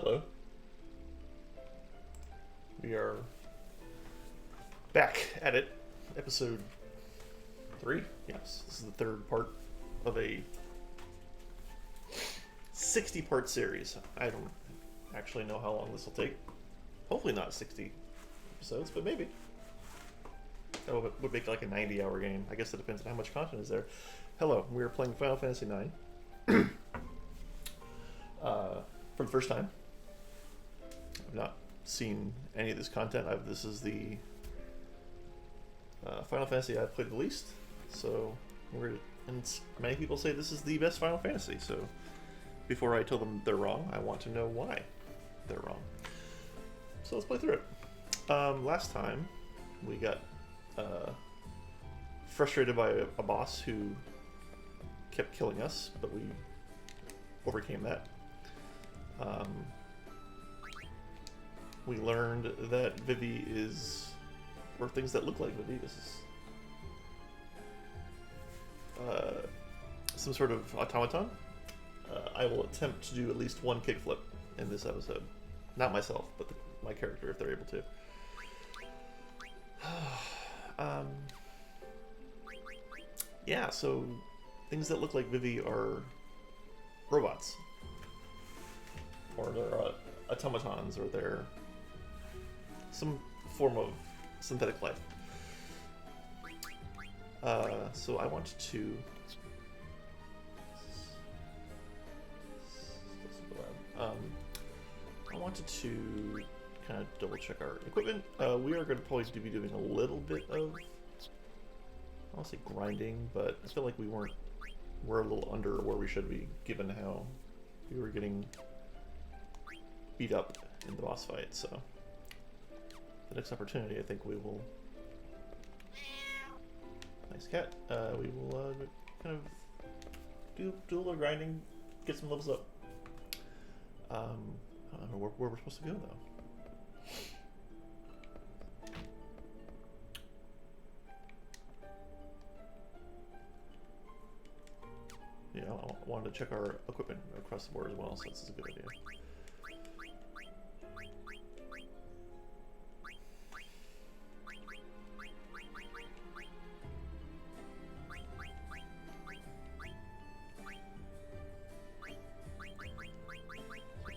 Hello. We are back at it. Episode 3? Yes, this is the third part of a 60-part series. I don't actually know how long this will take. Hopefully not 60 episodes, but maybe. That would make like a 90-hour game. I guess it depends on how much content is there. Hello, we are playing Final Fantasy IX. For the first time. I've not seen any of this content. This is the Final Fantasy I've played the least. So, and many people say this is the best Final Fantasy. So, before I tell them they're wrong, I want to know why they're wrong. So let's play through it. Last time, we got frustrated by a boss who kept killing us, but we overcame that. We learned that Vivi is, or things that look like Vivi. This is some sort of automaton. I will attempt to do at least one kickflip in this episode. Not myself, but my character, if they're able to. Yeah, so things that look like Vivi are robots. Or they're automatons, or they're some form of synthetic life. So I wanted to... I wanted to kind of double check our equipment. We are going to probably be doing a little bit of, I don't say grinding, but I feel like we're a little under where we should be, given how we were getting beat up in the boss fight. So the next opportunity, I think we will. Nice cat. We will kind of do a little grinding, get some levels up. I don't know where we're supposed to go though. Yeah, I wanted to check our equipment across the board as well, so this is a good idea.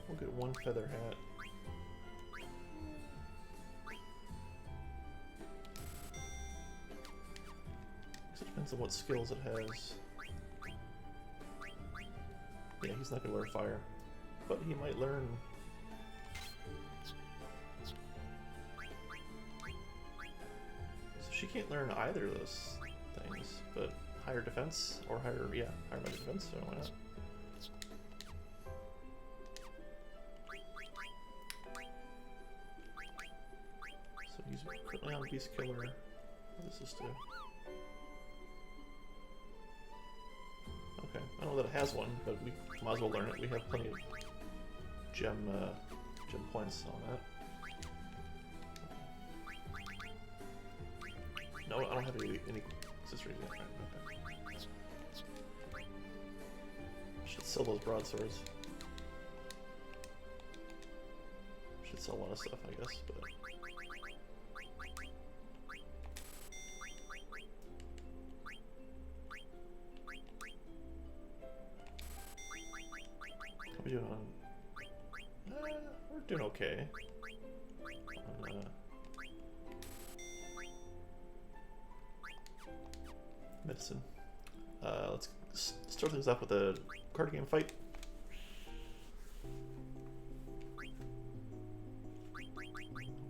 We'll get one feather hat. It depends on what skills it has. Yeah, he's not going to learn fire, but he might learn... So she can't learn either of those things, but higher defense, or higher magic defense, so why not? So he's currently on Beast Killer. What does this do? Okay, I don't know that it has one, but we might as well learn it. We have plenty of gem points on that. No, I don't have any accessories yet. Okay. Should sell those broadswords. Should sell a lot of stuff, I guess, but... How are we doing on... we're doing okay. On, medicine. Let's start things off with a card game fight.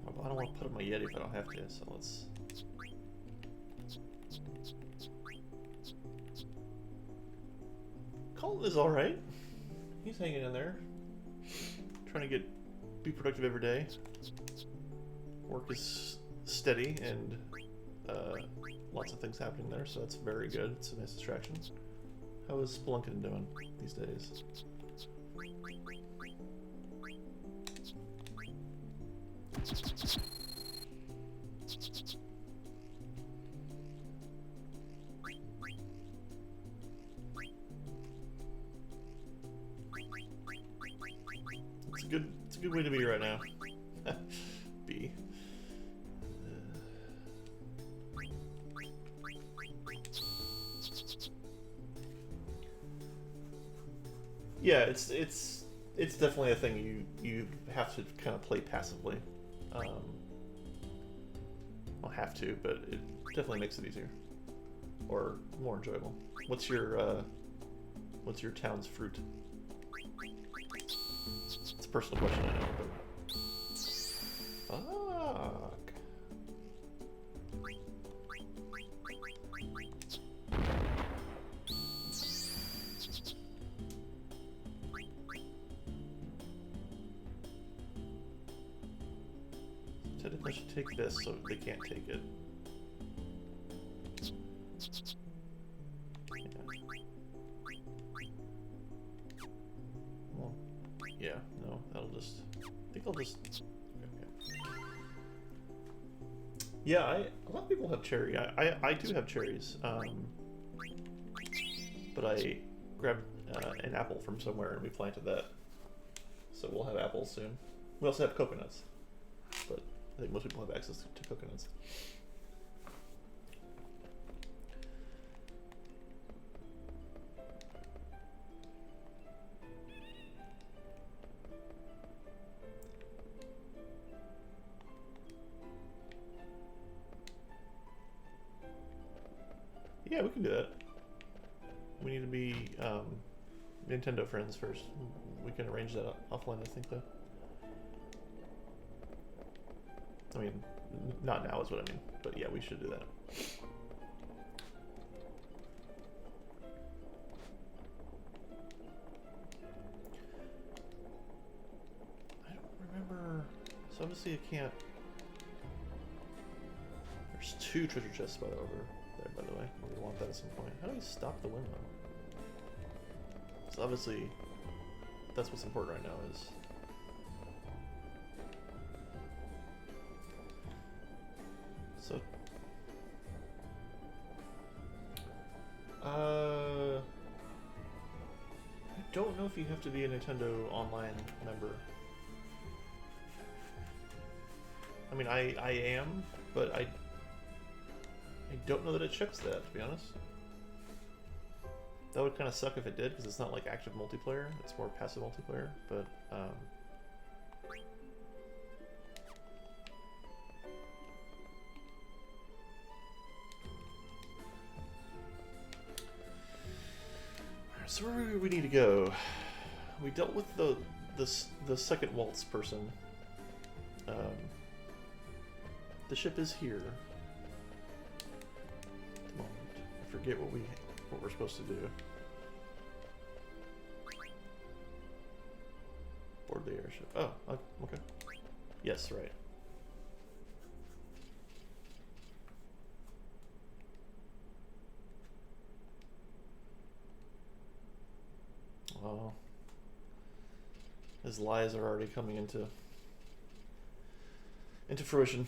Well, I don't want to put up my Yeti if I don't have to, so let's... Colin is alright. He's hanging in there. Trying to be productive every day. Work is steady and lots of things happening there, so that's very good. It's a nice distraction. How is Spelunkin doing these days? It's a good way to be right now. B. Yeah, it's definitely a thing you have to kind of play passively. Well, have to, but it definitely makes it easier or more enjoyable. What's your town's fruit? It's a personal question, I know, but fuck. Technically, I should take this so they can't take it. Yeah, no, that'll just... I think I'll just... Okay. Yeah, a lot of people have cherry. I do have cherries. But I grabbed an apple from somewhere and we planted that. So we'll have apples soon. We also have coconuts. But I think most people have access to coconuts. Yeah, we can do that. We need to be Nintendo friends first. We can arrange that offline, I think, though. I mean, not now is what I mean, but yeah, we should do that. I don't remember... So obviously I can't... There's 2 treasure chests over there, by the way. We want that at some point. How do we stop the windmill? So obviously, that's what's important right now is... So... I don't know if you have to be a Nintendo Online member. I mean, I am, but I don't know that it checks that, to be honest. That would kind of suck if it did, because it's not like active multiplayer, it's more passive multiplayer, but so where do we need to go? We dealt with the second waltz person. The ship is here. At the moment, I forget what we're supposed to do. Board the airship. Oh, okay. Yes, right. Oh, his lies are already coming into fruition.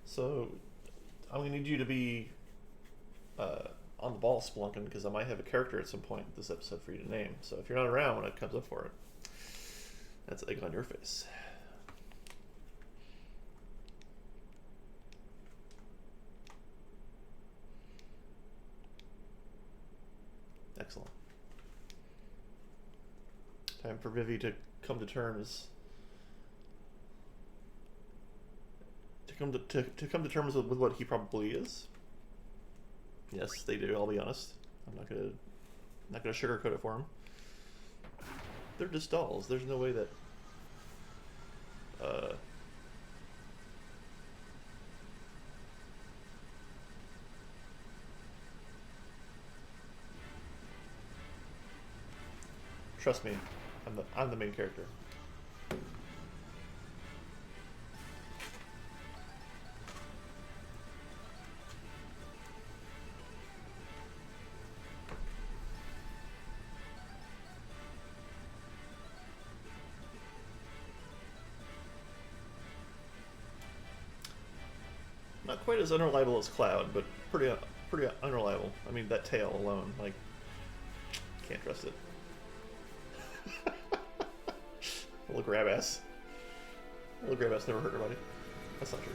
So, I'm gonna need you to be on the ball, Splunkin, because I might have a character at some point this episode for you to name. So if you're not around when it comes up for it, that's egg on your face. Excellent. Time for Vivi to come to terms. To come to terms with what he probably is. Yes, they do. I'll be honest. I'm not gonna sugarcoat it for him. They're just dolls. There's no way that. Trust me, I'm the main character. Not quite as unreliable as Cloud, but pretty unreliable. I mean, that tail alone, like, can't trust it. Little grab ass. Little grab ass never hurt nobody. That's not true.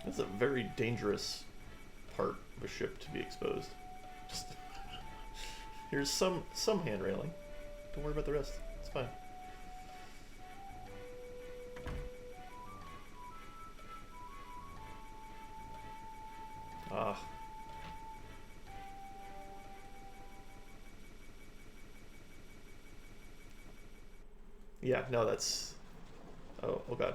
That's a very dangerous part of a ship to be exposed. Just here's some hand railing. Don't worry about the rest. It's fine. Ah. Yeah, no, that's... Oh god.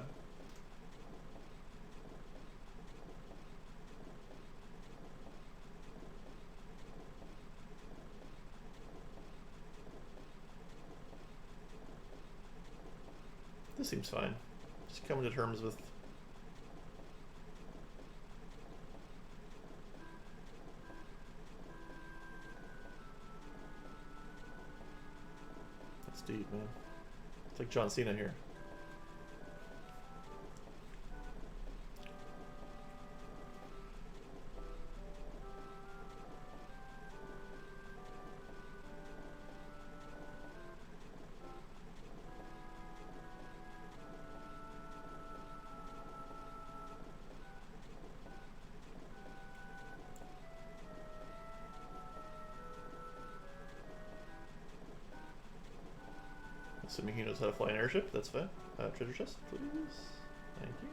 This seems fine. Just coming to terms with... That's deep, man. It's like John Cena here. Assuming he knows how to fly an airship, that's fine. Treasure chest, please. Thank you.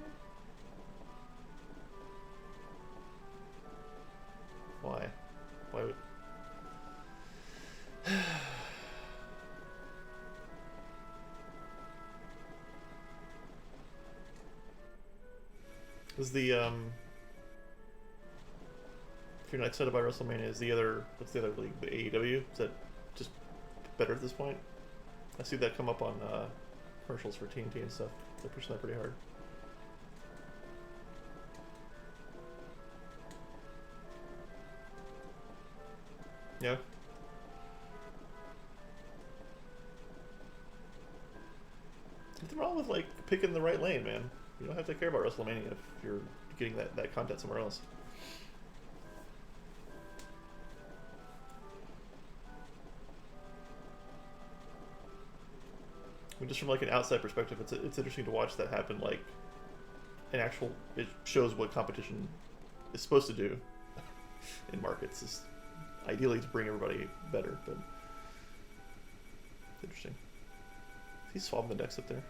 Why? Why would... Is the, if you're not excited by WrestleMania, is the other, what's the other league? The AEW? Is that just better at this point? I see that come up on commercials for TNT and stuff. They're pushing that pretty hard. Yeah. Nothing wrong with like picking the right lane, man. You don't have to care about WrestleMania if you're getting that content somewhere else. I mean, just from like an outside perspective, it's interesting to watch that happen. Like, an actual, it shows what competition is supposed to do in markets. Is ideally to bring everybody better, but it's interesting. Is he swabbing the decks up there?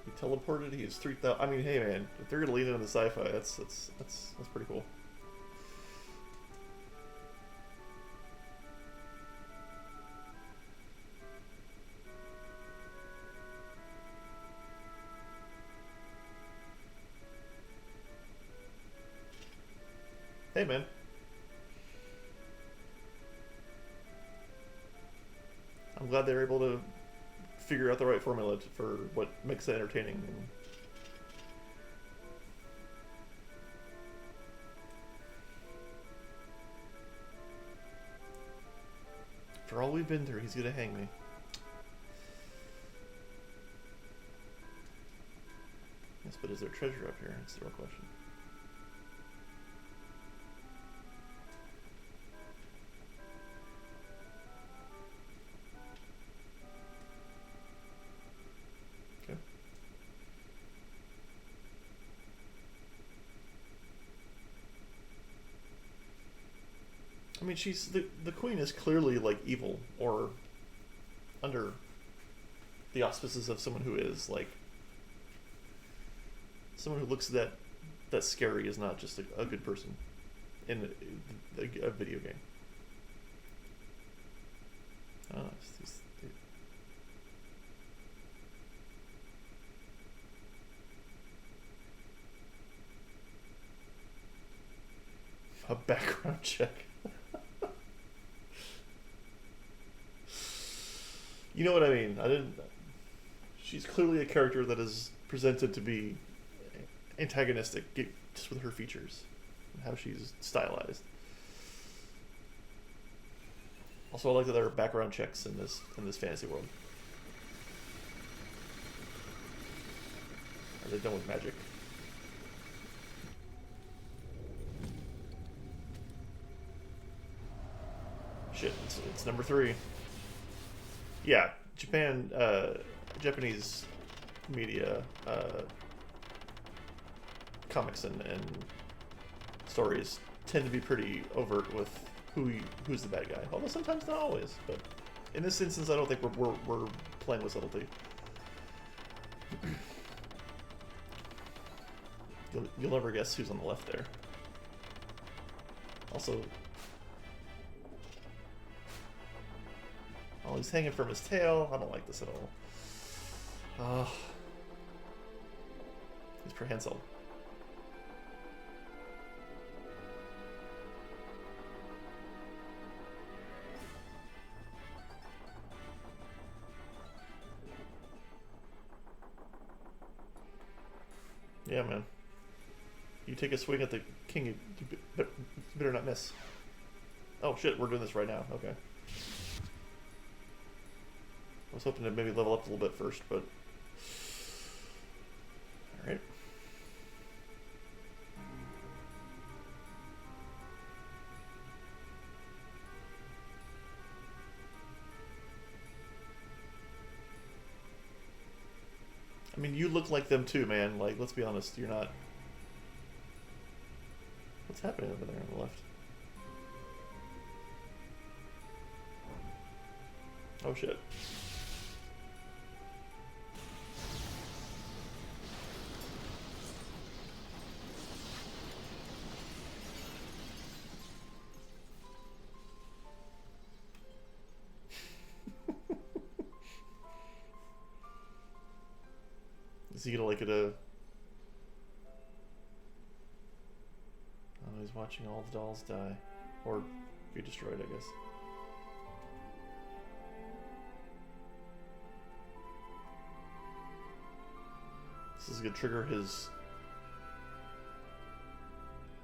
He teleported. He is 3,000. I mean, hey man, if they're gonna lean into the sci-fi, that's pretty cool. Hey, man. I'm glad they're able to figure out the right formula for what makes it entertaining. For all we've been through, he's gonna hang me. Yes, but is there treasure up here? That's the real question. I mean, she's the queen is clearly like evil, or under the auspices of someone who is like someone who looks that scary is not just a good person in a video game. Oh, A background check. You know what I mean? I didn't. She's clearly a character that is presented to be antagonistic, just with her features and how she's stylized. Also, I like that there are background checks in this fantasy world. Are they done with magic? Shit, it's number 3. Yeah, Japanese media, comics and stories tend to be pretty overt with who's the bad guy. Although sometimes not always, but in this instance, I don't think we're playing with subtlety. You'll never guess who's on the left there. Also, oh, he's hanging from his tail. I don't like this at all. He's prehensile. Yeah, man. You take a swing at the king, you better not miss. Oh shit, we're doing this right now. Okay. I was hoping to maybe level up a little bit first, but... Alright. I mean, you look like them too, man. Like, let's be honest, you're not... What's happening over there on the left? Oh shit. Is he gonna like it a... Oh, he's watching all the dolls die. Or be destroyed, I guess. This is gonna trigger his...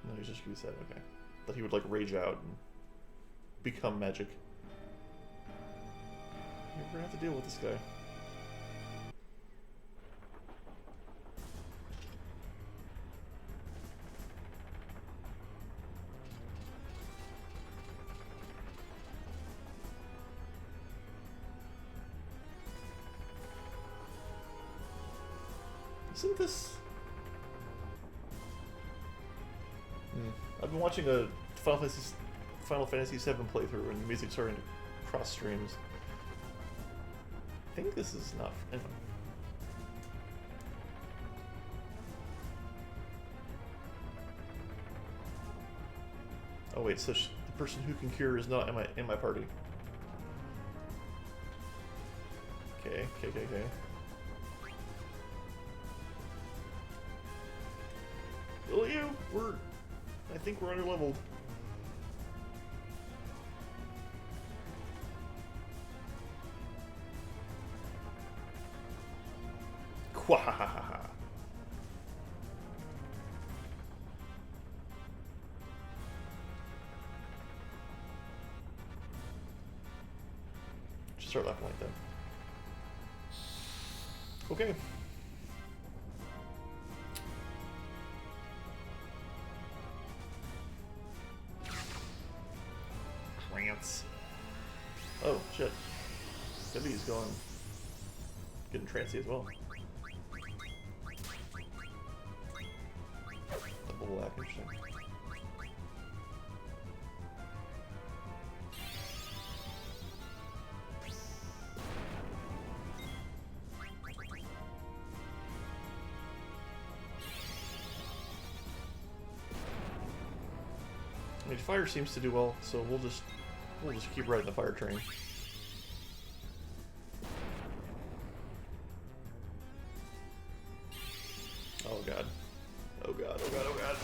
No, he's just gonna be sad, okay. That he would like rage out and become magic. You're gonna have to deal with this guy. Isn't this... I've been watching a Final Fantasy VII playthrough and the music's starting to cross streams. I think this is not... Anyway. Oh wait, so the person who can cure is not in my party. Okay. Will you? I think we're under-leveled. Quahahaha. Just start laughing like that. Okay. Trance. Oh, shit. Debbie's getting trancy as well. Double black, interesting. I mean, fire seems to do well, so we'll just keep riding the fire train. Oh god. Oh god, oh god, oh god.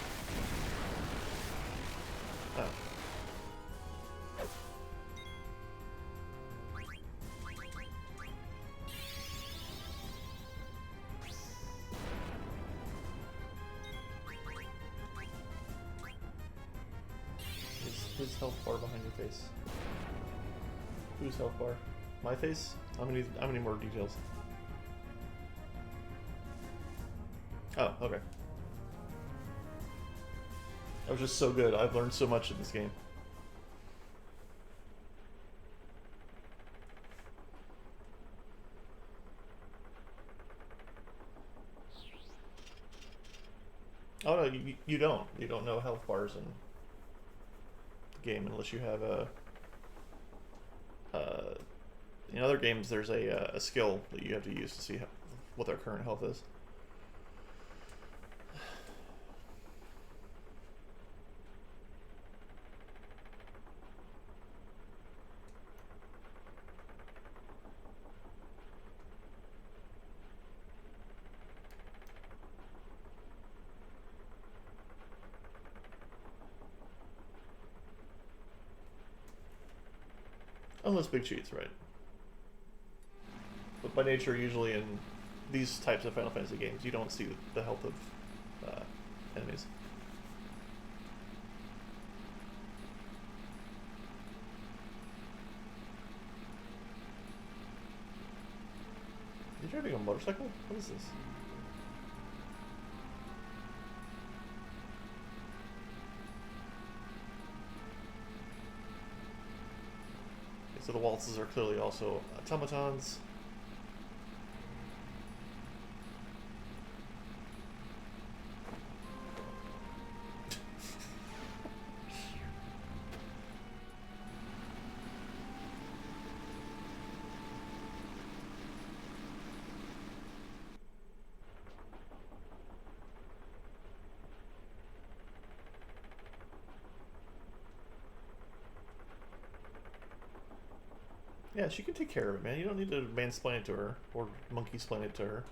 Oh. His health bar behind your face. Whose health bar? My face? I'm gonna need more details. Oh, okay. That was just so good. I've learned so much in this game. Oh no, you don't. You don't know health bars in the game unless you have a. In other games, there's a skill that you have to use to see what their current health is. Unless big cheats, right? But by nature, usually in these types of Final Fantasy games, you don't see the health of enemies. Are you driving a motorcycle? What is this? Okay, so the waltzes are clearly also automatons. Yeah, she can take care of it, man. You don't need to mansplain it to her or monkey-splain it to her.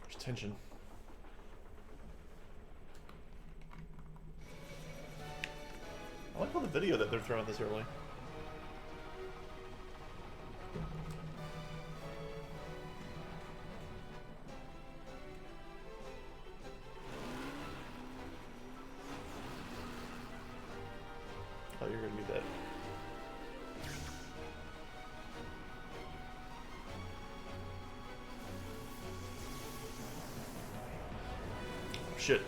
There's tension. I like all the video that they're throwing this early. Oh, you're gonna need that. Oh, shit.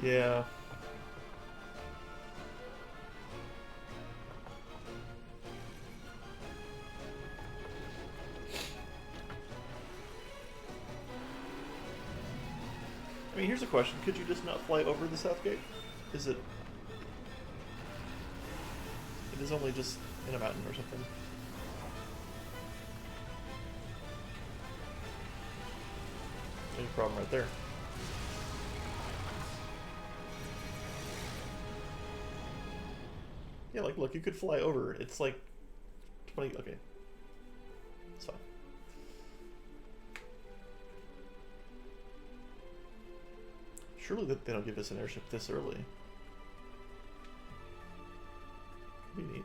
Yeah. I mean, here's a question. Could you just not fly over the south gate? Is it... It is only just in a mountain or something. There's a problem right there. Yeah, like, look, you could fly over. It's like 20... Okay. It's fine. Surely that they don't give us an airship this early. Could be neat.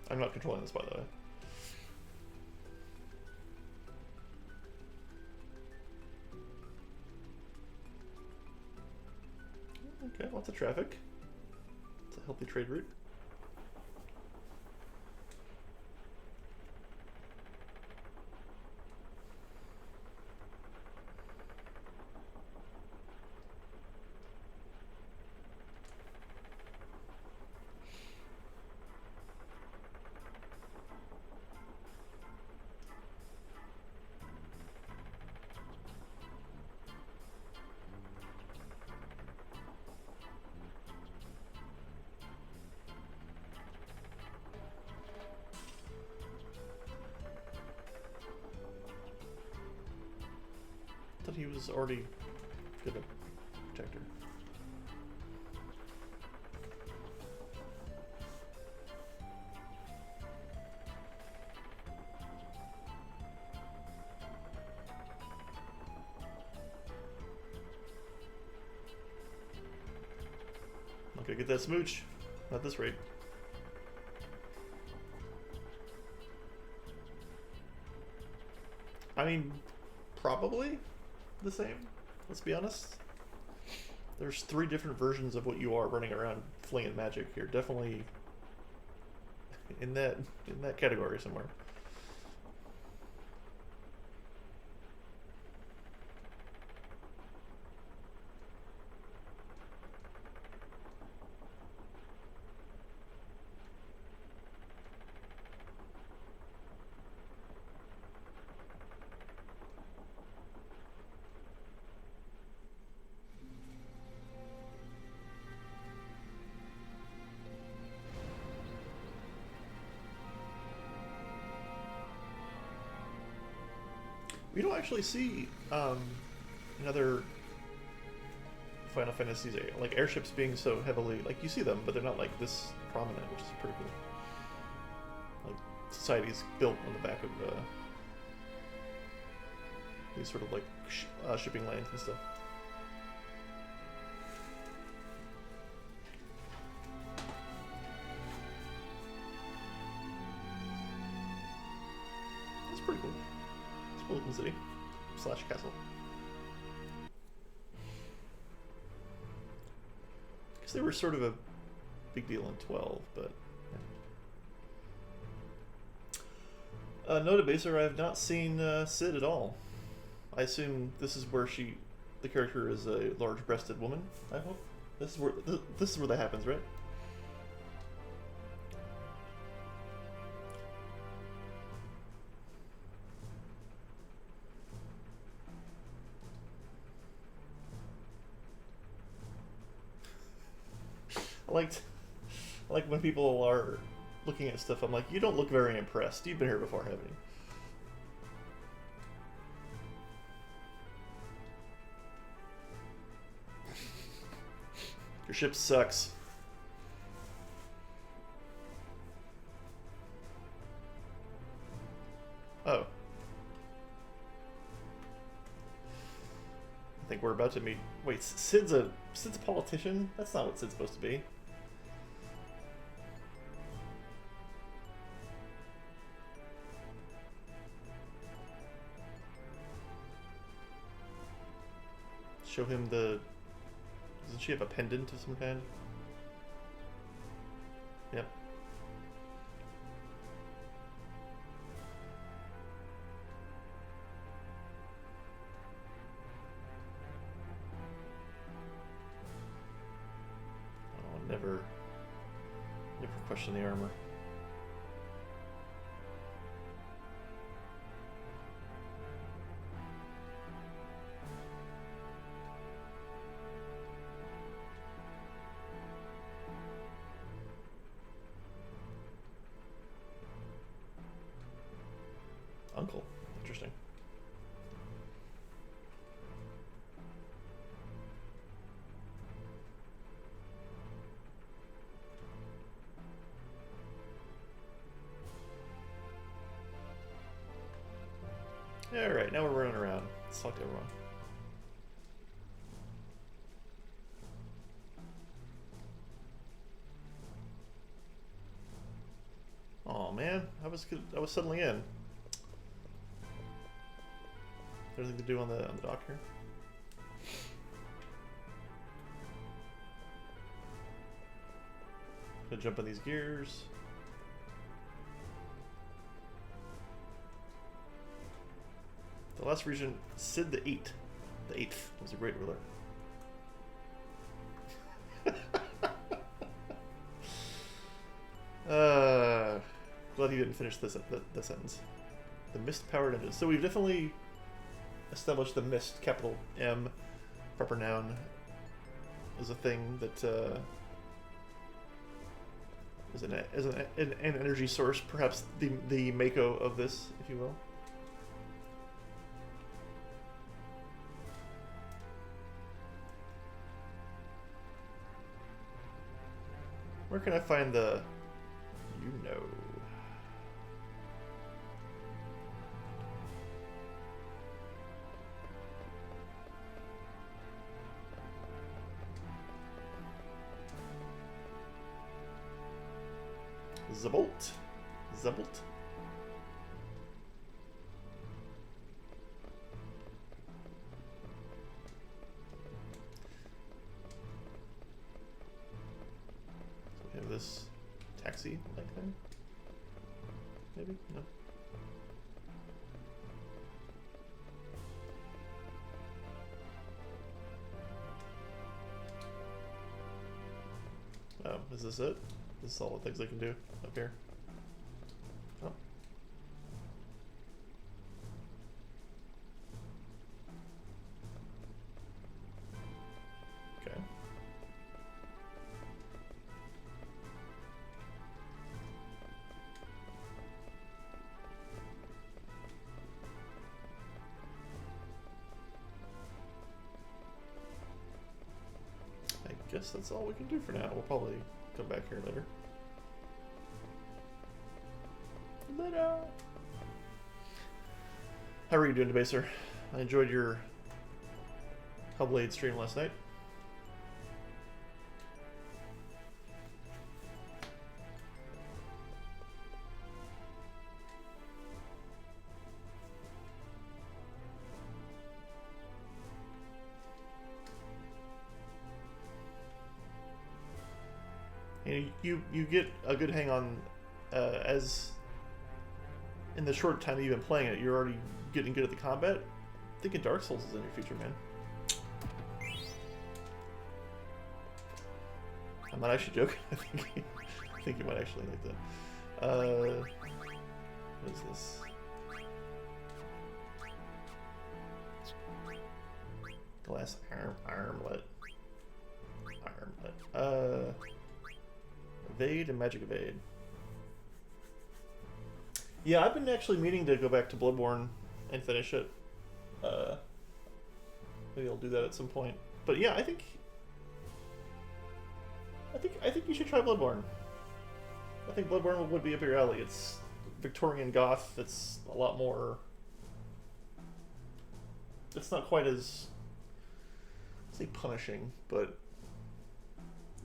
I'm not controlling this, by the way. Okay, lots of traffic. It's a healthy trade route. thought he was already good at protector. Not gonna get that smooch. Not this rate. I mean, probably the same. Let's be honest. There's 3 different versions of what you are running around flinging magic here. Definitely in that category somewhere. We don't actually see another Final Fantasies like airships being so heavily like you see them, but they're not like this prominent, which is pretty cool. Like society's built on the back of these sort of like shipping lanes and stuff. That's pretty cool. Fulton City / castle. I guess they were sort of a big deal in 12, but yeah. Nota Baser, I have not seen Cid at all. I assume this is where the character is a large-breasted woman. I hope this is where that happens, right? I like when people are looking at stuff, I'm like, you don't look very impressed. You've been here before, haven't you? Your ship sucks. Oh. I think we're about to meet... Wait, Cid's a politician? That's not what Cid's supposed to be. Show him the... Doesn't she have a pendant of some kind? Yep. Oh, never question the armor. Uncle. Interesting. Alright, now we're running around. Let's talk to everyone. Oh man, I was settling in. There's anything to do on the dock here? Gonna jump on these gears. The last region, Cid the Eighth. The Eighth was a great ruler. Glad he didn't finish the sentence. The mist-powered engine. So we've definitely established the mist, capital M, proper noun, is a thing that is an energy source, perhaps the Mako of this, if you will. Where can I find the... You know... Zabolt. Zabolt. So we have this taxi-like thing. Maybe? No. Oh, is this it? This is all the things I can do up here. Oh. Okay. I guess that's all we can do for now. We'll probably come back here later. Later. How are you doing, Debaser? I enjoyed your Hellblade stream last night. And you get a good hang on as in the short time that you've been playing it, you're already getting good at the combat. I'm thinking Dark Souls is in your future, man. I'm not actually joking. I think you might actually like that. What is this? Glass armlet. Evade and Magic Evade. Yeah, I've been actually meaning to go back to Bloodborne and finish it. Maybe I'll do that at some point. But yeah, I think you should try Bloodborne. I think Bloodborne would be up your alley. It's Victorian goth. It's a lot more. It's not quite as, I'd say, punishing, but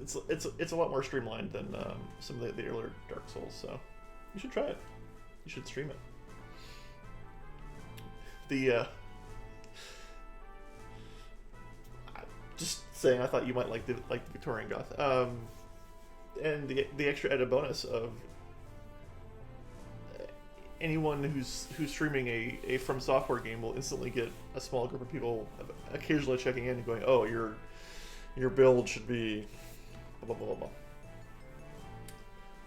it's a lot more streamlined than some of the earlier Dark Souls. So you should try it. You should stream it. Just saying, I thought you might like the Victorian goth. And the extra added bonus of anyone who's streaming a From Software game will instantly get a small group of people occasionally checking in and going, "Oh, your build should be blah blah blah blah."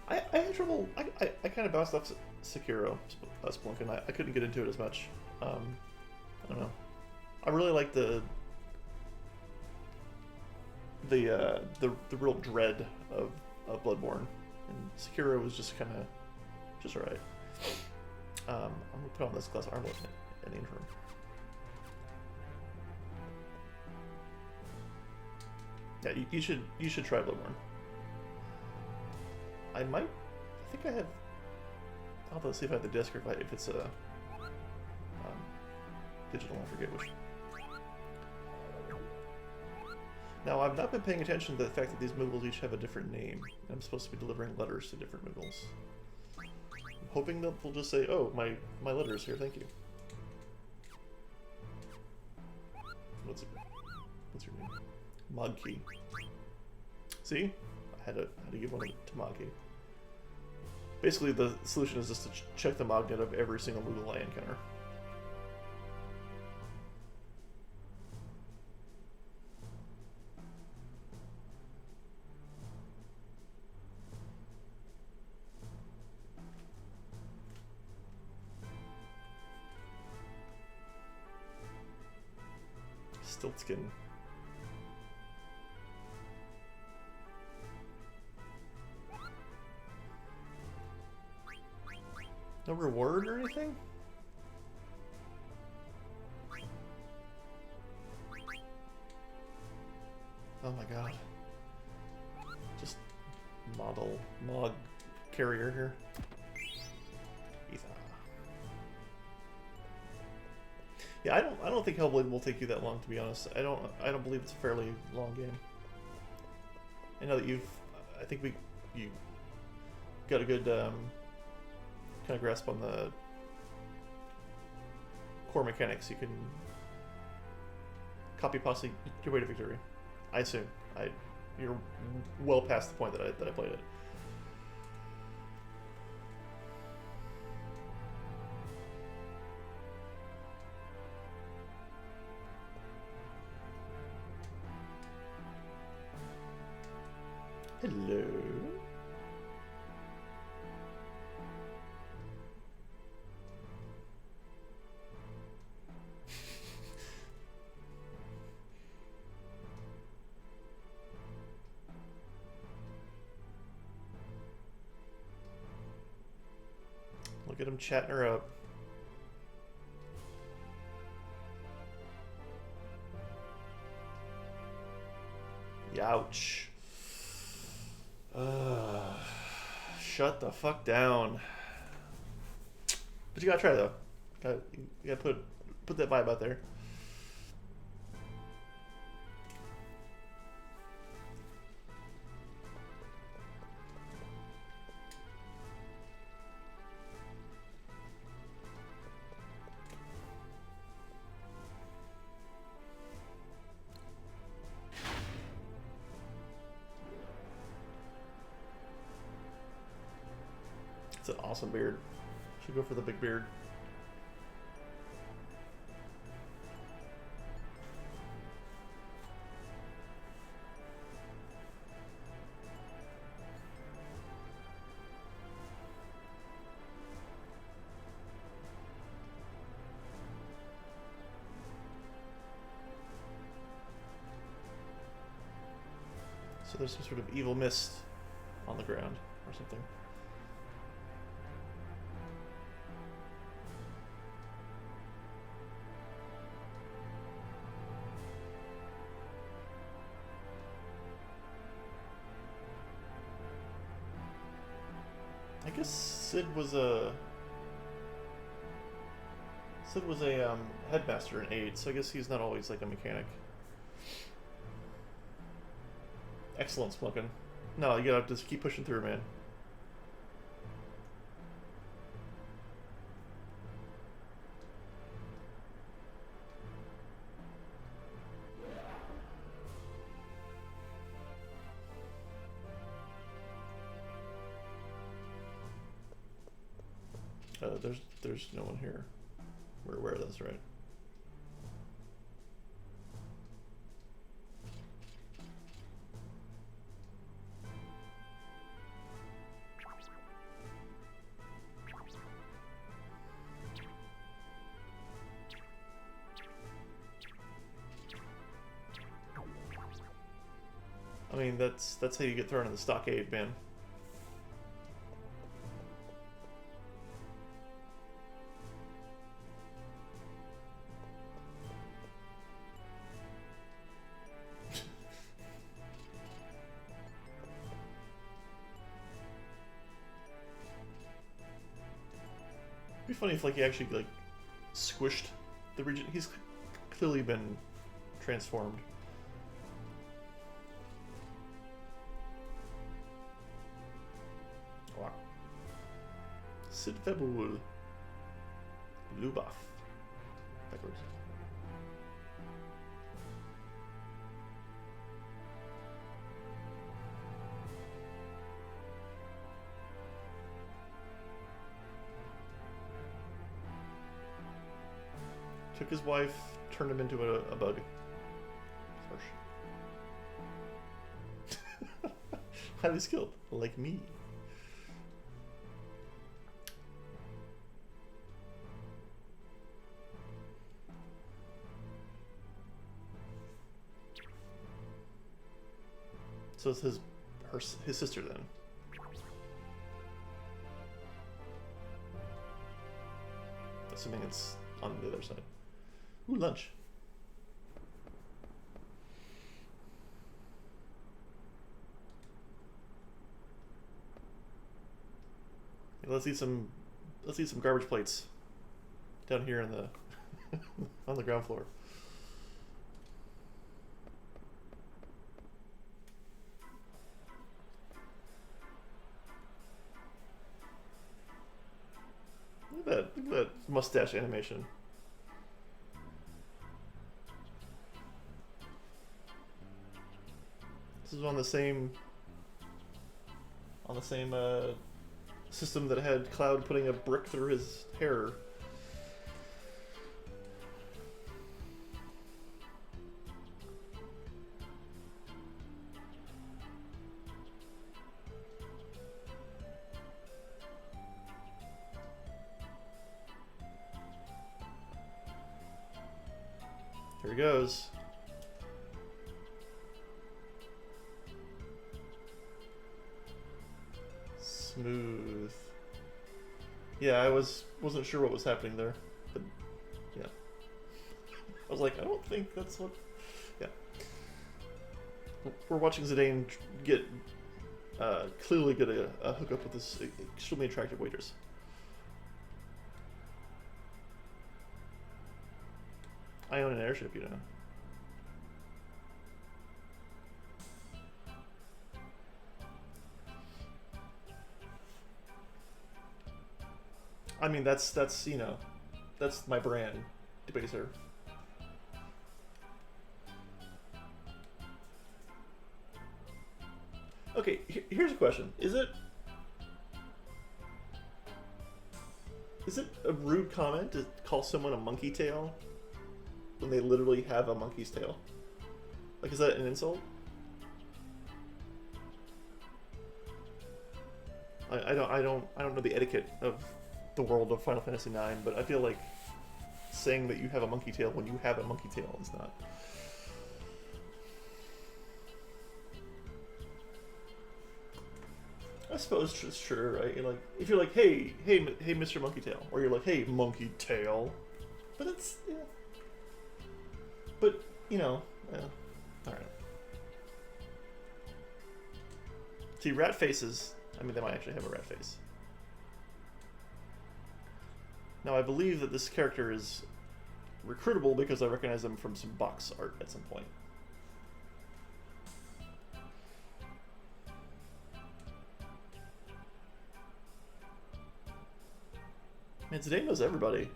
I had trouble. I kind of bounced off Sekiro, Spelunken. I couldn't get into it as much. I don't know. I really like the real dread of Bloodborne, and Sekiro was just kind of just alright. I'm gonna put on this glass armlet in the interim. Yeah, you should try Bloodborne. I think I have. I'll have to see if I have the disc or if it's a digital. I forget which. Now, I've not been paying attention to the fact that these Moogles each have a different name. I'm supposed to be delivering letters to different Moogles. I'm hoping they'll just say, "Oh, my letter's here, thank you." What's your name? Mogkey. See? I had to give one to Mogkey. Basically, the solution is just to check the Mognet of every single Moogle I encounter. Stiltskin. No reward or anything? Oh my god. Just model Mog carrier here. Ether. Yeah, I don't think Hellblade will take you that long, to be honest. I don't believe it's a fairly long game. I know that I think you got a good kind of grasp on the core mechanics. You can copy pasta your way to victory. I assume. You're well past the point that I played it. Hello. Look at him chatting her up. Youch. Shut the fuck down. But you gotta try though. You gotta put that vibe out there. It's an awesome beard. Should go for the big beard. So there's some sort of evil mist on the ground or something. I guess Sid was a headmaster in 8, so I guess he's not always like a mechanic. Excellent, Smokin'. No, you gotta just keep pushing through, man. There's no one here. We're aware of this, right? I mean, that's how you get thrown in the stockade, man. It'd be funny if like he actually like squished the region. He's clearly been transformed. Wow. Sid Febul. Lubaf. Backwards. Took his wife, turned him into a bug. Harsh. Highly skilled, like me. So it's his sister then. Assuming it's on the other side. Ooh, lunch. let's eat some garbage plates down here in the on the ground floor. Look at that mustache animation. This is on the same system that had Cloud putting a brick through his hair. Here he goes. Smooth. Yeah, I wasn't sure what was happening there, but yeah. I was like, I don't think that's what. Yeah. We're watching Zidane get clearly get a hookup with this extremely attractive waitress. I own an airship, you know. I mean, that's you know, that's my brand, Debaser. Okay, here's a question: Is it a rude comment to call someone a monkey tail when they literally have a monkey's tail? Like, is that an insult? I don't know the etiquette of the world of Final Fantasy IX, but I feel like saying that you have a monkey tail when you have a monkey tail is not. I suppose it's true, right? You're like, if you're like, hey, Mr. Monkey Tail, or you're like, hey, Monkey Tail, but it's, yeah. But you know, all right. See, rat faces. I mean, they might actually have a rat face. Now, I believe that this character is recruitable because I recognize them from some box art at some point. Man, Zidane knows everybody.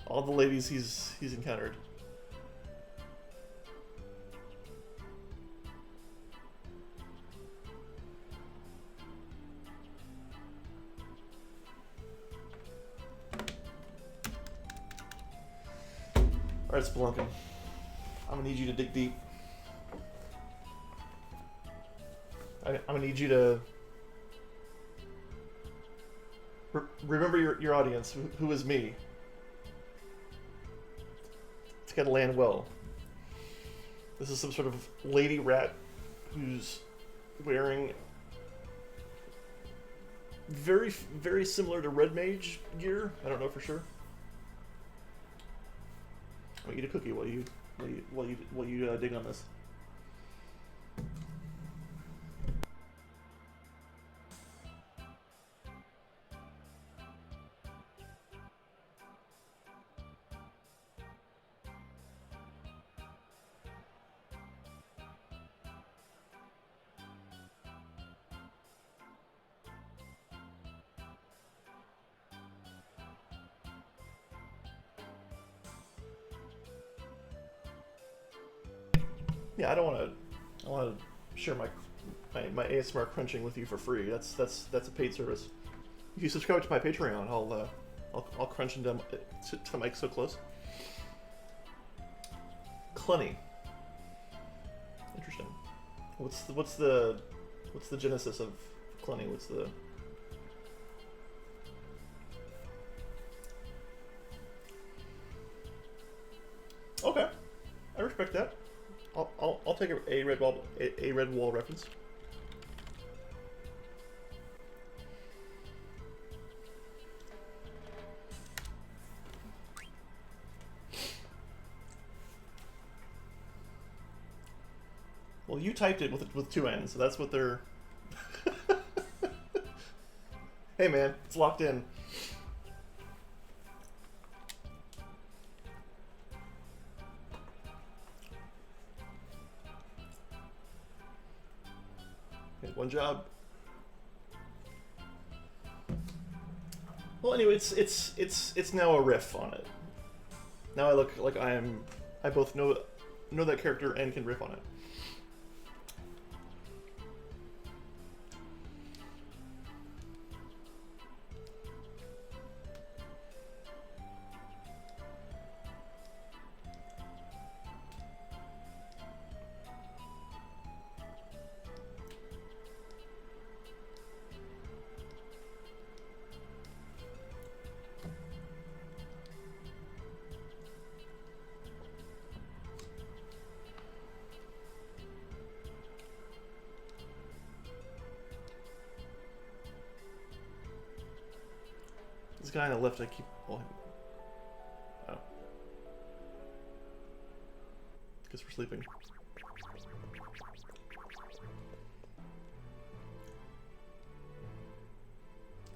All the ladies he's encountered. Alright, Spelunkin. I'm gonna need you to dig deep. I'm gonna need you to remember your audience, who is me. It's gotta land well. This is some sort of lady rat who's wearing very, very similar to Red Mage gear. I don't know for sure. I'll eat a cookie while you dig on this. Yeah, I want to share my ASMR crunching with you for free. That's a paid service. If you subscribe to my Patreon, I'll crunch into to the mic so close. Clunny. Interesting. What's the genesis of Clunny? What's the Okay, I respect that. I'll take a red wall reference. Well, you typed it with two N's, so that's what they're... Hey man, it's locked in. Okay, one job. Well, anyway, it's now a riff on it. Now I look like I both know that character and can riff on it. This guy on the left, I keep... Oh. Guess we're sleeping.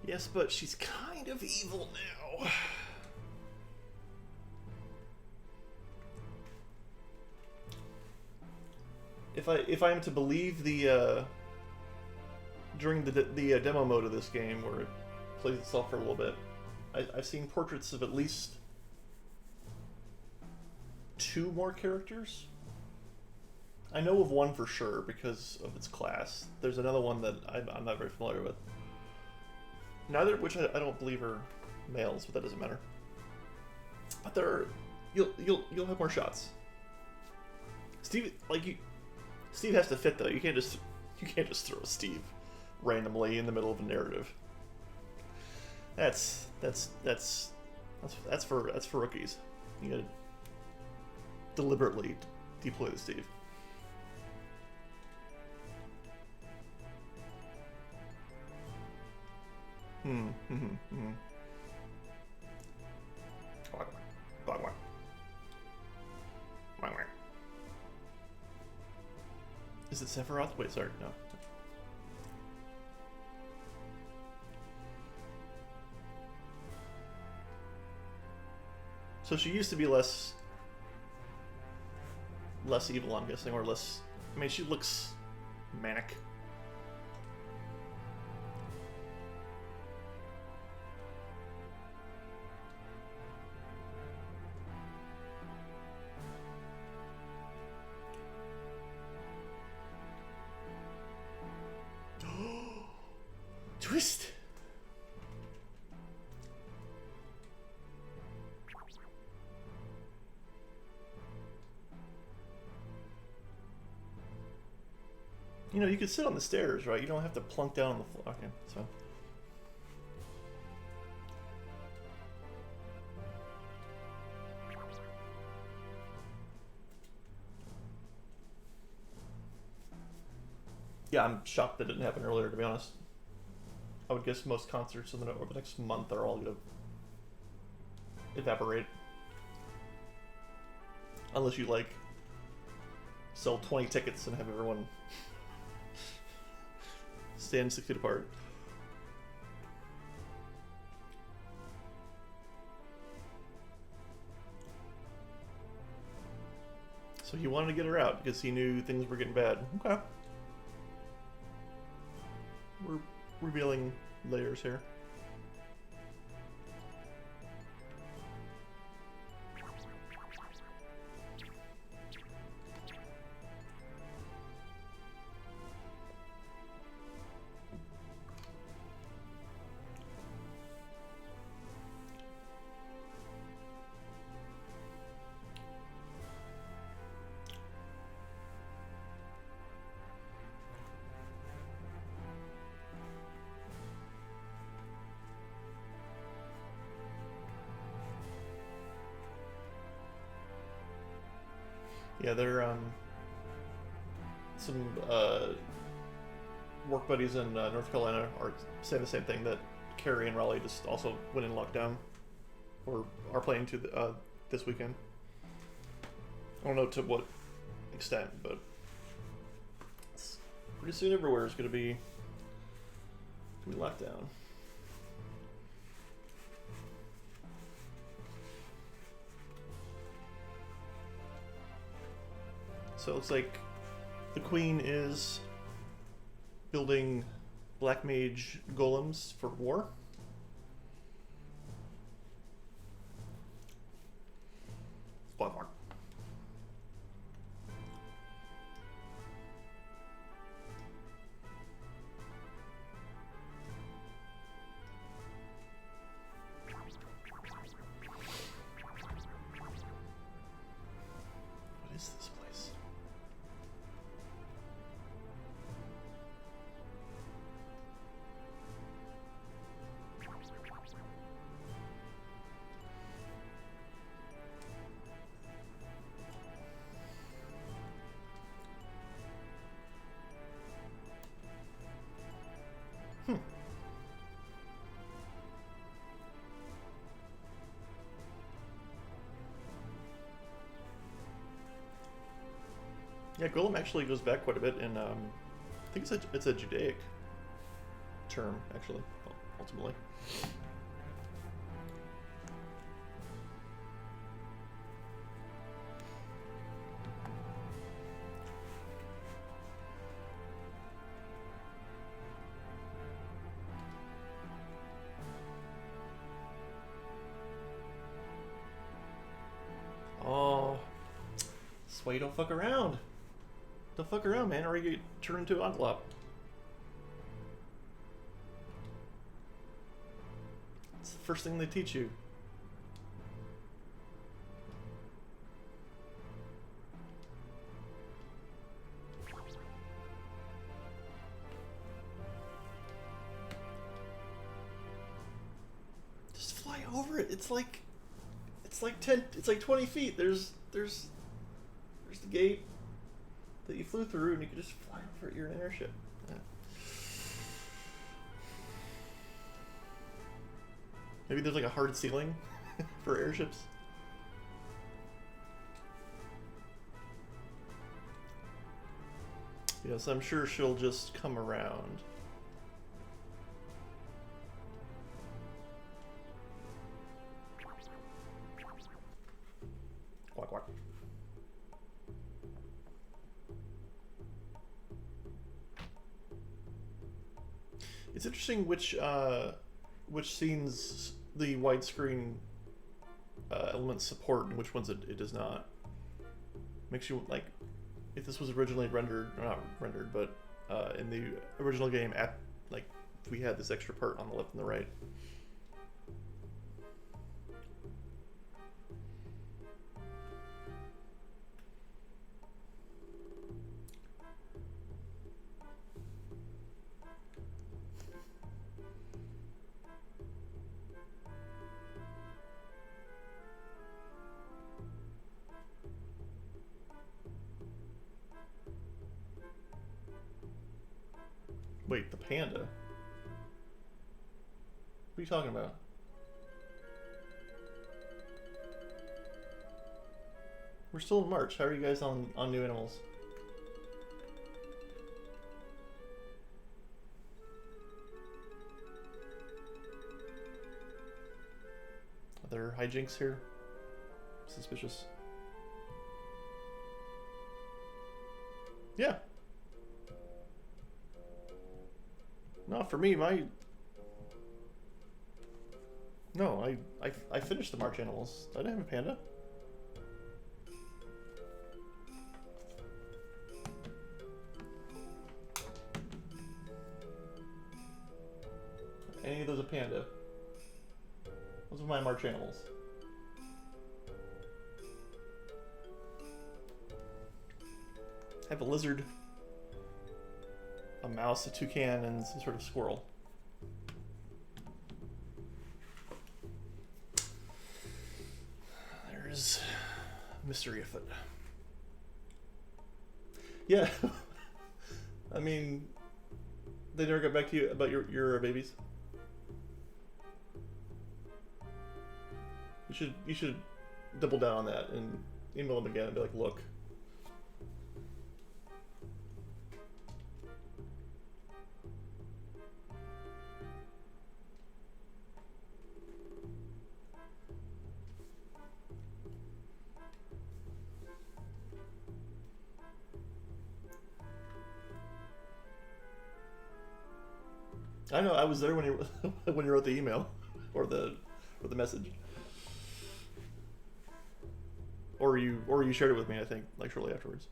Yes, but she's kind of evil now. If I am to believe the during the demo mode of this game, where it plays itself for a little bit, I've seen portraits of at least 2 more characters. I know of one for sure because of its class. There's another one that I'm not very familiar with. Neither of which I don't believe are males, but that doesn't matter. But there are, you'll have more shots. Steve has to fit though. You can't just throw Steve randomly in the middle of a narrative. That's for rookies. You gotta deliberately deploy the Steve. Is it Sephiroth? Wait, sorry, no. So she used to be less evil, I'm guessing, or less... I mean, she looks manic. Twist! You know, you could sit on the stairs, right? You don't have to plunk down on the floor. Okay, so. Yeah, I'm shocked that didn't happen earlier, to be honest. I would guess most concerts over the next month are all going to evaporate. Unless you, like, sell 20 tickets and have everyone stand 6 feet apart. So he wanted to get her out because he knew things were getting bad. Okay. We're revealing layers here. Yeah, they're some work buddies in North Carolina are saying the same thing, that Carrie and Raleigh just also went in lockdown, or are planning to this weekend. I don't know to what extent, but Pretty soon everywhere is gonna be locked down. So it looks like the queen is building black mage golems for war. Fuck. What is this place? Yeah, golem actually goes back quite a bit in, I think it's a Judaic term, actually, ultimately. Oh, that's why you don't fuck around. Don't fuck around, man, or you get turned into an Onklop. It's the first thing they teach you. Just fly over it. It's like 20 feet. There's the gate that you flew through, and you could just fly over it. You're an airship. Yeah. Maybe there's like a hard ceiling for airships. Yes, I'm sure she'll just come around. Quack, quack. It's interesting which scenes the widescreen elements support and which ones it does not. Makes you like, if this was originally rendered, or not rendered, but in the original game, like we had this extra part on the left and the right. Wait, the panda? What are you talking about? We're still in March. How are you guys on new animals? Are there hijinks here? Suspicious. Yeah. No, for me, No, I finished the March Animals. I didn't have a panda. Any of those a panda? Those are my March Animals. I have a lizard, a mouse, a toucan, and some sort of squirrel. There's mystery afoot. Yeah. I mean, they never got back to you about your babies? You should double down on that and email them again and be like, look. I know. I was there when you when you wrote the email, or the message, or you shared it with me. I think like shortly afterwards.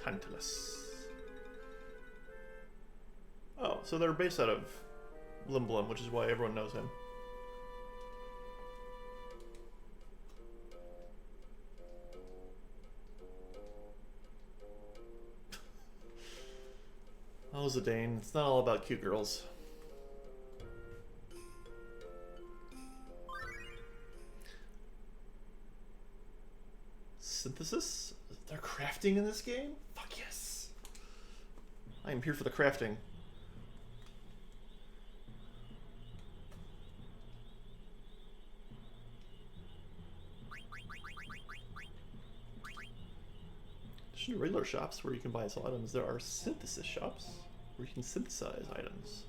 Tantalus. Oh, so they're based out of Limblum, which is why everyone knows him. Oh, Zidane. It's not all about cute girls. Synthesis? They're crafting in this game? Fuck yes. I am here for the crafting. There's regular shops where you can buy and sell items. There are synthesis shops where you can synthesize items.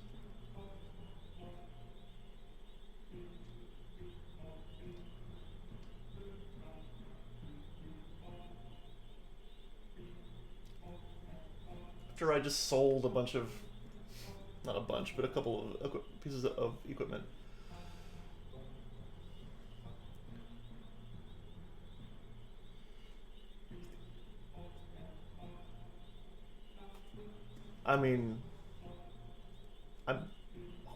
After I just sold a bunch of, not a bunch, but a couple of pieces of equipment. I mean, I'm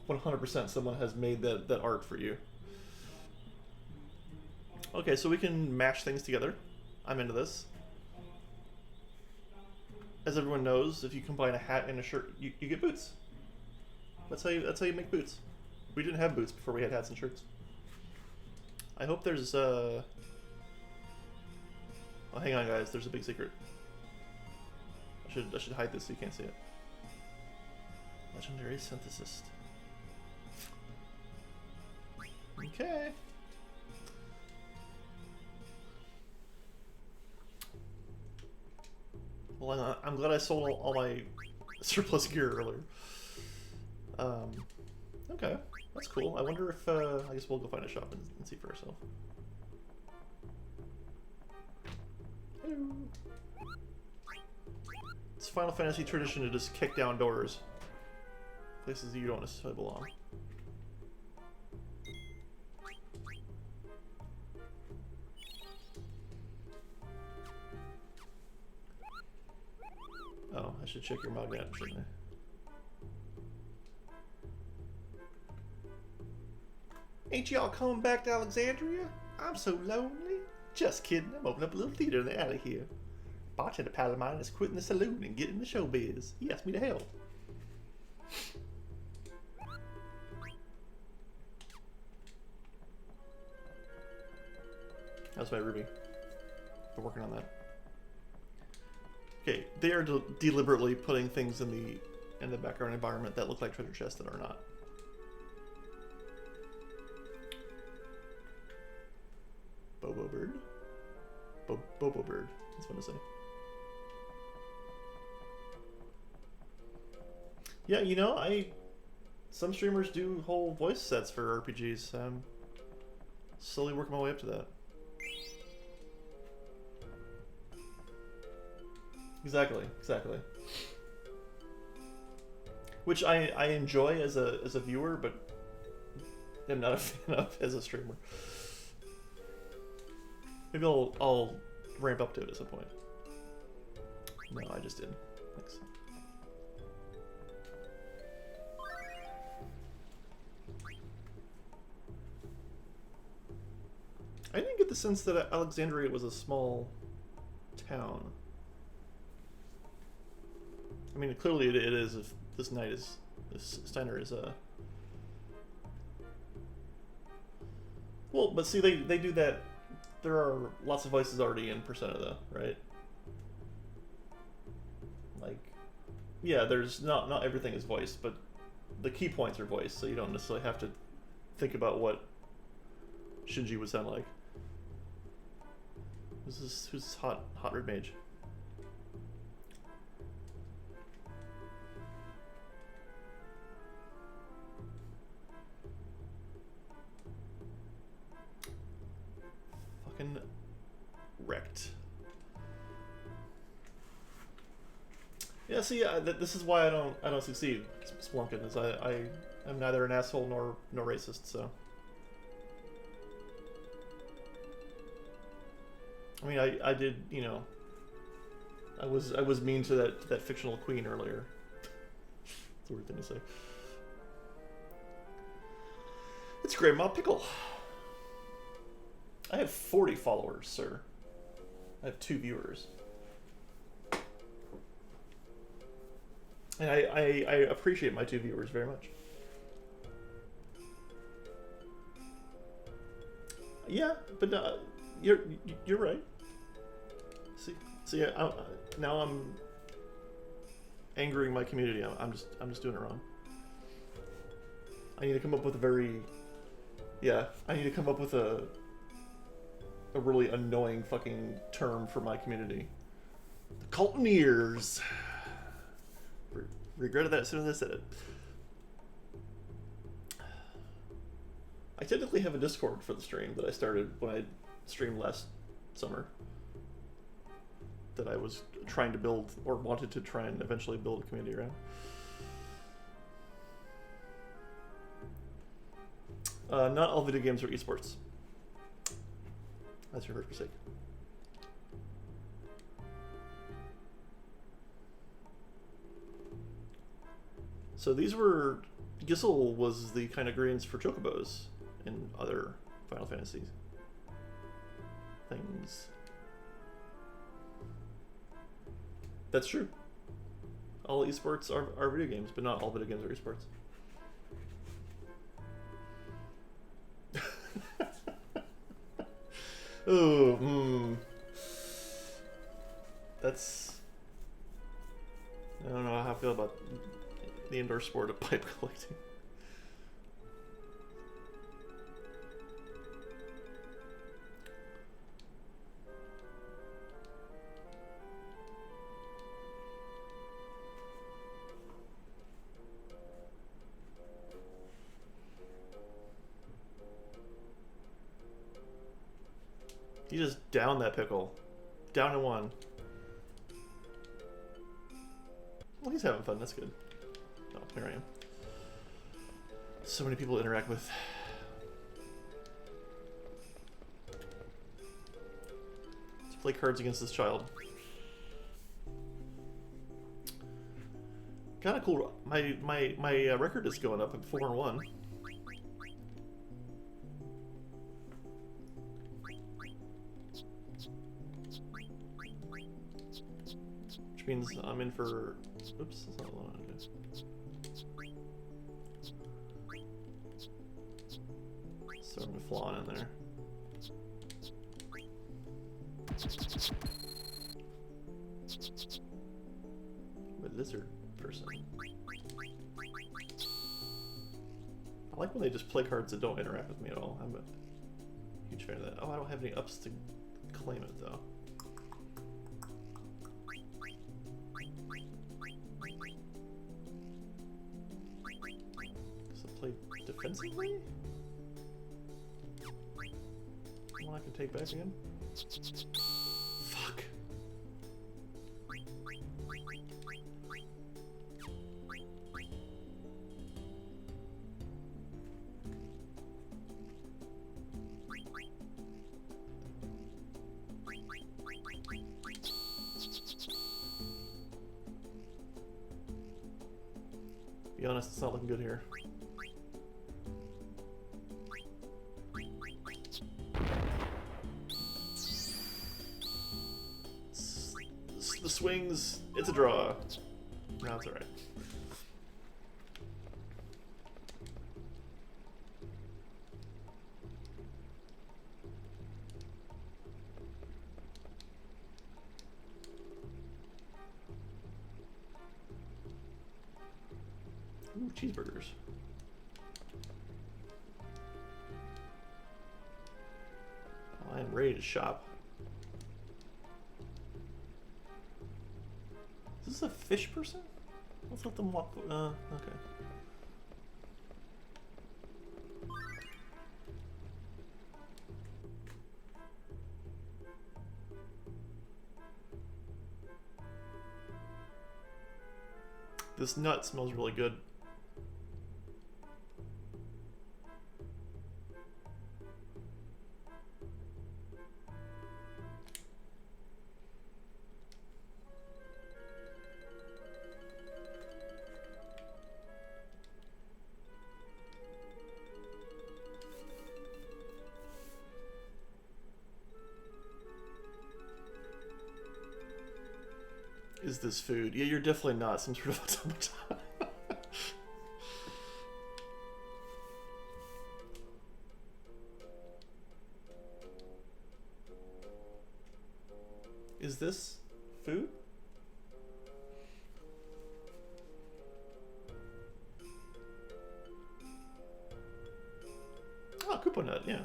100% someone has made that art for you. Okay, so we can mash things together. I'm into this. As everyone knows, if you combine a hat and a shirt, you get boots. That's how you make boots. We didn't have boots before we had hats and shirts. I hope there's oh, hang on guys, there's a big secret. I should hide this so you can't see it. Legendary synthesist. Okay. Well, I'm glad I sold all my surplus gear earlier. Okay, that's cool. I wonder if, I guess we'll go find a shop and see for ourselves. Hello. It's Final Fantasy tradition to just kick down doors. Places you don't necessarily belong. Oh, I should check your magnet, shouldn't I? Ain't y'all coming back to Alexandria? I'm so lonely. Just kidding, I'm opening up a little theater in the alley here. Bartender pal of mine is quitting the saloon and getting the showbiz. He asked me to help. How's my Ruby? Been working on that. Okay, they are deliberately putting things in the background environment that look like treasure chests that are not. Bobo bird? Bobo bird. That's what I say. Yeah, you know, some streamers do whole voice sets for RPGs. I'm slowly working my way up to that. Exactly. Which I enjoy as a viewer, but am not a fan of as a streamer. Maybe I'll ramp up to it at some point. No, I just did. Thanks. I didn't get the sense that Alexandria was a small town. I mean, clearly it is if this knight is, this Steiner is a... Well, but see, they do that. There are lots of voices already in Persona, though, right? Like, yeah, there's not everything is voiced, but the key points are voiced, so you don't necessarily have to think about what Shinji would sound like. Who's this hot red mage? fucking wrecked. Yeah, see, this is why I don't succeed, Splunkin, is I'm neither an asshole nor racist, so. I mean, I did, you know, I was mean to that fictional queen earlier. It's a weird thing to say. It's Grandma Pickle. I have 40 followers, sir. I have 2 viewers. And I appreciate my 2 viewers very much. Yeah, but you're right. See, now I'm angering my community. I'm just doing it wrong. I need to come up with I need to come up with a really annoying fucking term for my community. The Coltoneers. Regretted that as soon as I said it. I technically have a Discord for the stream that I started when I streamed last summer. That I was trying to build, or wanted to try and eventually build a community around. Not all video games are esports. That's your first mistake. So these were... Gissel was the kind of greens for chocobos in other Final Fantasy things. That's true. All esports are video games, but not all video games are esports. Oh, That's... I don't know how I feel about the indoor sport of pipe collecting. You just down that pickle. Down in one. Well, he's having fun. That's good. Oh, here I am. So many people to interact with. Let's play cards against this child. Kind of cool. My record is going up at 4-1. Which means I'm in for... Oops, that's not what I want to do. So I'm flaw in there. With lizard person. I like when they just play cards that don't interact with me at all. I'm a huge fan of that. Oh, I don't have any ups to claim it though. Play defensively? One I can take back again? Fuck. Be honest, it's not looking good here. The swings, it's a draw. No, it's alright. Ooh, cheeseburgers. Oh, I am ready to shop. Is this a fish person? Let's let them walk. Okay. This nut smells really good. Is this food? Yeah, you're definitely not some sort of automaton. Is this food? Oh, Koopa Nut, yeah.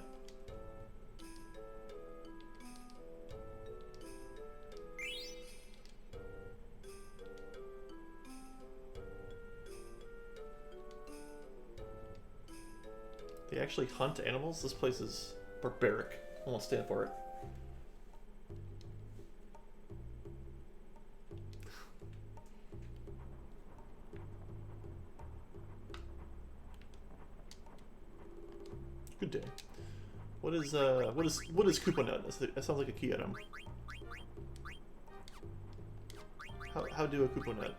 They actually hunt animals? This place is barbaric. I won't stand for it. Good day. What is Koopa Nut? That sounds like a key item. How do a Koopa Nut?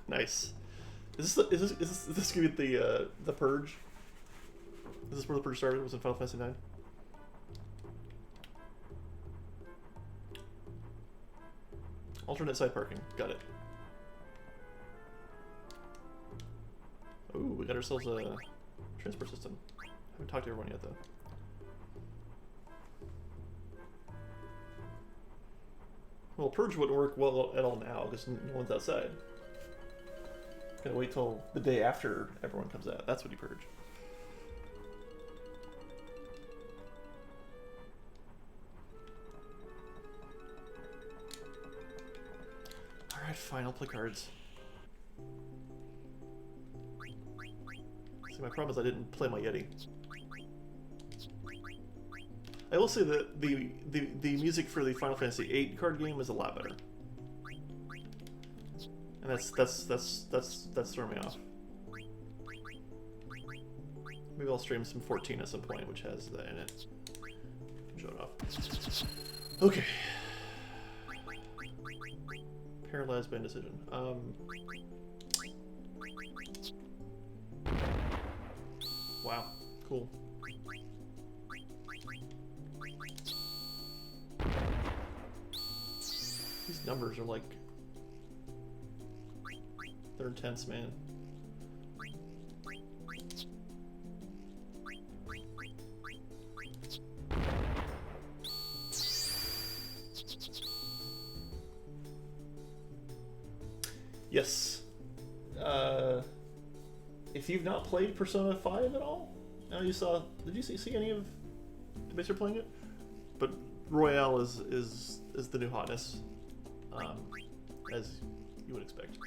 Nice. Is this gonna be the Purge? Is this where the Purge started? Was in Final Fantasy IX? Alternate side parking. Got it. Ooh, we got ourselves a transport system. Haven't talked to everyone yet, though. Well, Purge wouldn't work well at all now, because no one's outside. Gotta wait till the day after everyone comes out. That's when you purge. Alright, fine, I'll play cards. See, my problem is I didn't play my Yeti. I will say that the music for the Final Fantasy VIII card game is a lot better. And that's throwing me off. Maybe I'll stream some 14 at some point, which has that in it. Show it off. Okay. Paralyzed by indecision. Wow. Cool. These numbers are like... they're intense, man. Yes. If you've not played Persona 5 at all, now you saw. Did you see any of the base are playing it? But Royale is the new hotness, as you would expect.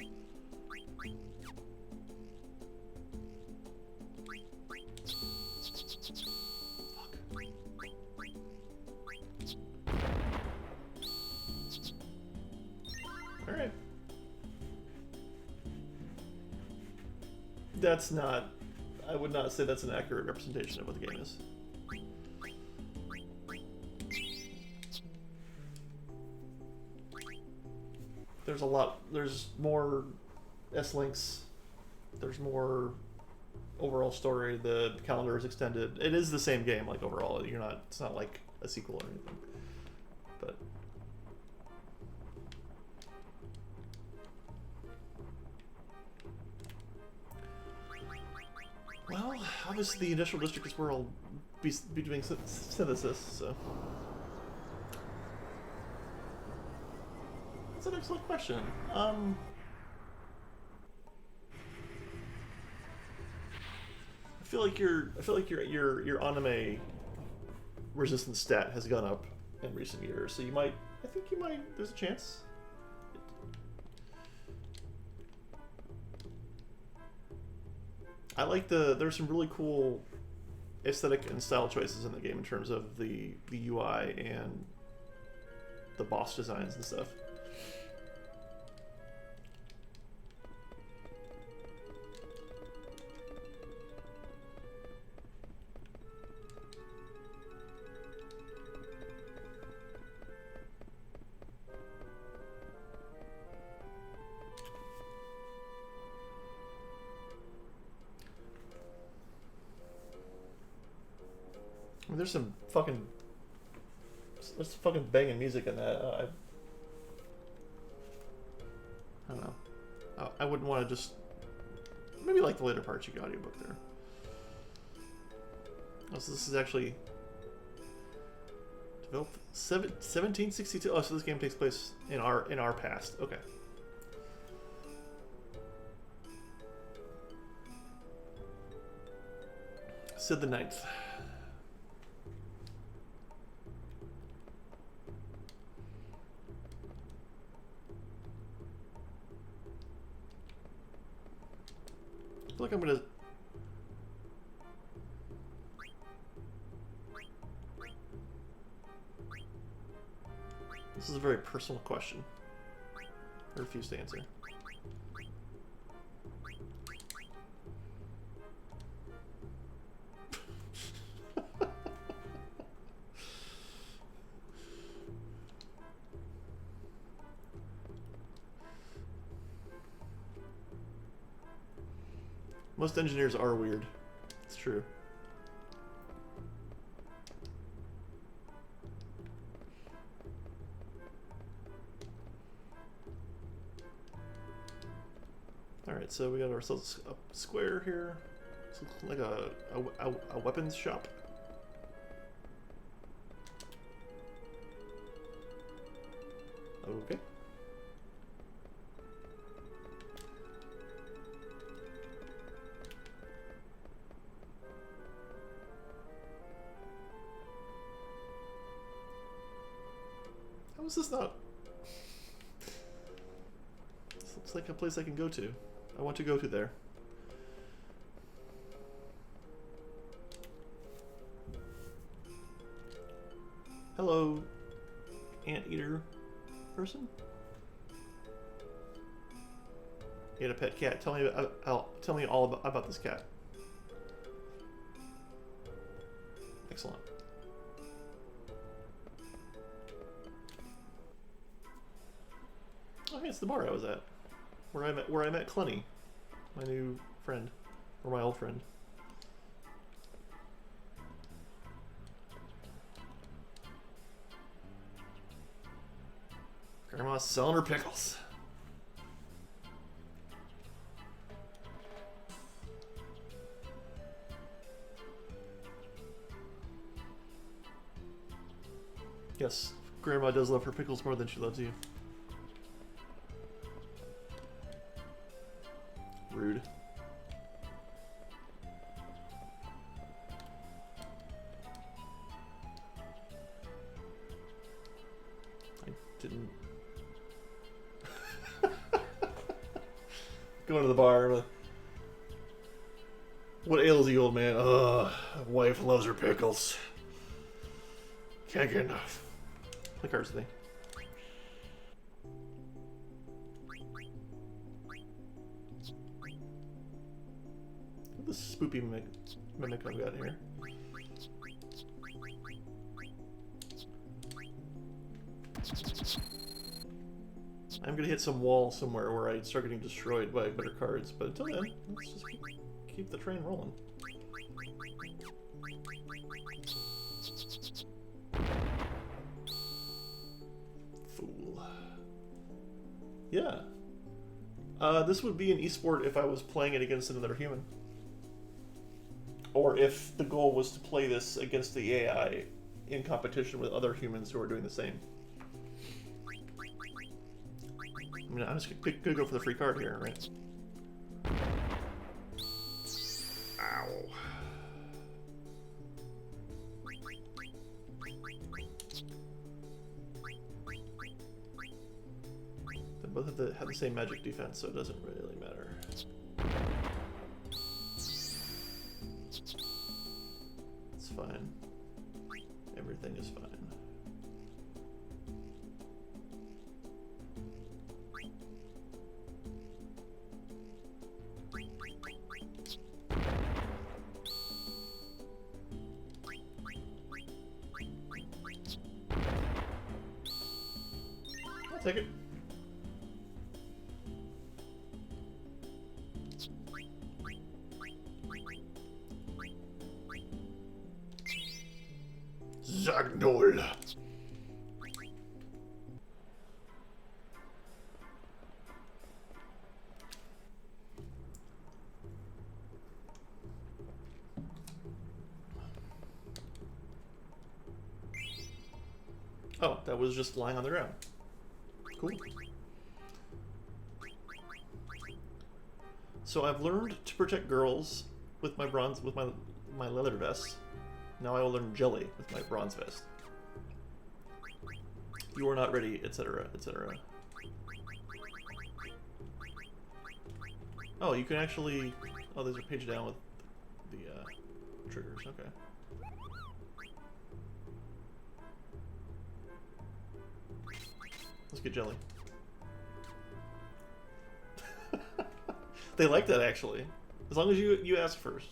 Alright. That's not... I would not say that's an accurate representation of what the game is. There's a lot... There's more S-Links. There's more overall story. The calendar is extended. It is the same game, like, overall. You're not... It's not like a sequel or anything. But... well, obviously the Industrial District is where I'll be doing synthesis, so... That's an excellent question. I feel like your anime resistance stat has gone up in recent years, so you might... I think you might... There's a chance. I like the... There's some really cool aesthetic and style choices in the game in terms of the UI and the boss designs and stuff. I mean, there's some fucking banging music in that. I don't know. I wouldn't want to just maybe like the later parts. You got audiobook there. Oh, so this is actually developed 1762. Oh, so this game takes place in our past. Okay. Sid the Ninth. I feel like I'm gonna. This is a very personal question. I refuse to answer. Most engineers are weird. It's true. Alright, so we got ourselves a square here. This looks like a weapons shop. Okay. How is this not? This looks like a place I can go to. I want to go to there. Hello, anteater person. You had a pet cat. Tell me all about this cat. Excellent. Oh, hey, it's the bar I was at, where I met Clenny, my new friend, or my old friend. Grandma's selling her pickles. Yes, Grandma does love her pickles more than she loves you. Rude. I didn't. Going to the bar. Like, what ails you, old man? Ugh, wife loves her pickles. Can't get enough. Play cards today. This spoopy mimic I've got here. I'm gonna hit some wall somewhere where I start getting destroyed by better cards, but until then, let's just keep the train rolling. Fool. Yeah. This would be an esport if I was playing it against another human. Or if the goal was to play this against the AI in competition with other humans who are doing the same. I mean, I'm just gonna go for the free card here, right? Ow. They both have the same magic defense, so it doesn't really matter. fine. Everything is fine. I'll take it. Zagnol. Oh, that was just lying on the ground. Cool. So I've learned to protect girls with my my leather vest. Now I will learn jelly with my bronze vest. You are not ready, etc., etc. Oh, you can actually... Oh, there's a page down with the triggers. Okay. Let's get jelly. They like that, actually. As long as you ask first.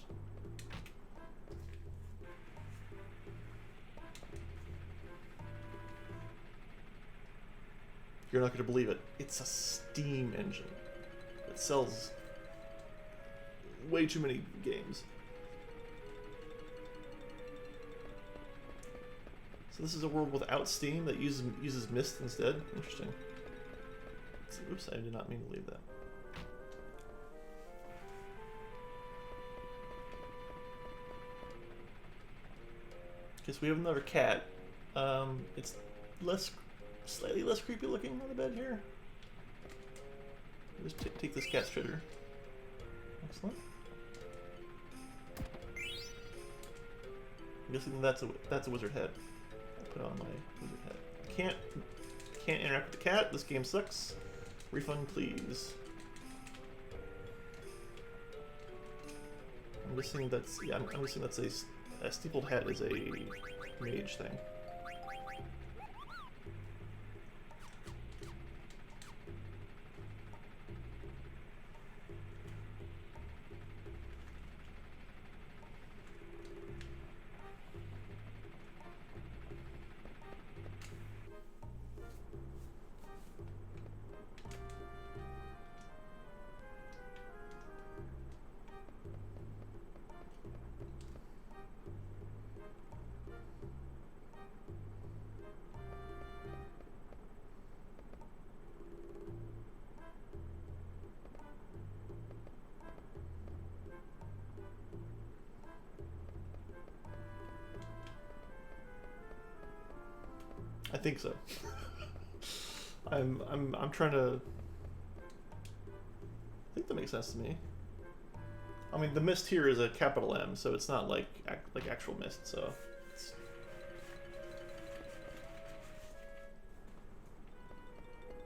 You're not going to believe it. It's a Steam engine. It sells way too many games. So this is a world without Steam that uses Myst instead? Interesting. Oops, I did not mean to leave that. Okay, so we have another cat. It's slightly less creepy looking on the bed here. Just take this cat stritter. Excellent. I'm guessing that's a wizard head. I'll put on my wizard head. Can't interact with the cat. This game sucks. Refund, please. I'm guessing that's I'm guessing that's a steepled hat is a mage thing. I think so. I'm trying to... I think that makes sense to me. I mean, the Myst here is a capital M, so it's not like actual Myst, so... It's...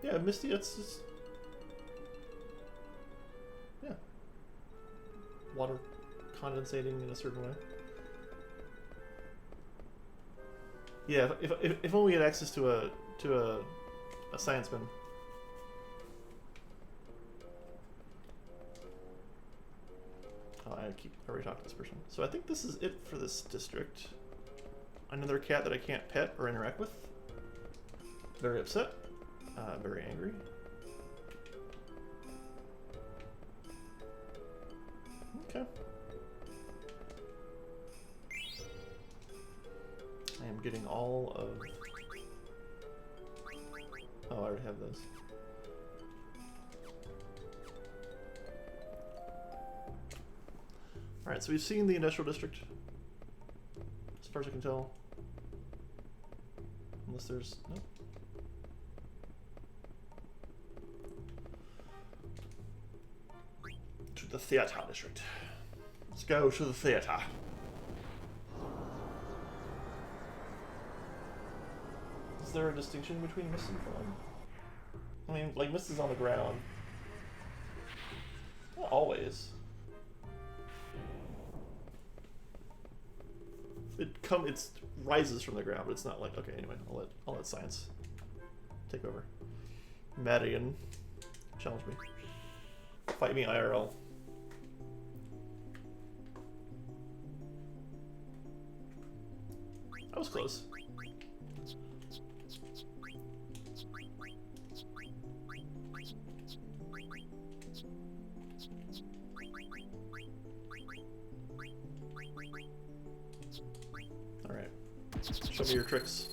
Yeah, Misty, it's just... Yeah. Water condensating in a certain way. Yeah, if only we had access to a science bin. Oh, I already talked to this person. So I think this is it for this district. Another cat that I can't pet or interact with. Very upset. Very angry. Okay. I am getting all of... Oh, I already have those. Alright, so we've seen the industrial district. As far as I can tell. Unless there's... Nope. To the theater district. Let's go to the theater. Is there a distinction between Myst and Foam? I mean, like, Myst is on the ground. Not always. It rises from the ground, but it's not like okay. Anyway, I'll let science take over. Madian, challenge me. Fight me IRL. I was close. Alright. Show me your tricks.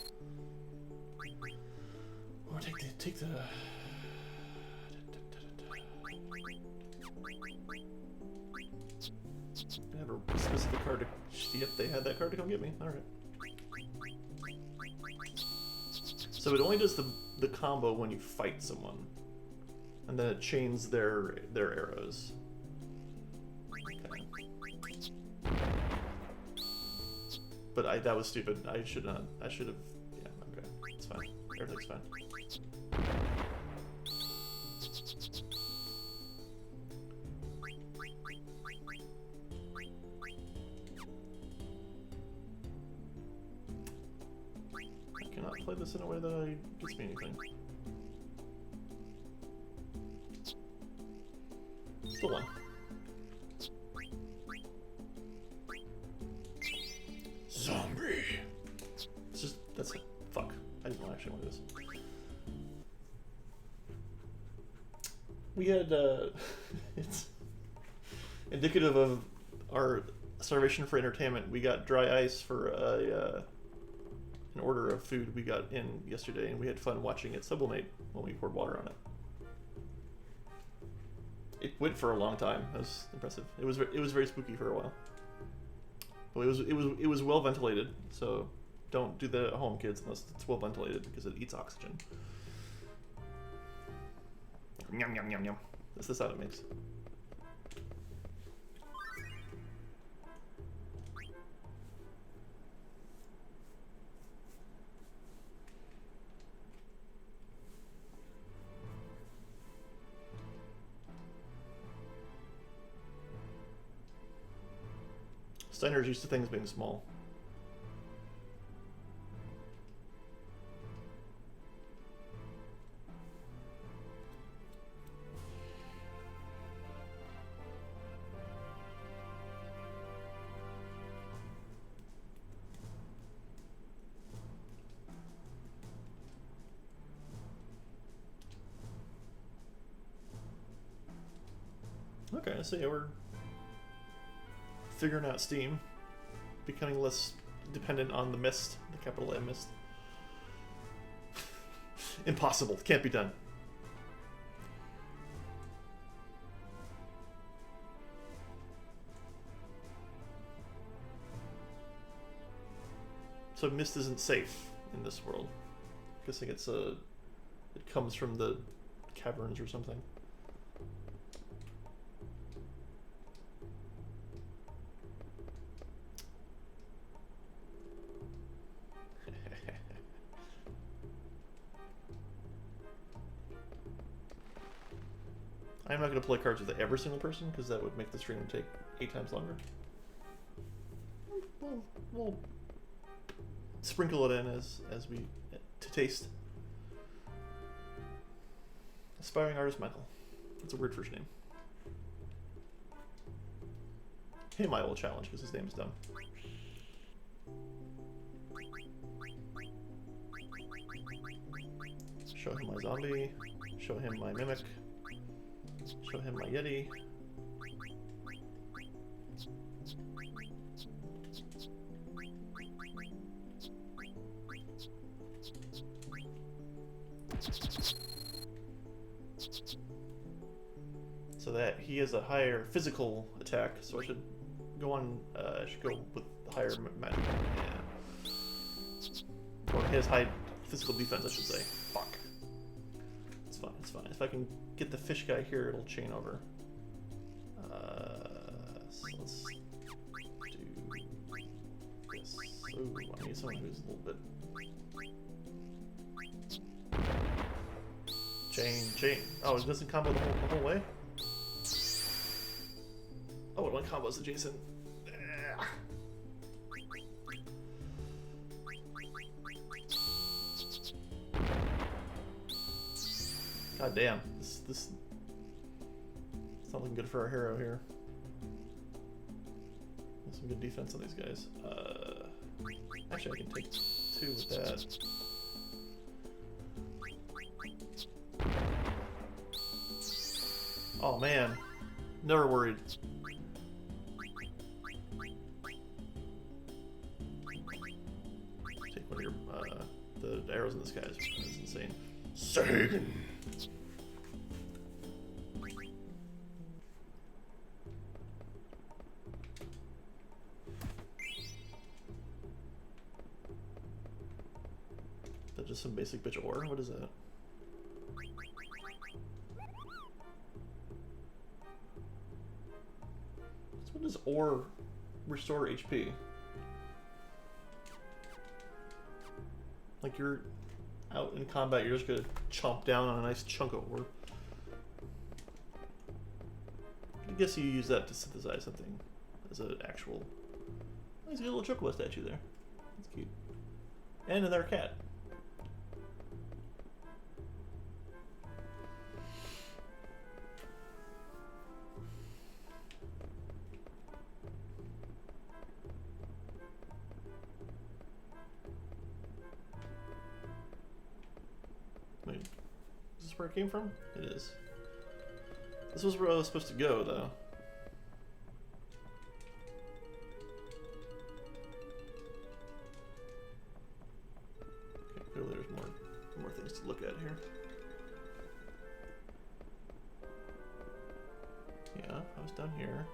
Oh, take the... I have a specific card to... Yep, they had that card to come get me. Alright. So it only does the combo when you fight someone. And then it chains their arrows. Okay. But that was stupid. I should have... Yeah, okay. It's fine. Everything's fine. Play this in a way that gets me anything. Still one. Zombie! It's just, that's it. Fuck. I didn't actually want to do this. We had, it's indicative of our starvation for entertainment. We got dry ice for an order of food we got in yesterday, and we had fun watching it sublimate when we poured water on it. It went for a long time. That was impressive. It was very spooky for a while, but it was well ventilated. So don't do that at home, kids, unless it's well ventilated because it eats oxygen. Yum yum yum yum. That's the sound it makes. Steiner's used to things being small. Okay, so yeah, we're figuring out Steam, becoming less dependent on the mist, the capital M mist. Impossible, can't be done. So mist isn't safe in this world. I'm guessing it comes from the caverns or something. I'm not going to play cards with every single person because that would make the stream take 8 times longer. We'll sprinkle it in as we to taste. Aspiring artist Michael. That's a weird first name. Him I will challenge because his name is dumb. Show him my zombie. Show him my mimic. Show him my Yeti. So that he has a higher physical attack, so I should go on. I should go with higher magic. Yeah. Or his high physical defense, I should say. Fuck. It's fine. It's fine. If I can get the fish guy here, it'll chain over. So let's do this. Ooh, I need someone who's a little bit. Chain. Oh, it doesn't combo the whole way? Oh, it only combos adjacent. God damn, this it's not looking good for our hero here. There's some good defense on these guys. Actually, I can take 2 with that. Oh man, never worried. Take one of your the arrows in the sky is insane. Sagan. That's just some basic bitch ore. What is that? So what does ore restore HP? Like you're out in combat, you're just gonna chomp down on a nice chunk of ore. I guess you use that to synthesize something as an actual. Oh, he's got a little chocobo statue there. That's cute. And another cat. Wait, is this where it came from? It is. This was where I was supposed to go, though. Okay, clearly there's more things to look at here. Yeah, I was down here.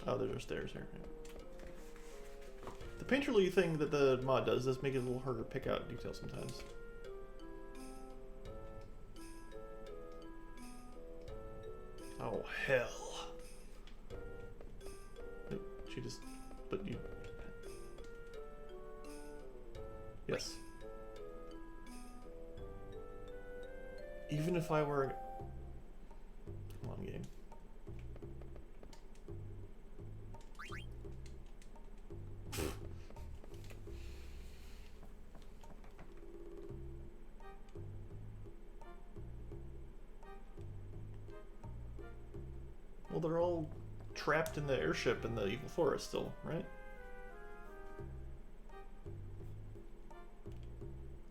Oh, there's stairs here. Yeah. The painterly thing that the mod does make it a little harder to pick out details sometimes. Oh, hell. She just... But you... Yes. Even if I were... Come on, game. Well, they're all trapped in the airship in the evil forest still, right?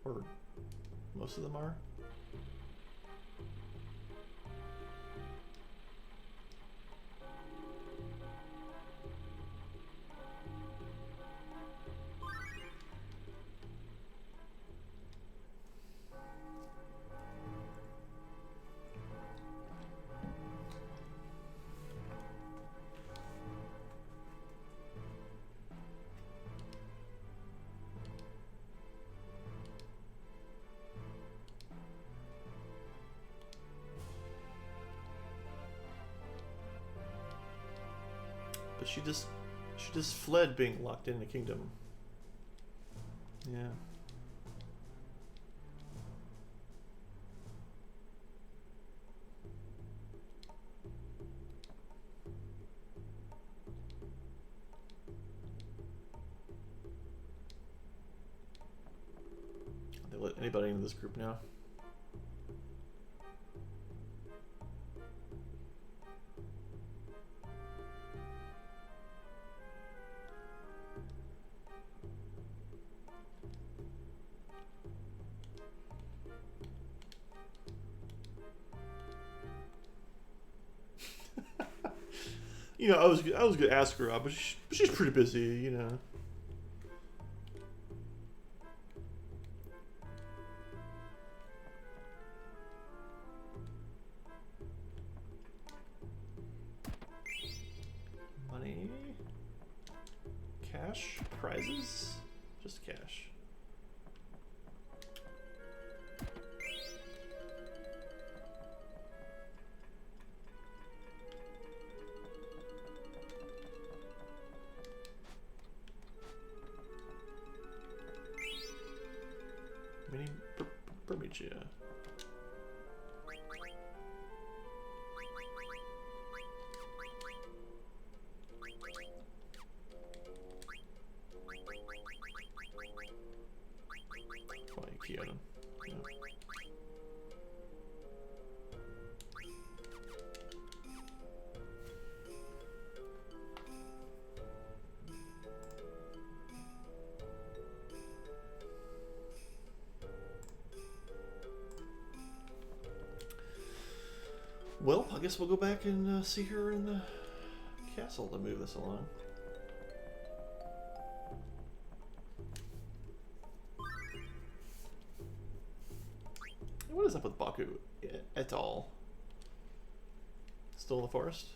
Or most of them are. But she just fled being locked in the kingdom. Yeah. They let anybody into this group now. You know, I was gonna ask her out, but she's pretty busy, you know. Money, cash, prizes, just cash. Mini Bermudia. Why you key on him? Yeah. Well, I guess we'll go back and see her in the castle to move this along. What is up with Baku et al? Still in the forest?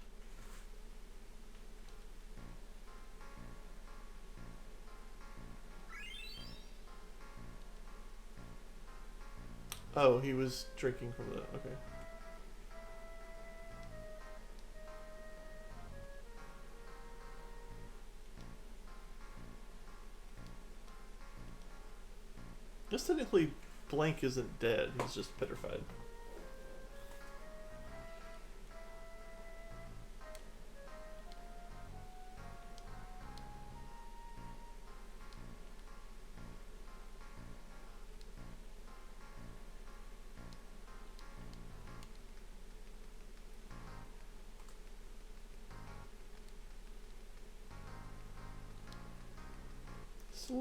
Oh, he was drinking from the... okay. Just technically, Blank isn't dead. He's just petrified.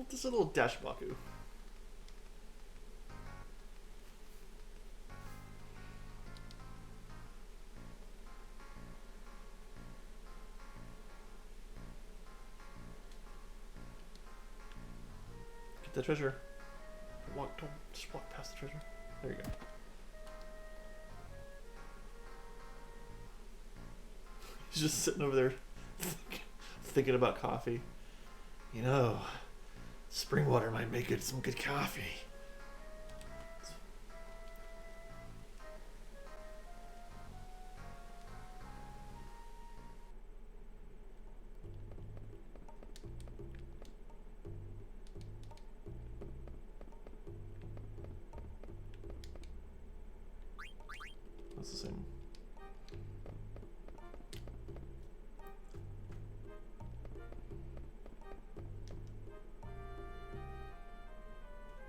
Just a little dash Baku. Get the treasure. Don't just walk past the treasure. There you go. He's just sitting over there thinking about coffee. You know, spring water might make it some good coffee. That's the same.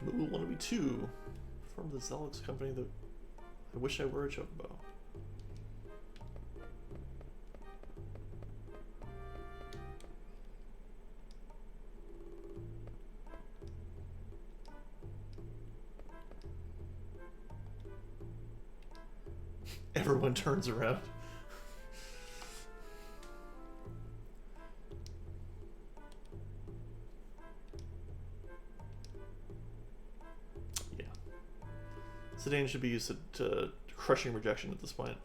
Moogle Wannabe 2 from the Zelix company that I wish I were a chocobo. Everyone turns around. Yeah. Sedan should be used to crushing rejection at this point.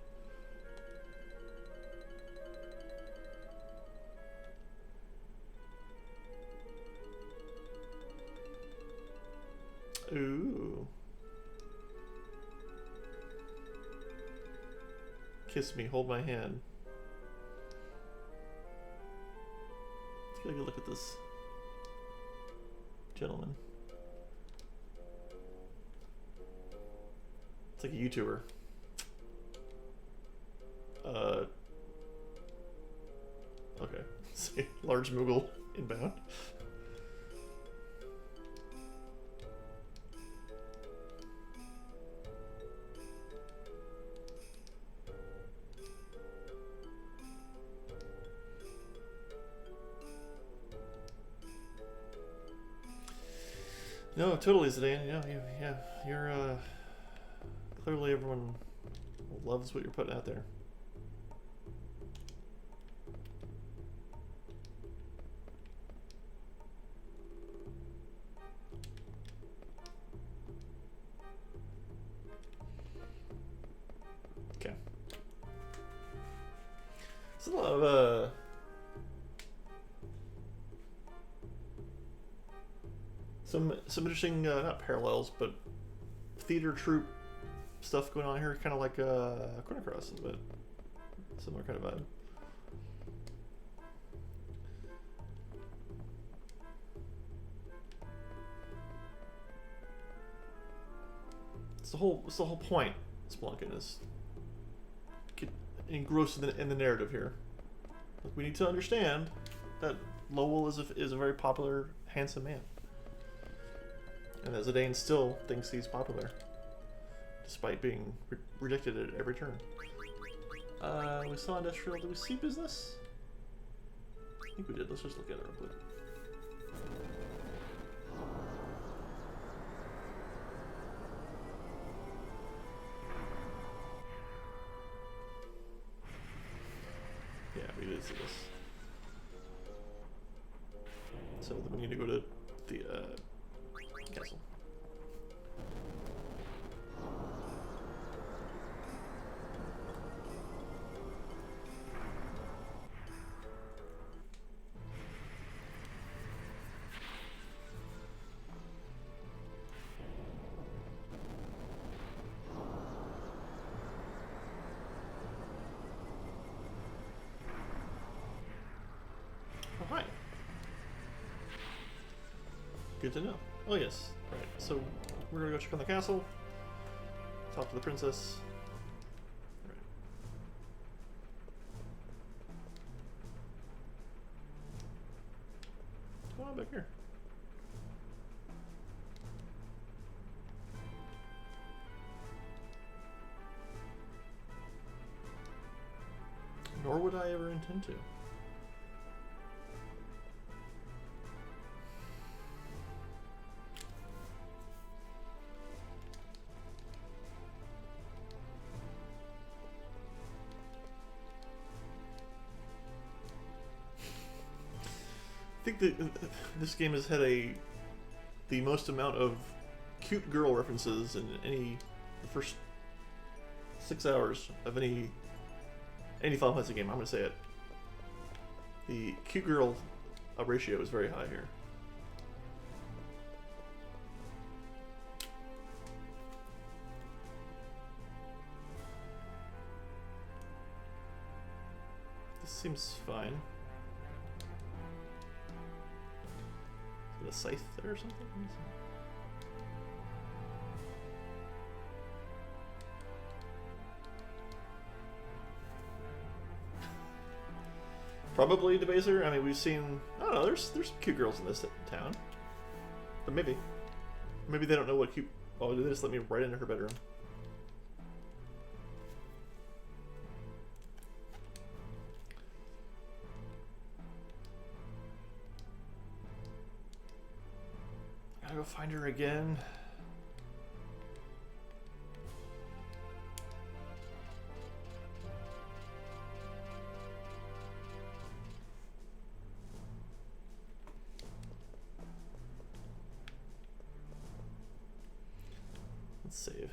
Ooh. Kiss me, hold my hand. Let's get a good look at this gentleman. It's like a YouTuber. Okay. See, large Moogle inbound. No, totally, Zidane. Yeah, you're clearly everyone loves what you're putting out there. Okay. There's a lot of some interesting not parallels, but theater troupe stuff going on here, kind of like Chrono Cross, but similar kind of vibe. It's the whole point. Spelunking is get engrossed in the narrative here. Like, we need to understand that Lowell is a very popular, handsome man. And that Zidane still thinks he's popular, despite being rejected at every turn. We saw industrial. Did we see business? I think we did. Let's just look at it real quick. Yeah, we did see this. So then we need to go to the castle. Oh, hi. Good to know. Oh, yes. Alright, so we're gonna go check on the castle. Talk to the princess. Alright. What's going on back here? Nor would I ever intend to. I think that this game has had the most amount of cute girl references in the first 6 hours of any Final Fantasy game. I'm gonna say it. The cute girl ratio is very high here. This seems fine. A scythe there or something? Probably Debaser. I mean, we've seen. I don't know. There's cute girls in this town, but maybe they don't know what cute. Oh, they just let me right into her bedroom. Go find her again. Let's save.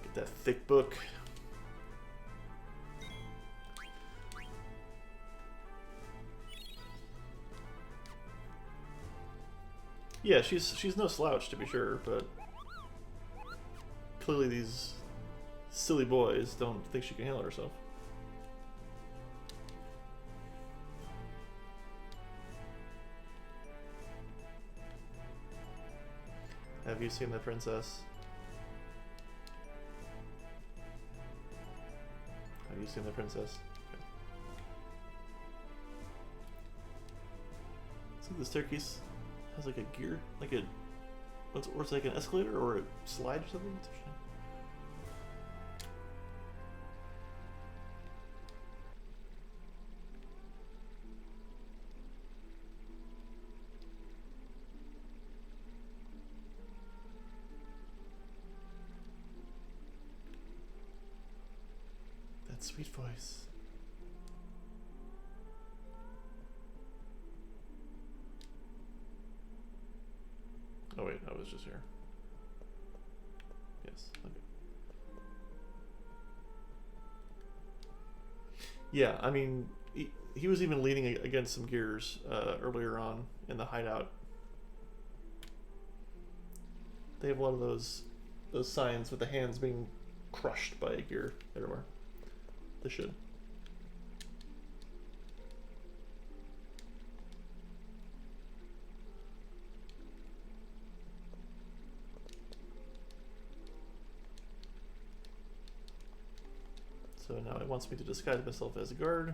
Get that thick book. Yeah, she's no slouch, to be sure, but clearly these silly boys don't think she can handle herself. Have you seen the princess? Have you seen the princess? Okay. See the staircase has like a gear, like a, or it's like an escalator or a slide or something. What's interesting. That sweet voice. Oh wait, I was just here. Yes, okay. Yeah, I mean, he was even leaning against some gears earlier on in the hideout. They have a lot of those signs with the hands being crushed by a gear everywhere. They should. So now it wants me to disguise myself as a guard.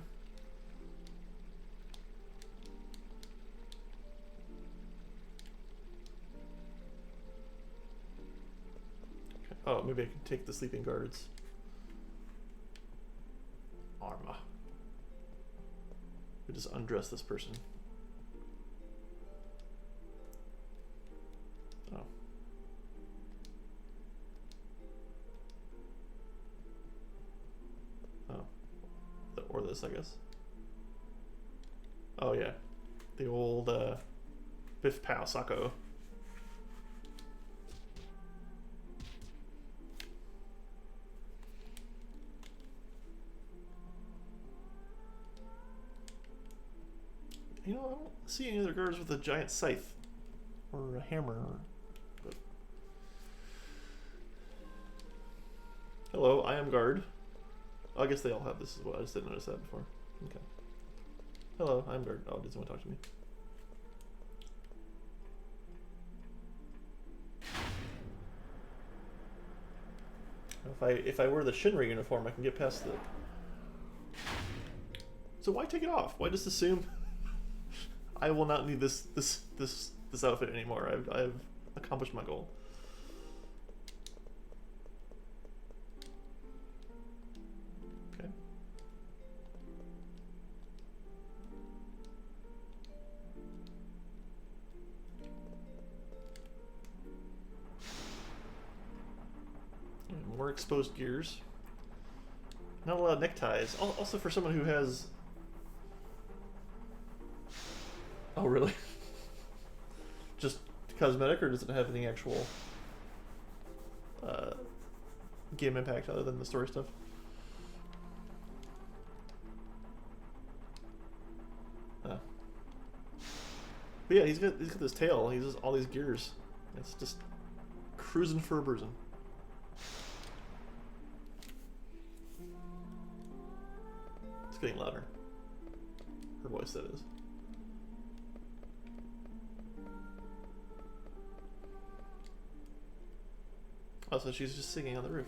Oh, maybe I can take the sleeping guards. Arma. We just undress this person. Oh. Oh. Or this, I guess. Oh, yeah. The old, Biff Pow Sacco. You know, I don't see any other guards with a giant scythe. Or a hammer. But... Hello, I am guard. Oh, I guess they all have this as well. I just didn't notice that before. Okay. Hello, I'm guard. Oh, did someone talk to me? If I wear the Shinra uniform, I can get past the... So why take it off? Why just assume I will not need this outfit anymore? I've accomplished my goal. Okay. More exposed gears. Not a lot of neckties. Also for someone who has... Oh, really? Just cosmetic, or does it have any actual game impact other than the story stuff? But yeah, he's got this tail. He's just all these gears. It's just cruising for a bruising. It's getting louder. Her voice, that is. Oh, so she's just singing on the roof.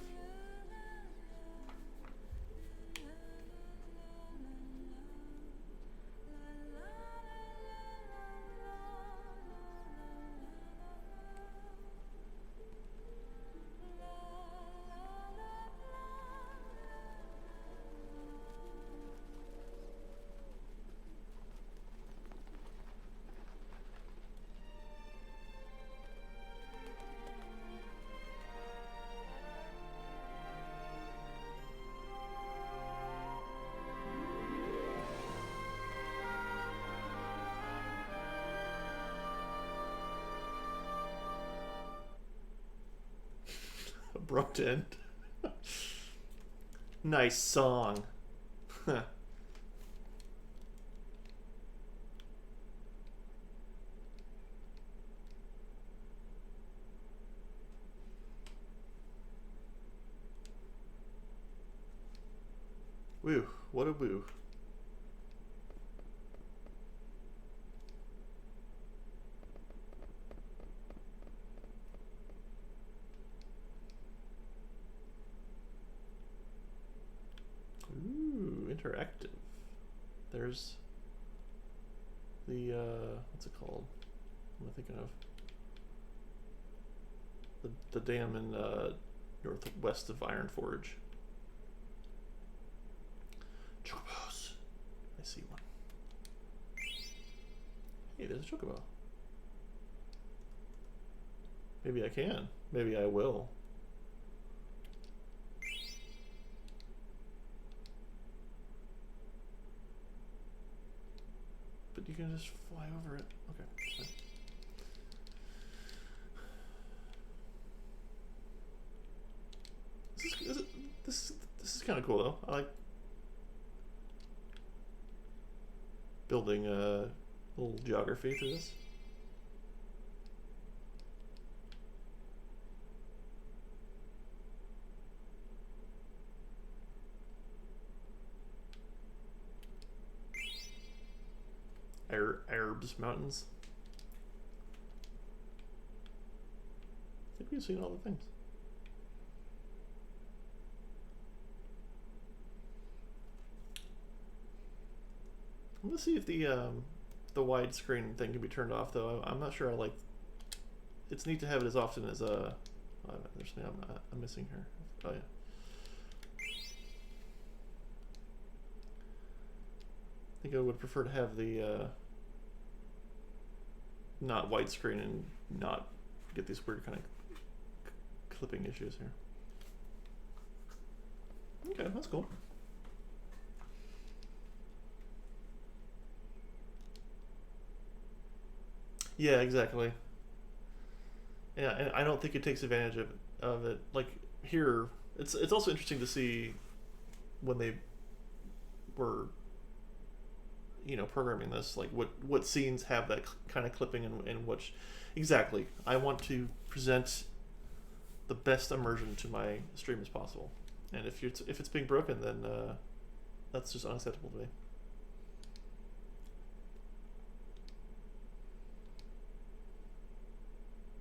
Abrupt end. Nice song. Woo, what a woo. Interactive. There's the what's it called? What am I thinking of? The dam in northwest of Ironforge. Chocobos. I see one. Hey, there's a chocobo. Maybe I can. Maybe I will. But you can just fly over it. Okay. Fine. This is kind of cool though. I like building a little geography through this. Arabs Mountains. I think we've seen all the things. I'm gonna see if the widescreen thing can be turned off though. I'm not sure I like. It's neat to have it as often as There's something I'm missing here. Oh yeah. I think I would prefer to have the not widescreen and not get these weird kind of clipping issues here. Okay, that's cool. Yeah, exactly. Yeah, and I don't think it takes advantage of it. Like here, it's also interesting to see when they were, you know, programming this, like what scenes have that kind of clipping and which. Exactly. I want to present the best immersion to my stream as possible, and if it's being broken, then that's just unacceptable to me.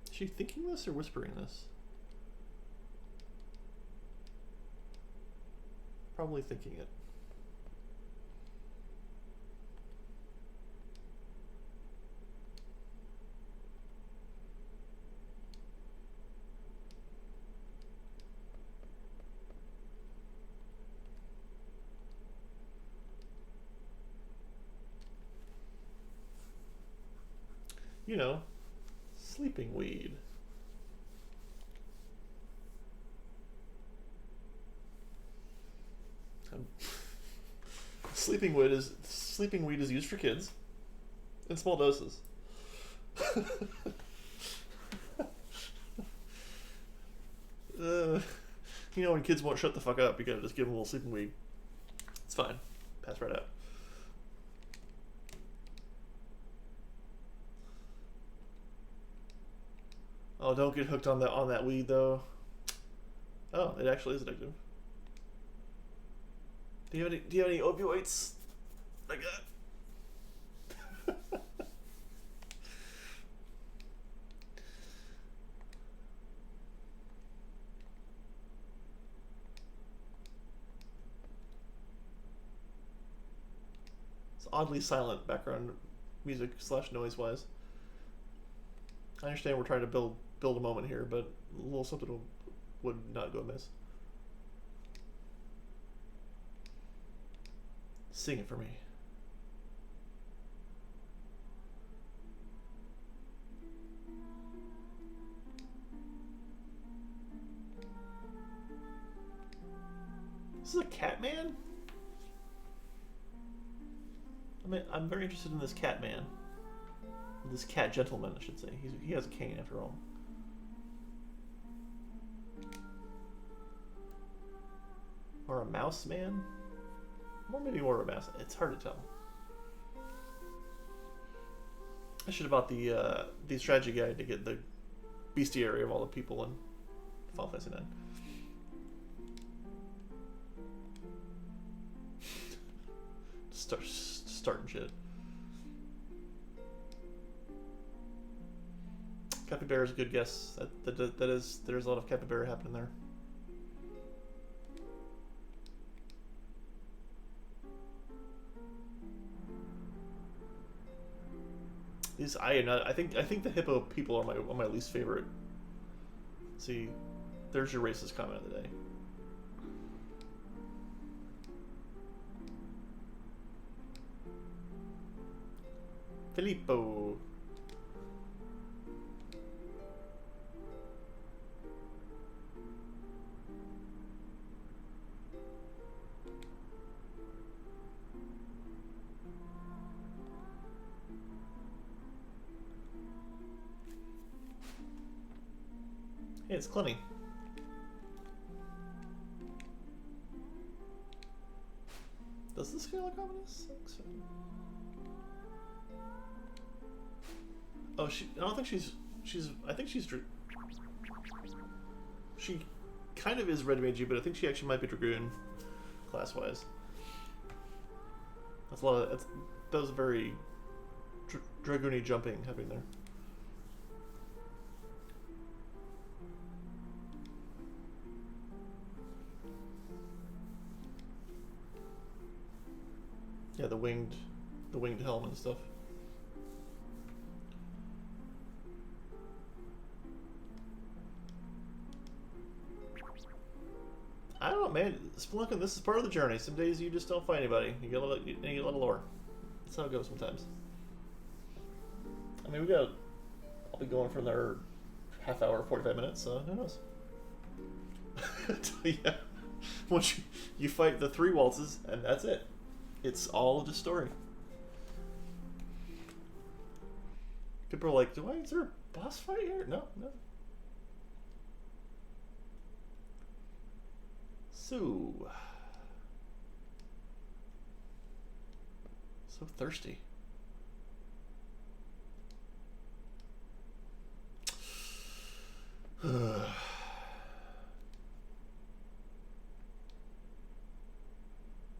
Is she thinking this or whispering this? Probably thinking it. You know, sleeping weed. Sleeping weed is used for kids in small doses. You know, when kids won't shut the fuck up, you gotta just give them a little sleeping weed. It's fine. Pass right out. Oh, don't get hooked on that weed though. Oh, it actually is addictive. Do you have any opioids? Like that? It's oddly silent background music / noise wise. I understand we're trying to build a moment here, but a little something would not go amiss. Sing it for me. This is a cat man? I mean, I'm very interested in this cat man. This cat gentleman, I should say. He has a cane after all. Or a mouse man? Or maybe more of a mouse. It's hard to tell. I should have bought the strategy guide to get the bestiary of all the people in Final Fantasy IX. Starting shit. Capybara is a good guess. There's a lot of capybara happening there. I think the hippo people are my least favorite. See, there's your racist comment of the day. Filippo. Hey, it's Clemmy. Does this guy look ominous? Oh, I don't think she's. I think she's. She kind of is Red Mage, but I think she actually might be Dragoon, class-wise. That's a lot of. That was very Dragoony jumping happening there. Yeah, the winged helm and stuff. on, man. Spelunking, this is part of the journey. Some days you just don't find anybody. You get a little lore. That's how it goes sometimes. I mean, I'll be going for another half hour, 45 minutes, so who knows? Yeah. Once you fight the 3 waltzes, and that's it. It's all just story. People are like, is there a boss fight here? No. So thirsty.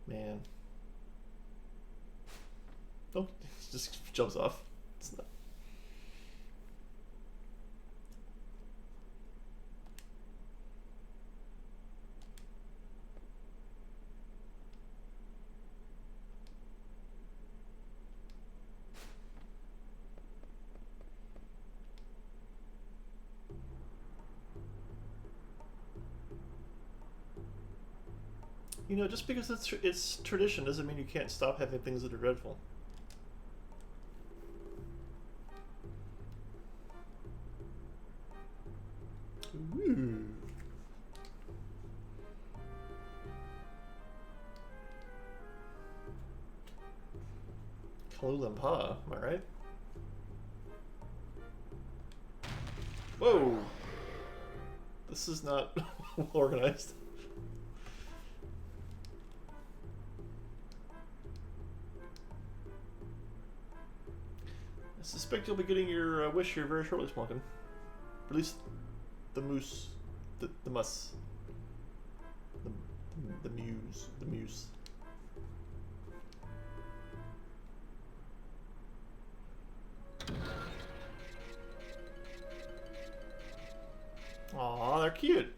Man. Oh, it just jumps off. It's not. You know, just because it's tradition doesn't mean you can't stop having things that are dreadful. Ooh. Kalulampa, am I right? Whoa! This is not well organized. I suspect you'll be getting your wish here very shortly, Spelunkin. At least the moose, the mus, the muse. Aw, they're cute.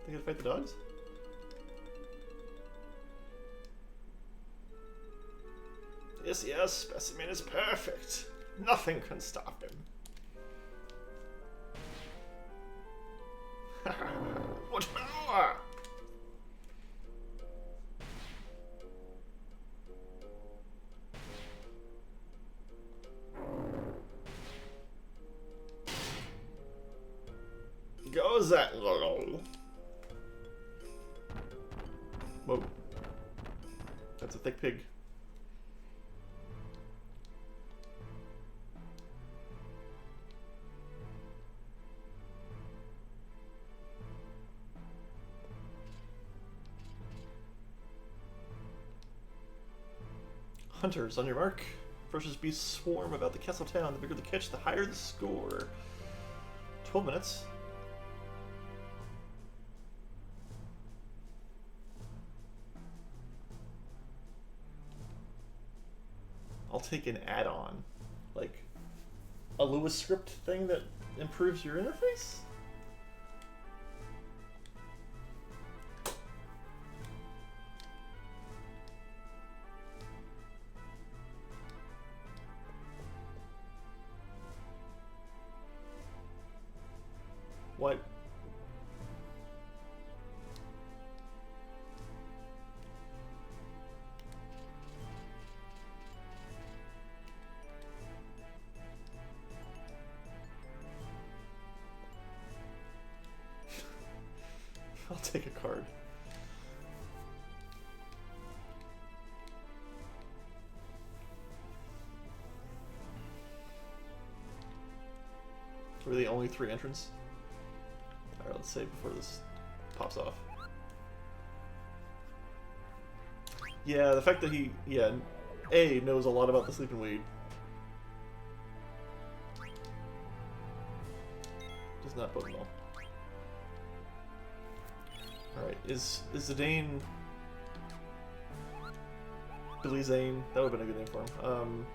They gonna fight the dogs? Yes, specimen is perfect. Nothing can stop him. What power? Goes that little. Whoa. That's a thick pig. Hunters, on your mark. Ferocious beasts swarm about the castle town. The bigger the catch, the higher the score. 12 minutes. I'll take an add-on. Like a Lewis script thing that improves your interface? What? I'll take a card. Really only 3 entrants? Alright, let's save before this pops off. Yeah, the fact that he, A, knows a lot about the sleeping weed. Does not bode well. Alright, is Zidane... Billy Zane? That would have been a good name for him.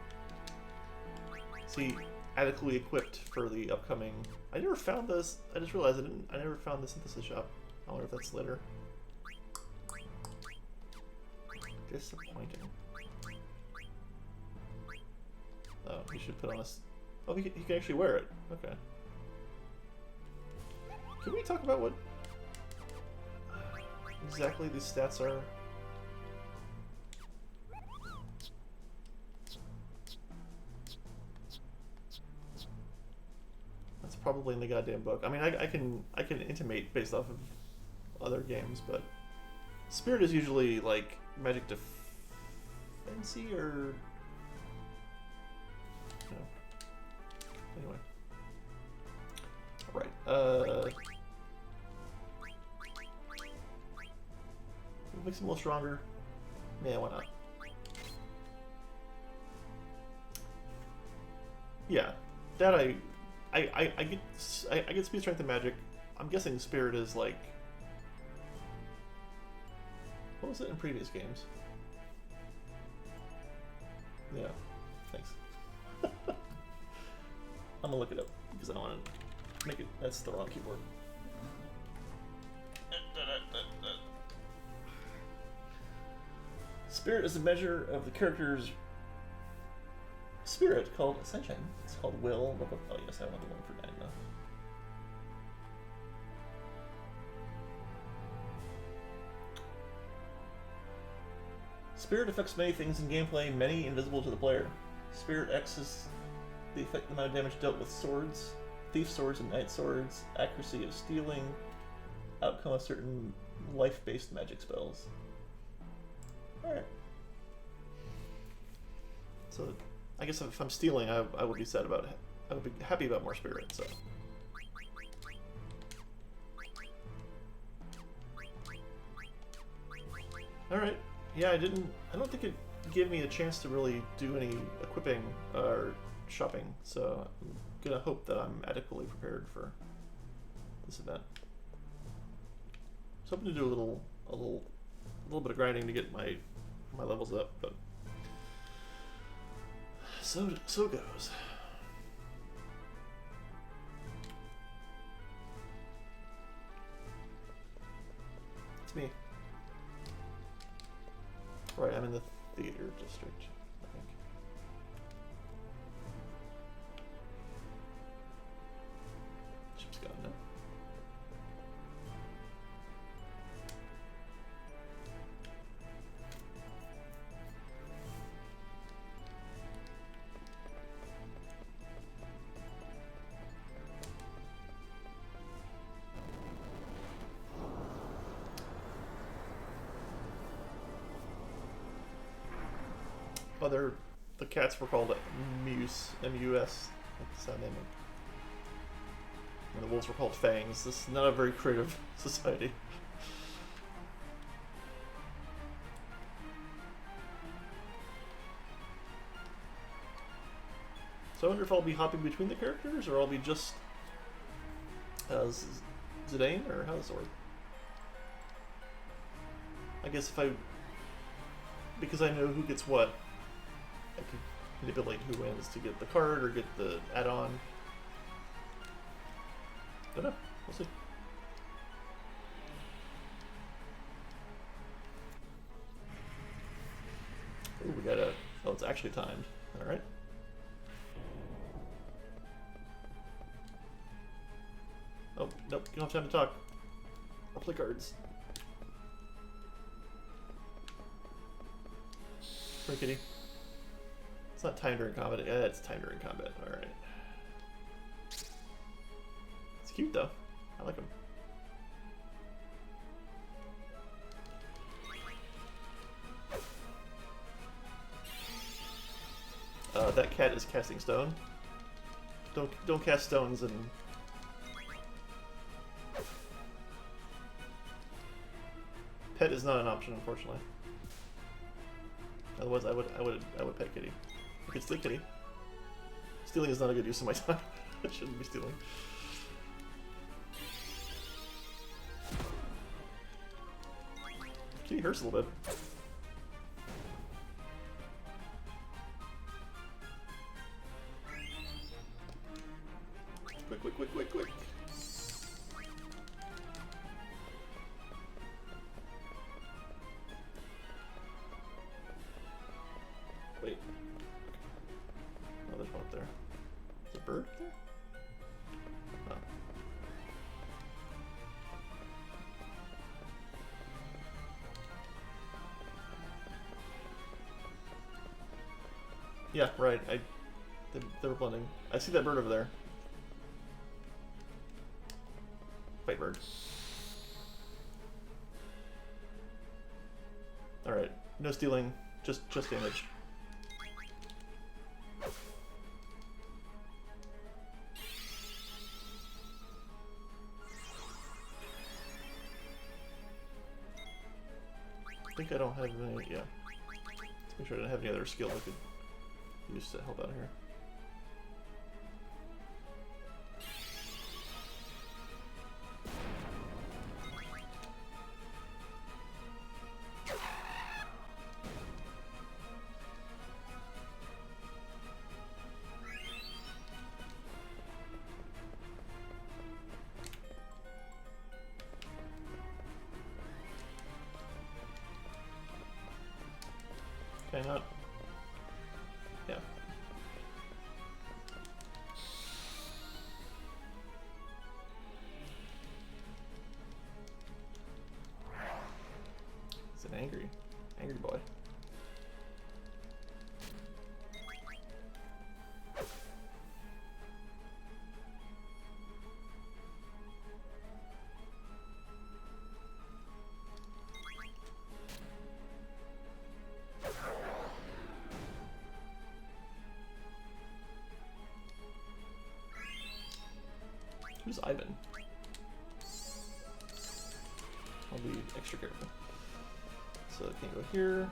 Is he adequately equipped for the upcoming... I never found this. I just realized I never found the synthesis shop. I wonder if that's later. Disappointing. Oh, he should put on a... Oh, he can actually wear it. Okay. Can we talk about what... exactly these stats are. That's probably in the goddamn book. I mean, I can intimate based off of other games, but Spirit is usually like magic defensive or no. Anyway. Alright, makes him a little stronger. Yeah, why not? Yeah, that I get speed, strength, and magic. I'm guessing Spirit is like, what was it in previous games? Yeah, thanks. I'm gonna look it up because I don't want to make it. That's the wrong keyboard. Spirit is a measure of the character's spirit called Ascension. It's called Will. Oh, yes, I want the one for 9 now. Spirit affects many things in gameplay, many invisible to the player. Spirit X is the effective amount of damage dealt with swords, thief swords and knight swords, accuracy of stealing, outcome of certain life-based magic spells. Alright. So, I guess if I'm stealing, I would be sad about it. I would be happy about more spirit, so. Alright. Yeah, I don't think it gave me a chance to really do any equipping or shopping, so I'm gonna hope that I'm adequately prepared for this event. So I'm hoping to do a little bit of grinding to get my levels up, but so goes. It's me. Right, I'm in the theater district, I think. Ship's gone now. The cats were called Muse, M-U-S, that's that name. And the wolves were called Fangs. This is not a very creative society. So I wonder if I'll be hopping between the characters, or I'll be just Zidane, or how does it work? I guess because I know who gets what, I can manipulate who wins to get the card or get the add-on. Don't know. We'll see. Ooh, we got a... Oh, it's actually timed. Alright. Oh, nope. You don't have time to talk. I'll play cards. Free kitty. It's not timed during combat. Yeah, it's timed during combat. Alright. It's cute though. I like him. That cat is casting stone. Don't cast stones and... Pet is not an option, unfortunately. Otherwise, I would pet kitty. I could steal kitty. Stealing is not a good use of my time. I shouldn't be stealing. Kitty hurts a little bit. Quick. Wait. Oh, there's one up there. Is a bird there? Oh. Yeah, right. They were blending. I see that bird over there. Fight bird. All right. No stealing. Just damage. I think I don't have any. Yeah. Let's make sure I didn't have any other skill I could use to help out here. Okay, not. Yeah. It's an angry boy. Who's Ivan? I'll be extra careful. So I can't go here.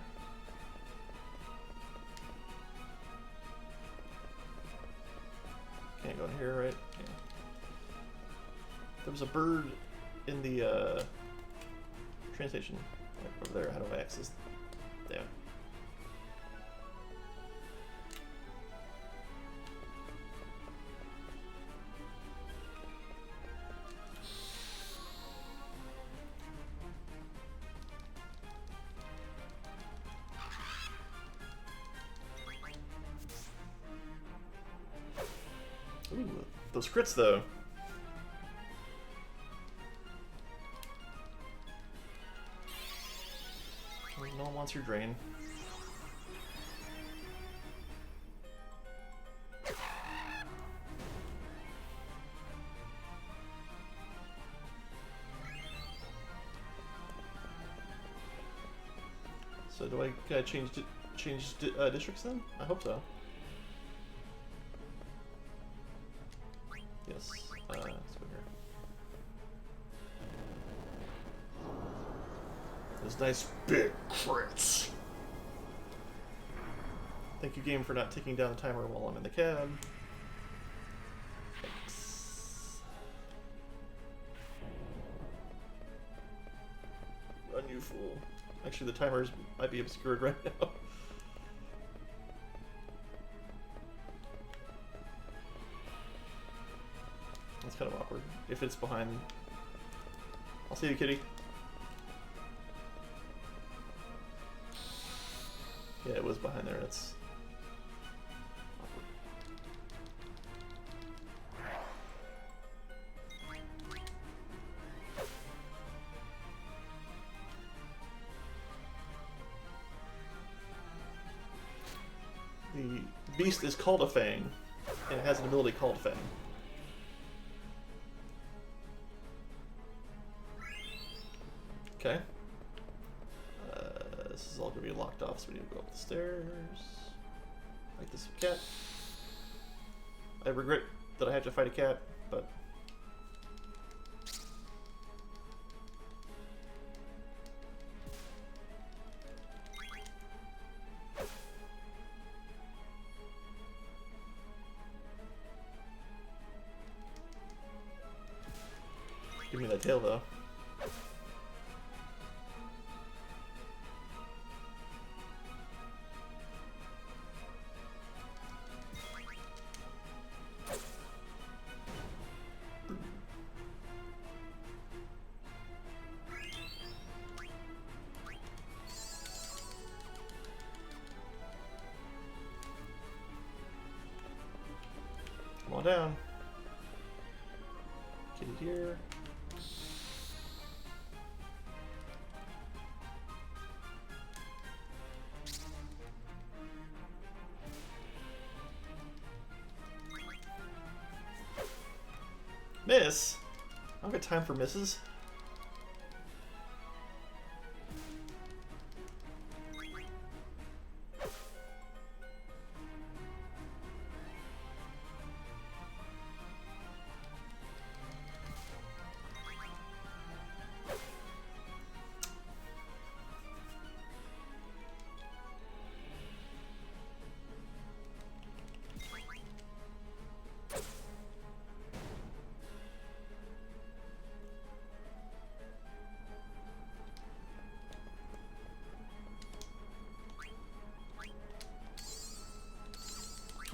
Can't go in here, right? Yeah. There was a bird in the train station right over there. How do I access? Damn. Ooh, those crits though. No one wants your drain. So do I change districts then? I hope so. Yes. Let's go here. Those nice big crits. Thank you, game, for not taking down the timer while I'm in the cab. Thanks. Run, you fool. Actually, the timers might be obscured right now. That's kind of awkward. If it's behind... I'll see you, kitty. Yeah, it was behind there. That's awkward. The beast is called a Fang, and it has an ability called Fang. Okay. This is all going to be locked off, so we need to go up the stairs. Like this cat. I regret that I have to fight a cat, but... Give me that tail, though. Come on down. Kitty here. Miss? I don't got time for misses.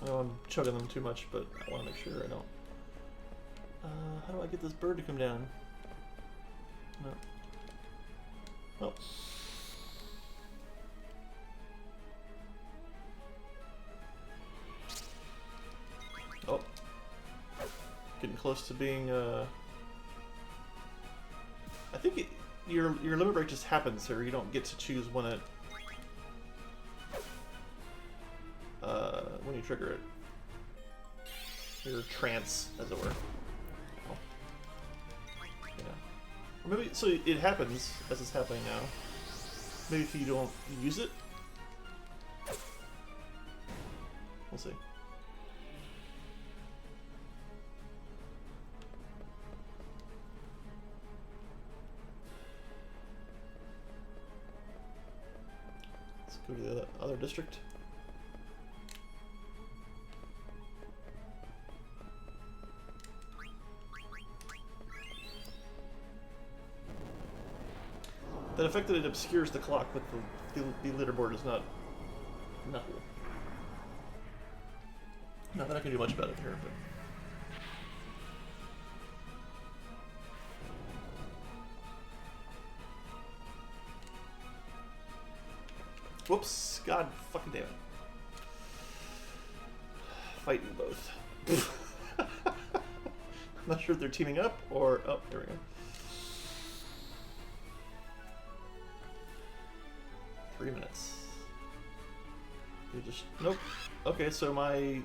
Oh, I'm chugging them too much, but I want to make sure I don't. How do I get this bird to come down? No. Oh. Oh. Getting close to being, I think your limit break just happens, sir. You don't get to choose when it... when you trigger it. Your trance, as it were. Oh. Yeah. Or maybe, so it happens, as it's happening now. Maybe if you don't use it? We'll see. Let's go to the other district. The fact that it obscures the clock with the leaderboard is not cool. Not that I can do much about it here, but... Whoops! God fucking damn it. Fight you both. I'm not sure if they're teaming up or... Oh, there we go. 3 minutes. You just... Nope. Okay, so my...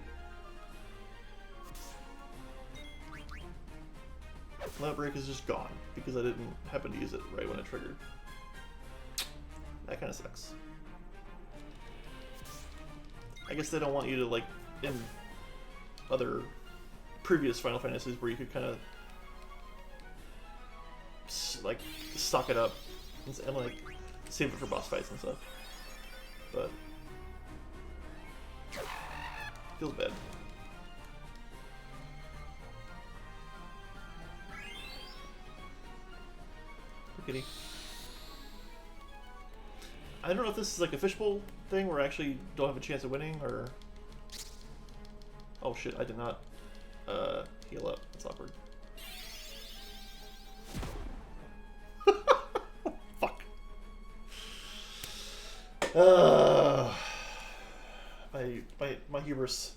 limit break is just gone because I didn't happen to use it right when it triggered. That kind of sucks. I guess they don't want you to, like, in other previous Final Fantasies where you could kind of, like, stock it up and like, save it for boss fights and stuff. But feels bad. Poor kitty. I don't know if this is like a fishbowl thing where I actually don't have a chance of winning, or... Oh shit, I did not heal up. That's awkward. Fuck. My hubris.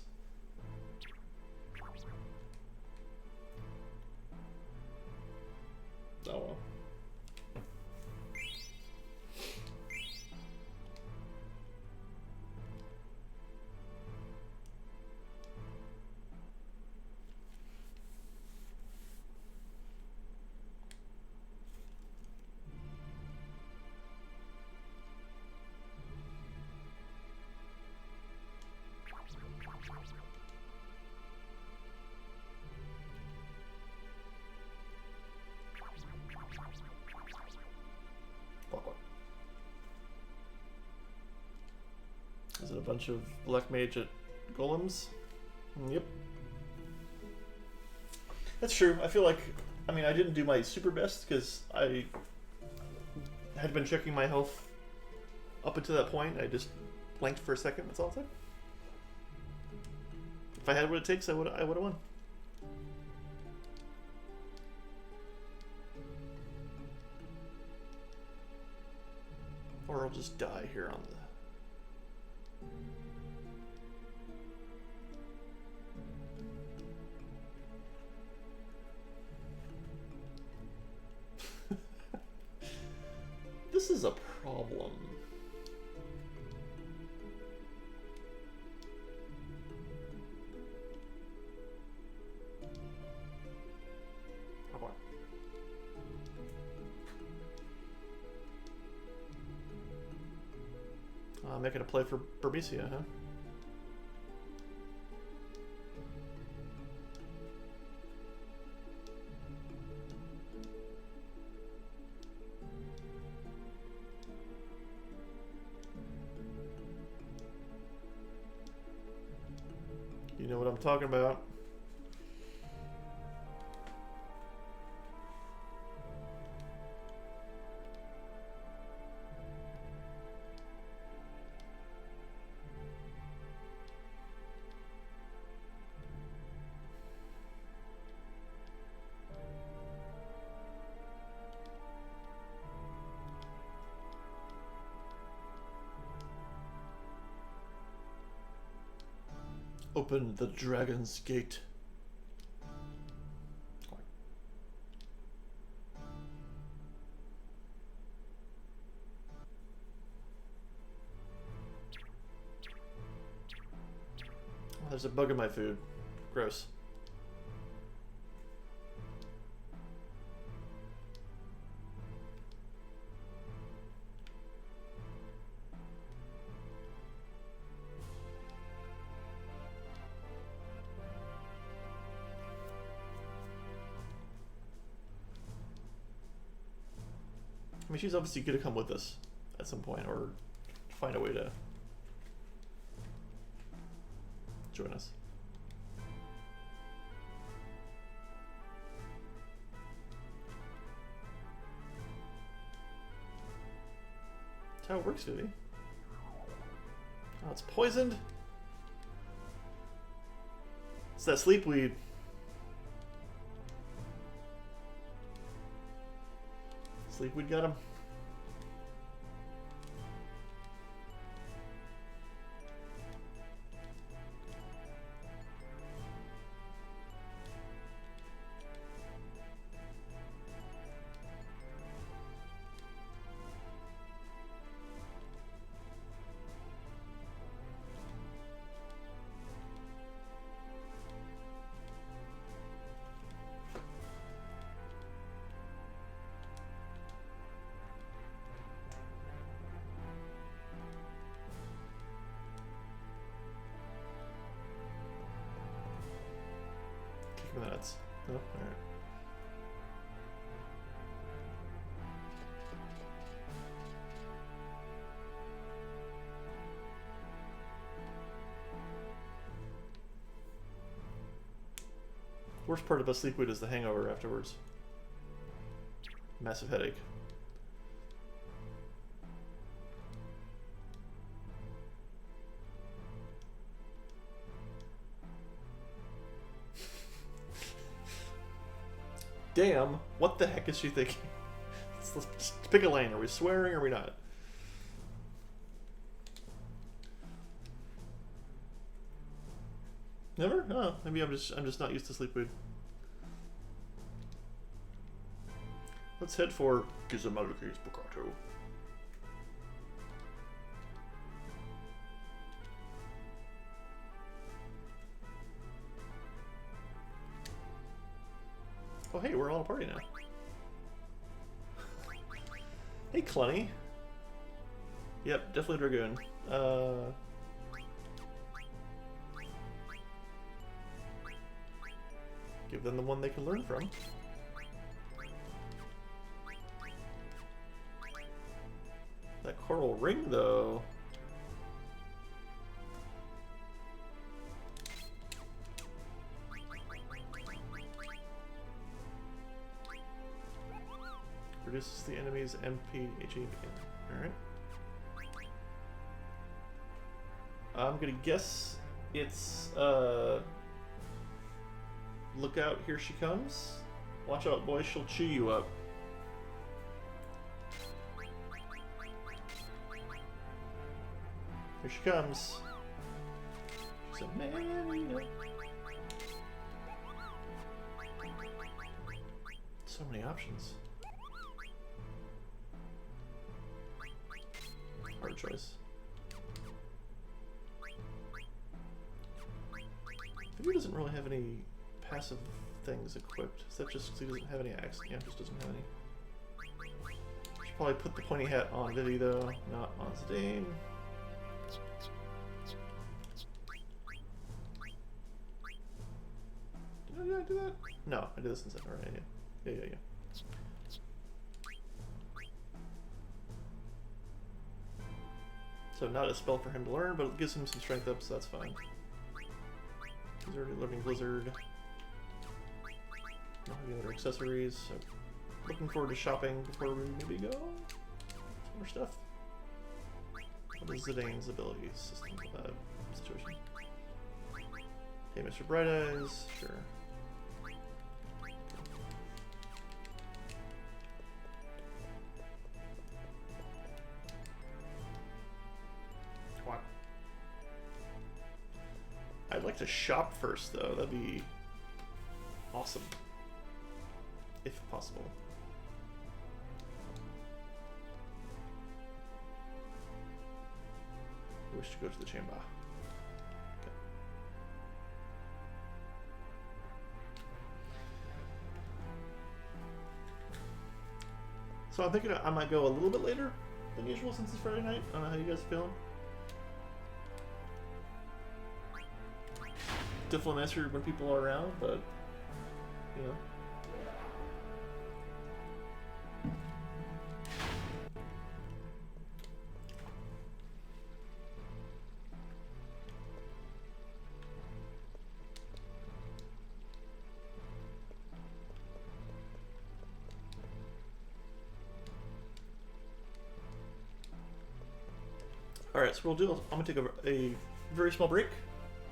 Oh well. Is it a bunch of Black Mage at golems? Yep. That's true. I feel like, I mean, I didn't do my super best because I had been checking my health up until that point. I just blanked for a second. That's all it took. If I had what it takes, I would have won. Or I'll just die here on the... This is a problem. making a play for Burmecia, huh? You know what I'm talking about. Open the Dragon's Gate. Oh, there's a bug in my food. Gross. I mean, she's obviously going to come with us at some point, or find a way to join us. That's how it works, Vivi. Oh, it's poisoned? It's that sleep weed. Sleepweed got him. Minutes. Oh, alright. Worst part about Sleepweed is the hangover afterwards. Massive headache. Damn, what the heck is she thinking? Let's just pick a lane. Are we swearing or are we not? Never? Oh, maybe I'm just not used to Sleepweed. Let's head for Gizamaluki's Bokato. Oh hey, we're all a party now. Hey Clunny. Yep, definitely Dragoon. Give them the one they can learn from. That coral ring though. Reduces the enemy's MP HE. Alright. I'm gonna guess it's look out, here she comes. Watch out, boys, she'll chew you up. Here she comes. She's a man-eater. So many options. Hard choice. Vivi doesn't really have any passive things equipped. Is that just because he doesn't have any axe? Yeah, just doesn't have any. Should probably put the pointy hat on Vivi though, not on Zidane. I do that? No, I did this instead. Alright, yeah. Yeah. So not a spell for him to learn, but it gives him some strength up, so that's fine. He's already learning Blizzard. Not the other accessories, so looking forward to shopping before we maybe go. Some more stuff. What is Zidane's ability system situation? Hey, Mr. Bright Eyes, sure. What? I'd like to shop first, though. That'd be awesome. If possible. I wish to go to the chamber. Okay. So I'm thinking I might go a little bit later than usual since it's Friday night. I don't know how you guys are feeling. Difficult answer when people are around, but you know. Alright, so we'll do. I'm gonna take a very small break.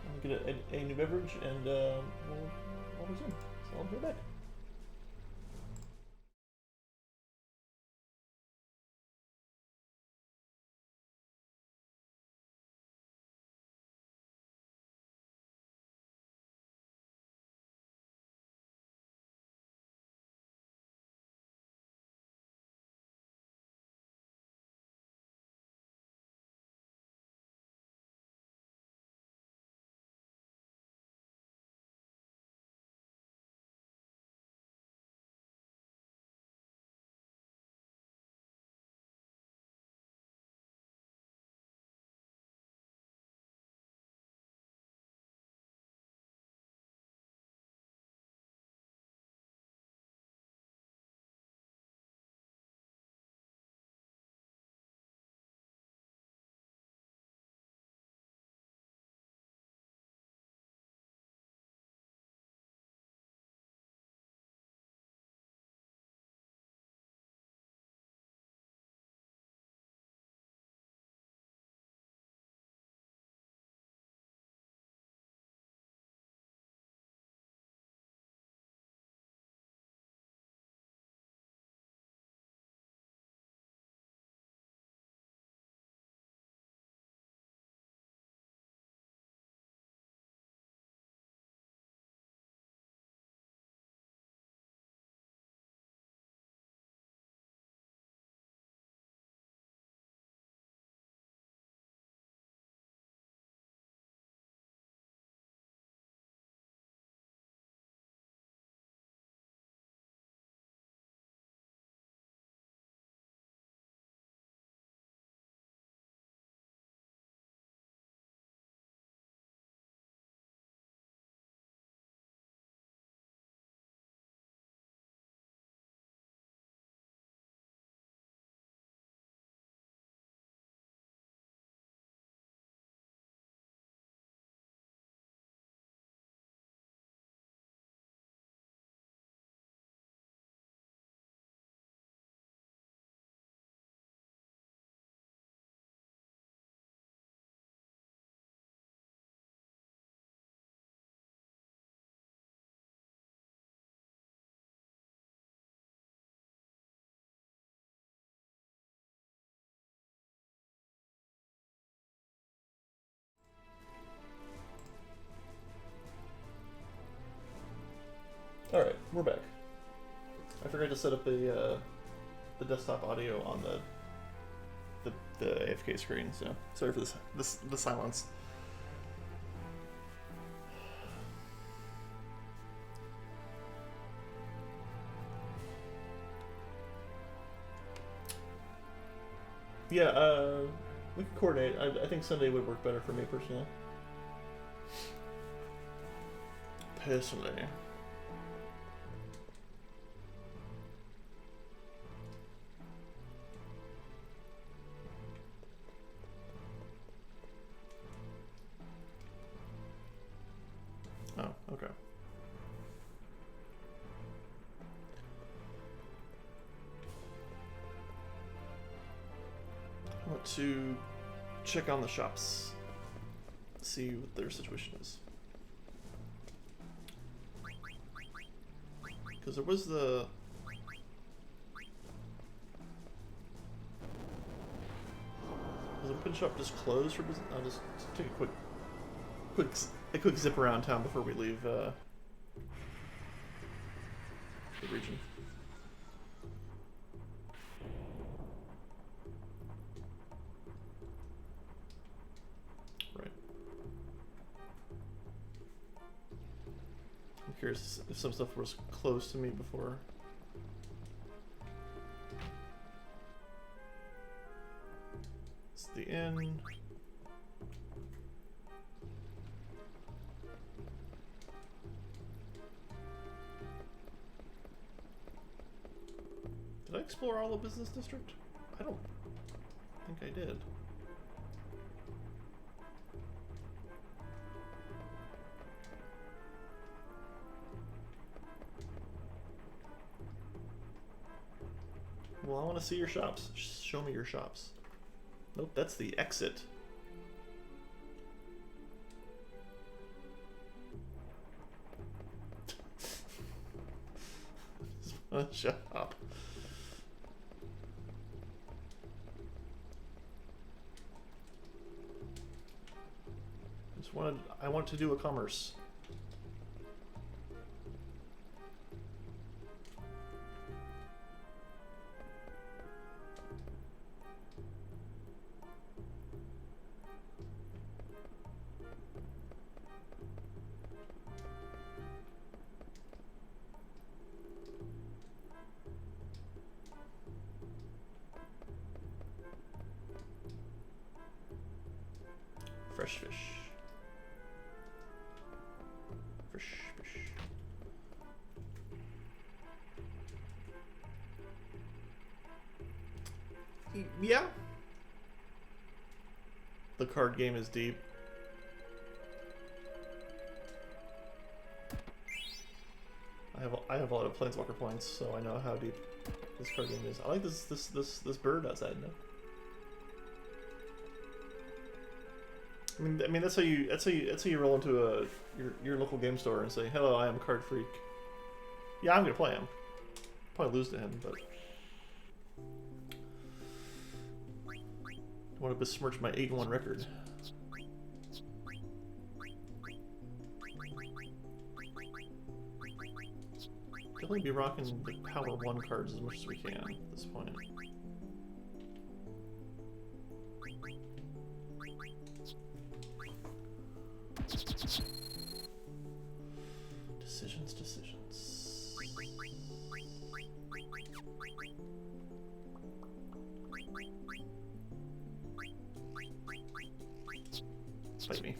I'm gonna get a new beverage, and we'll resume. So I'll be right back. Alright, we're back. I forgot to set up the desktop audio on the AFK screen, so sorry for the silence. Yeah, we can coordinate. I think Sunday would work better for me personally. Oh, okay. I want to check on the shops, see what their situation is. Because there was the... Was the print shop just closed for business? I'll just take a quick zip around town before we leave the region. Right. I'm curious if some stuff was close to me before. It's the inn. Did I explore all the business district? I don't think I did. Well, I want to see your shops. Show me your shops. Nope, that's the exit. A shop. I want to do a commerce. Fresh fish. Fresh fish. Yeah. The card game is deep. I have a lot of Planeswalker points, so I know how deep this card game is. I like this bird outside now. I mean that's how you roll into your local game store and say, "Hello, I am Card Freak." Yeah, I'm gonna play him. Probably lose to him, but I want to besmirch my 8-1 record. Definitely be rocking the Power 1 cards as much as we can at this point. Decisions. Fight me.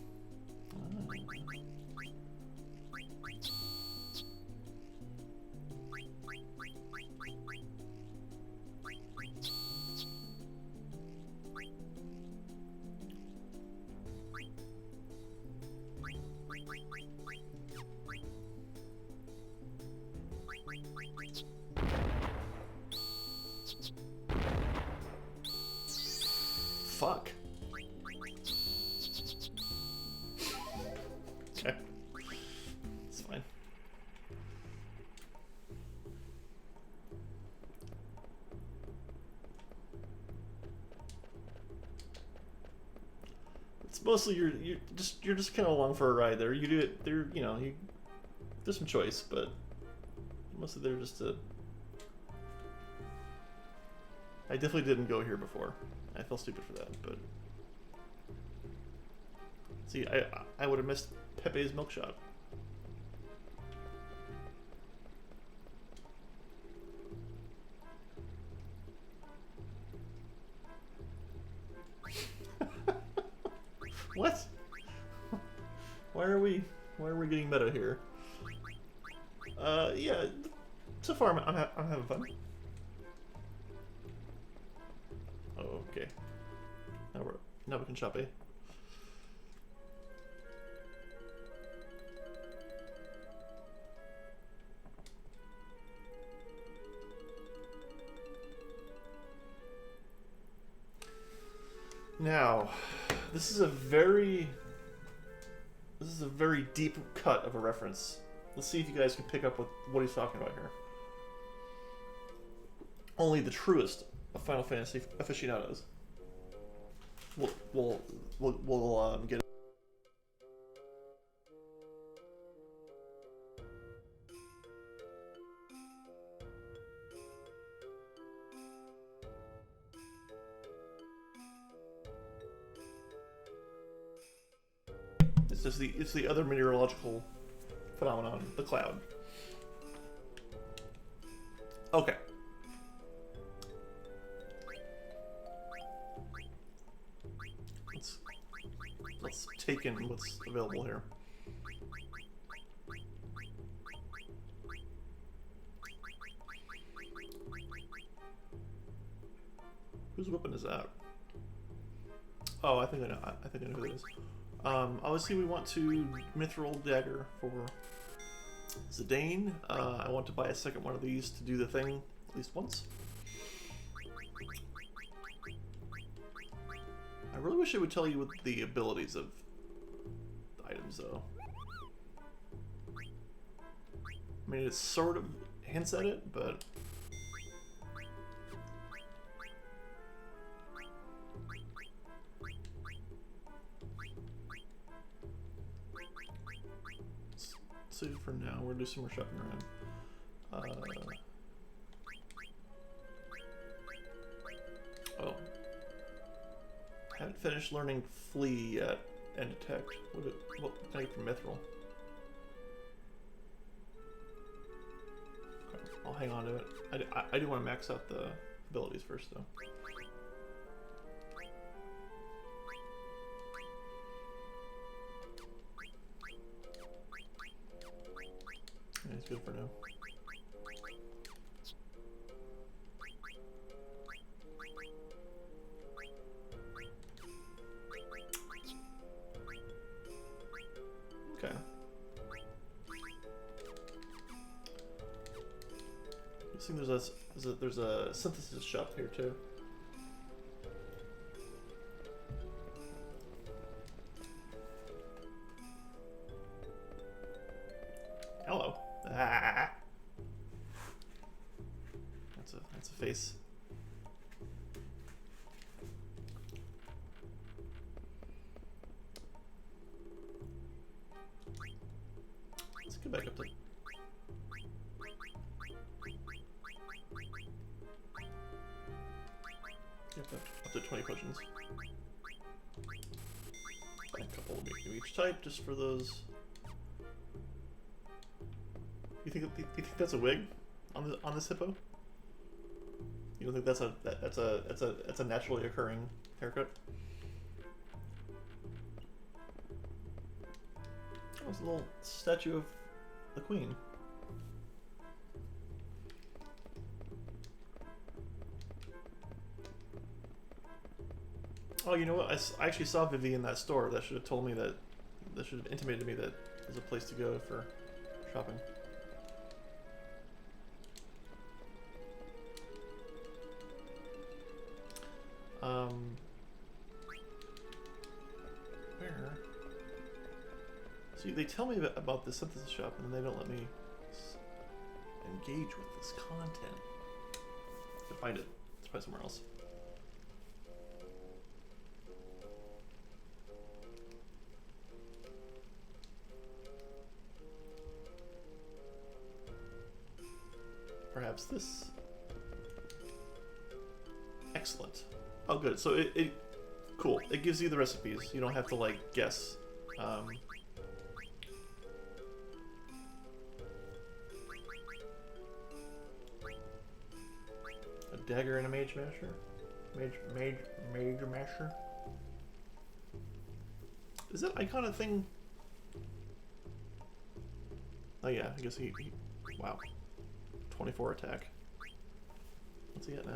Fuck. Okay. It's fine. It's mostly you're just kind of along for a ride there. You do it there, you know, there's some choice, but mostly they're just to... I definitely didn't go here before. I feel stupid for that, but... See, I would have missed Pepe's Milk Shop. What? Why are we getting meta here? Yeah, so far I'm having fun. Oh, okay. Now we can shop, eh? Now, this is a very deep cut of a reference. Let's see if you guys can pick up what he's talking about here. Only the truest of Final Fantasy aficionados will get it. It's the other meteorological phenomenon, the cloud. Okay. Let's take in what's available here. Whose weapon is that? Oh, I think I know. I think I know who it is. Obviously, we want to Mithril Dagger for Zidane. I want to buy a second one of these to do the thing at least once. I really wish it would tell you what the abilities of the items, though. I mean, it sort of hints at it, but... save it for now. We're gonna do some more shopping around. Oh. I haven't finished learning Flee yet and Detect. What can I get from Mithril? Okay, I'll hang on to it. I do want to max out the abilities first, though. Yeah, it's good for now. Okay. I think there's a synthesis shop here too. Hello. Ah. That's a face. Let's get back up to. Yep, up to 20 potions. Buy a couple of each type, just for those. You think that's a wig on this hippo? You don't think that's a naturally occurring haircut? Oh, it's a little statue of the queen. Oh, you know what? I actually saw Vivi in that store. That should have told me that. That should have intimated to me that there's a place to go for shopping. Where? See, they tell me about the synthesis shop, and then they don't let me engage with this content. I can find it. It's probably somewhere else. Perhaps this. Excellent. Oh, good. So it cool. It gives you the recipes. You don't have to like guess. A dagger and a mage masher. Mage masher. Is that icon a thing? Oh yeah, I guess he wow. 24 attack. What's he at now?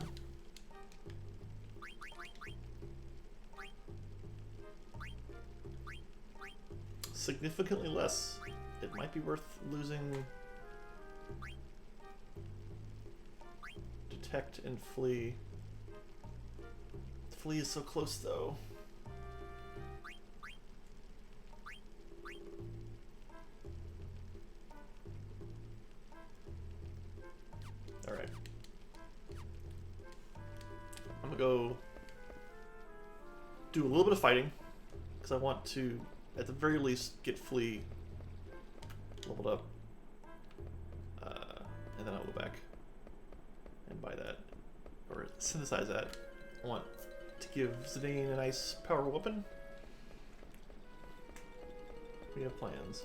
Significantly less. It might be worth losing Detect and Flee. Flee is so close though. do a little bit of fighting, because I want to, at the very least, get Flea leveled up. And then I'll go back and buy that, or synthesize that. I want to give Zidane a nice power weapon. We have plans.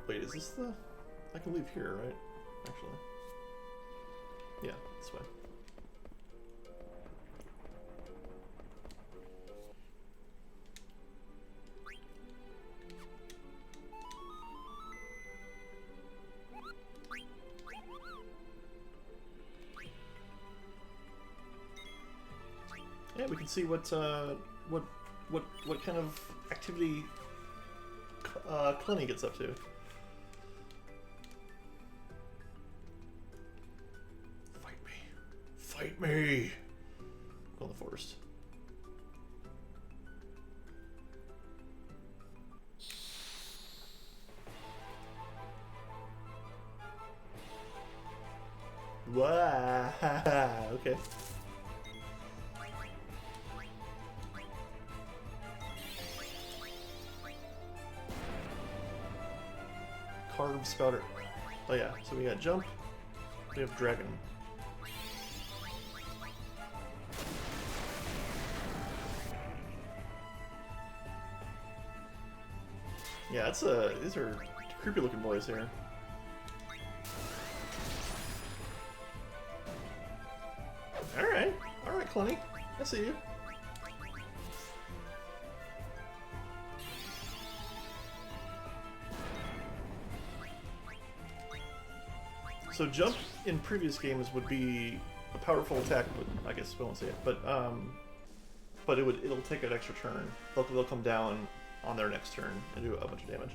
Wait, is this the... I can leave here, right? Actually. Yeah, this way. Yeah, we can see what kind of activity Clenny gets up to. Fight me! Go in the forest. Wow. Okay. Carb spouter. Oh yeah, so we got jump, we have dragon. Yeah, that's these are creepy looking boys here. Alright, Clenny. I see you. So jump in previous games would be a powerful attack, but I guess we won't say it. But it'll take an extra turn. They'll come down on their next turn and do a bunch of damage.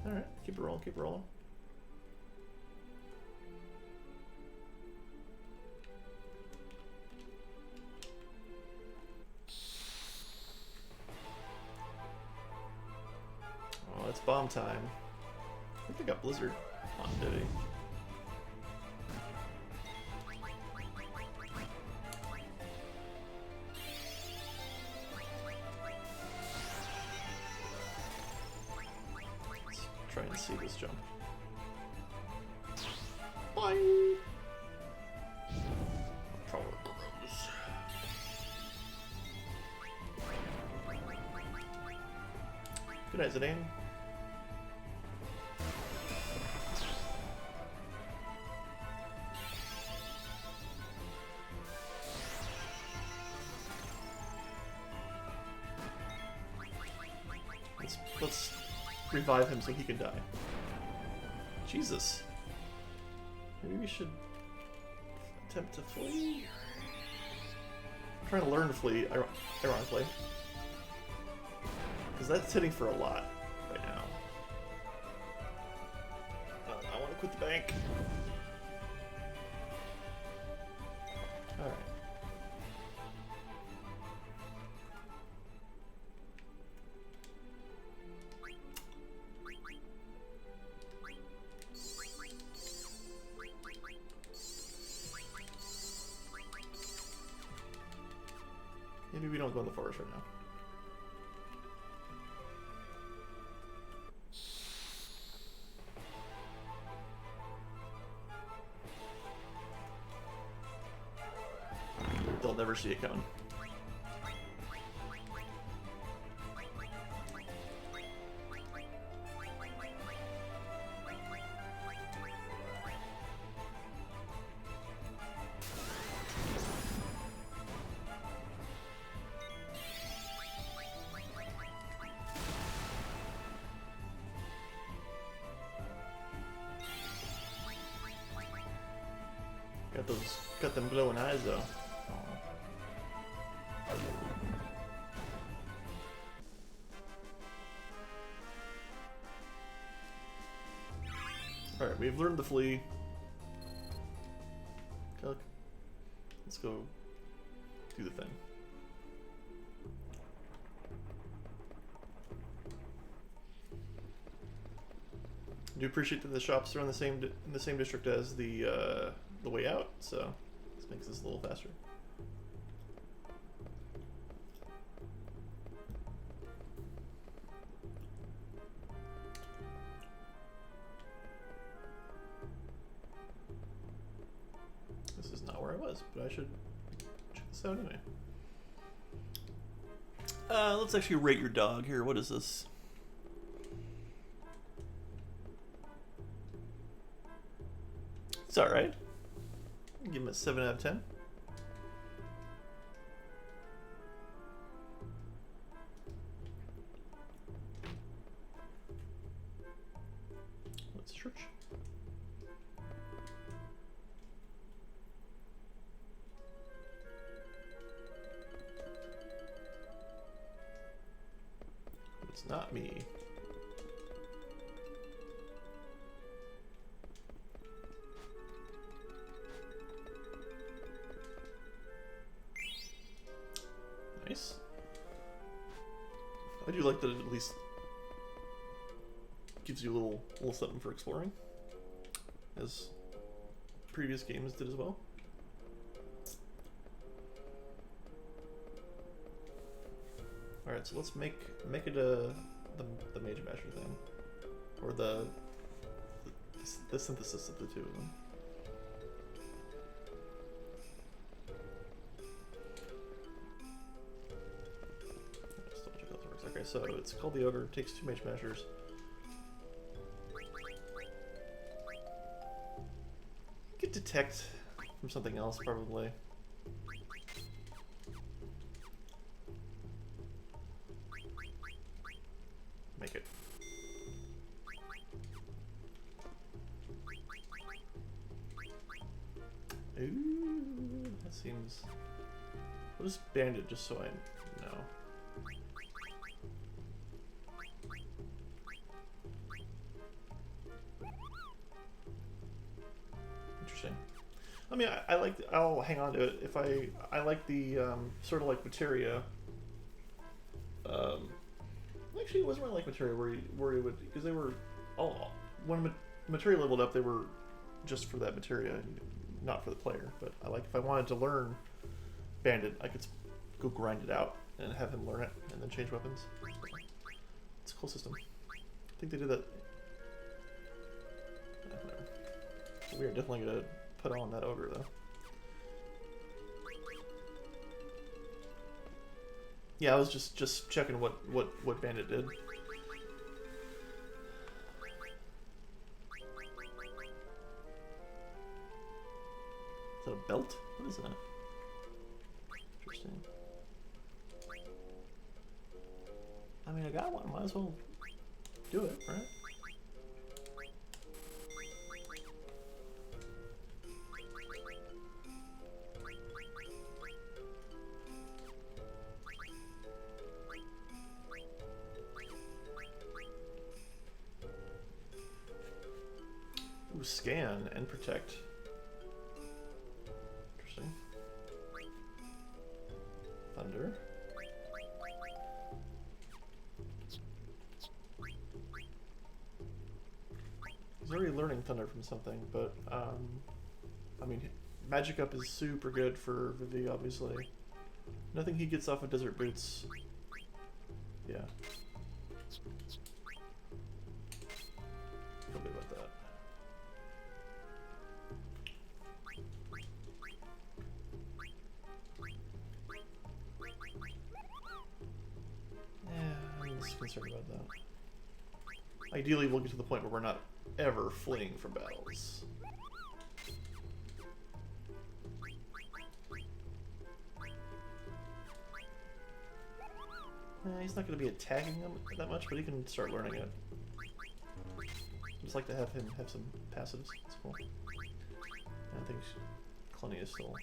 All right, keep it rolling, keep it rolling. Oh, it's bomb time. I think they got Blizzard on, did he? Let's try and see this jump. Bye! Power grows. Good night, Zidane. Let's revive him so he can die. Jesus. Maybe we should attempt to flee? I'm trying to learn to flee, ironically. Because that's hitting for a lot right now. I want to quit the bank. Alright. Maybe we don't go in the forest right now. They'll never see it coming. Got them glowing eyes though. Alright, we've learned to flee. Let's go do the thing. I do appreciate that the shops are in the same district as the way out, so this makes this a little faster. This is not where I was, but I should check this out anyway. Let's actually rate your dog here. What is this? It's alright. Give him a 7 out of 10. Let's search. It's not me. Nice. I do like that it at least gives you a little something for exploring, as previous games did as well. All right, so let's make it the Mage Basher thing, or the synthesis of the two of them. Okay, so it's called the Ogre, takes 2 Mage Mashers. Get detect from something else, probably. Make it. Ooh, that seems... What is Bandit, just so I know? I mean, I'll hang on to it if I like the sort of like Materia. Actually, it wasn't really like Materia where it would, because they were all, when Materia leveled up, they were just for that Materia, not for the player. But I like, if I wanted to learn Bandit, I could go grind it out and have him learn it and then change weapons. It's a cool system. I think they did that. We are definitely gonna put on that Ogre though. Yeah, I was just checking what Bandit did. Is that a belt? What is that? Interesting. I mean, I got one. Might as well do it, right? Ooh, scan and protect. Interesting. Thunder. He's already learning Thunder from something, but I mean, Magic Up is super good for Vivi, obviously. Nothing he gets off of Desert Boots. Yeah. Feel good about that. Yeah, I'm just concerned about that. Ideally, we'll get to the point where we're not ever fleeing from battles. He's not going to be attacking them that much, but he can start learning it. I just like to have him have some passives. It's cool. And I think Cluny is still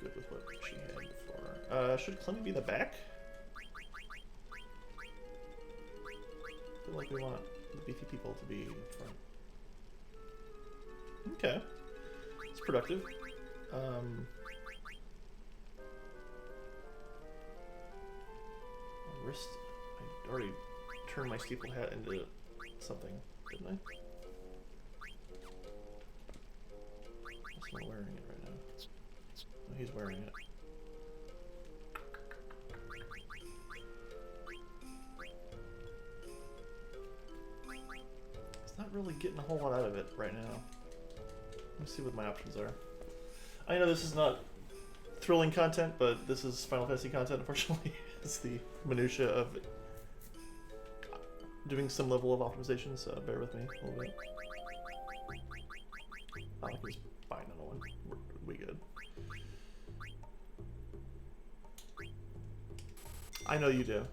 good with what she had before. Should Cluny be the back? I feel like we want the beefy people to be in front. Okay. It's productive. Wrist. I already turn my steeple hat into something, didn't I? He's not wearing it right now. Oh, he's wearing it. It's not really getting a whole lot out of it right now. Let me see what my options are. I know this is not thrilling content, but this is Final Fantasy content, unfortunately. It's the minutia of doing some level of optimization, so bear with me a little bit. I think we just buy another one. We good. I know you do.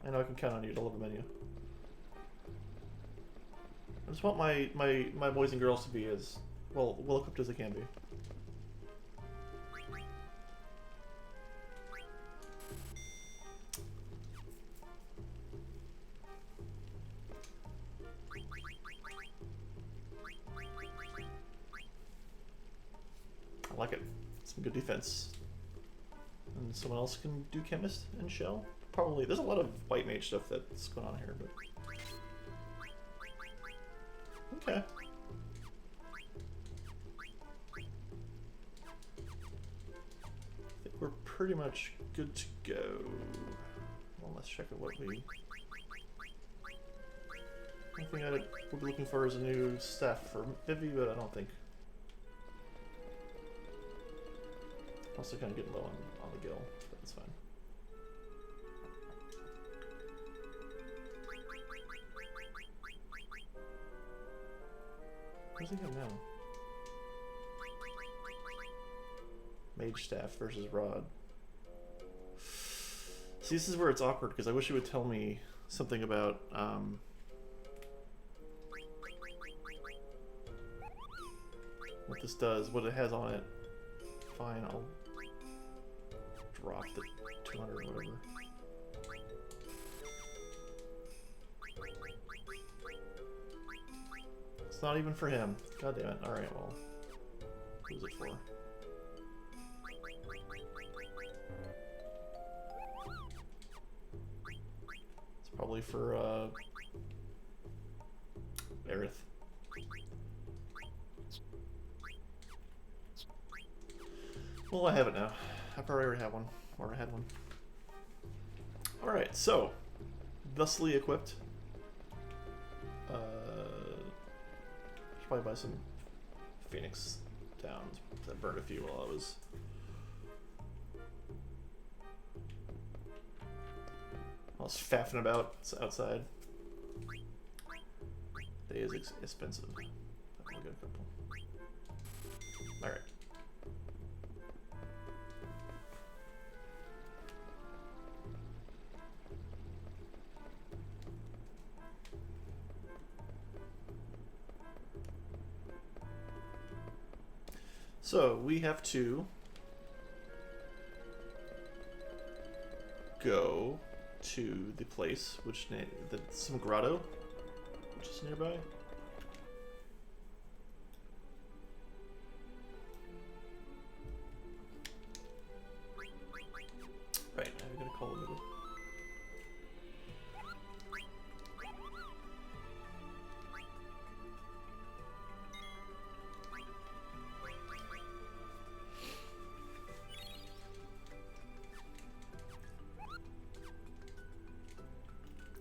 I know I can count on you to love the menu. I just want my boys and girls to be as well equipped as they can be. I like it. Some good defense. And someone else can do chemist and shell. Probably. There's a lot of white mage stuff that's going on here, but okay. I think we're pretty much good to go. Well, let's check out what we. One thing we'll be looking for is a new staff for Vivi, but I don't think. Also kind of getting low on the gill, but that's fine. Where's he going now? Mage staff versus rod. See, this is where it's awkward because I wish it would tell me something about what this does, what it has on it. Fine, I'll drop the 200 or whatever. It's not even for him. God damn it. Alright, well. Who's it for? It's probably for, Aerith. Well, I have it now. I probably already have one. Or I had one. Alright, so. Thusly equipped. Should probably buy some Phoenix Downs. I burned a few while I was faffing about outside. They is expensive. I'll get a couple. Alright. So we have to go to the place, which some grotto, which is nearby. Right, now we gotta call it middle.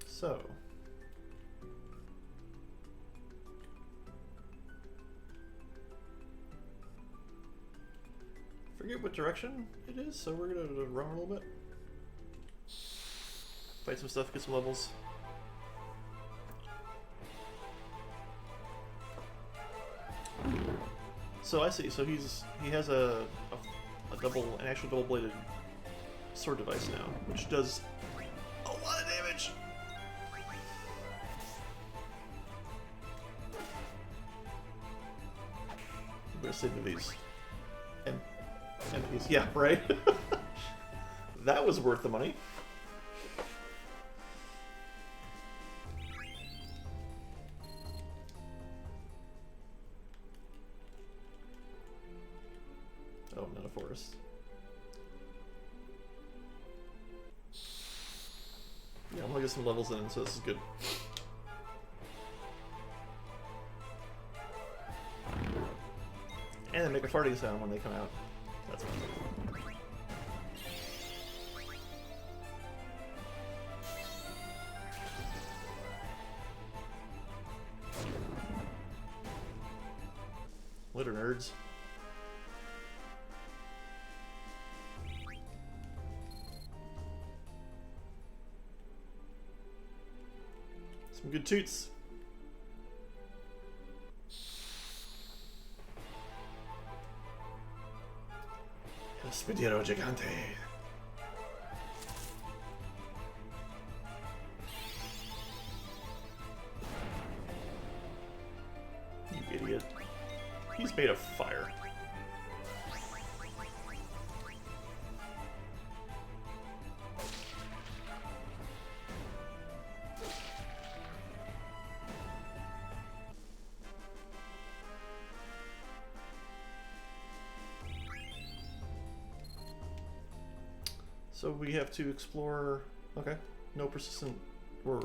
So, forget what direction it is, so we're gonna run a little bit. Fight some stuff, get some levels. So I see, so he has an actual double-bladed sword device now, which does a lot of damage! I'm gonna save these. MPs. Yeah, right? That was worth the money. Oh, not a forest. Yeah, I'm gonna get some levels in, so this is good. And they make a farting sound when they come out. That's fun. Litter nerds. Some good toots. El Spidero Gigante. You idiot. He's made of fire. So we have to explore, okay, no persistent, or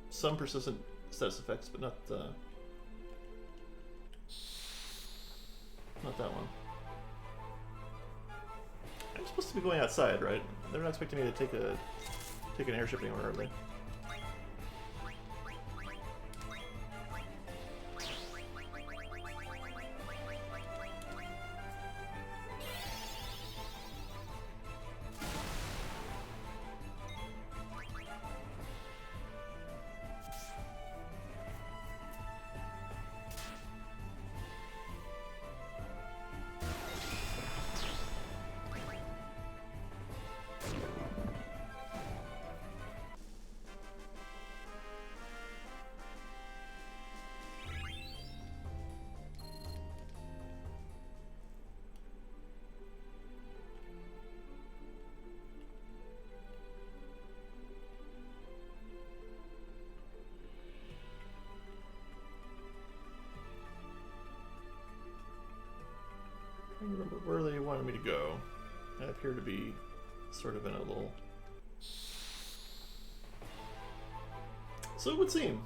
some persistent status effects, but not that one. I'm supposed to be going outside, right? They're not expecting me to take an airship anywhere, are they? I don't remember where they wanted me to go. I appear to be sort of in a little... So it would seem.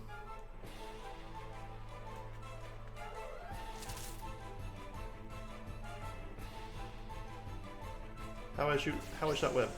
How I shot web.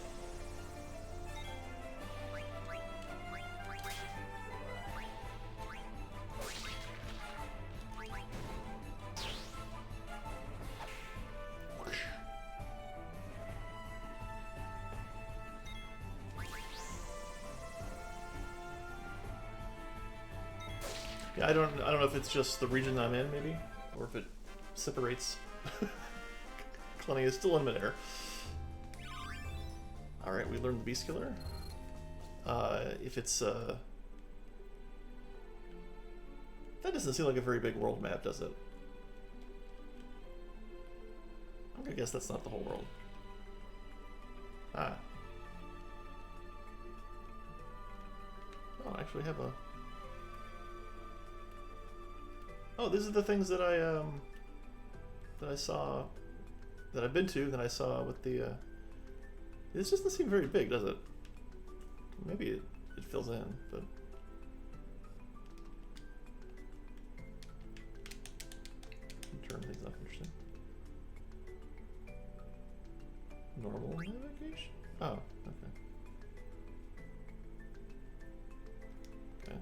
Yeah, I don't know if it's just the region I'm in, maybe, or if it separates. Clenny is still in midair. All right, we learned the Beast Killer. If it's that doesn't seem like a very big world map, does it? I'm gonna guess that's not the whole world. Ah. Oh, I actually have a. Oh, these are the things that I saw, that I've been to, that I saw with the, this doesn't seem very big, does it? Maybe it fills in, but... Turn things off, interesting. Normal navigation? Oh, okay. Okay.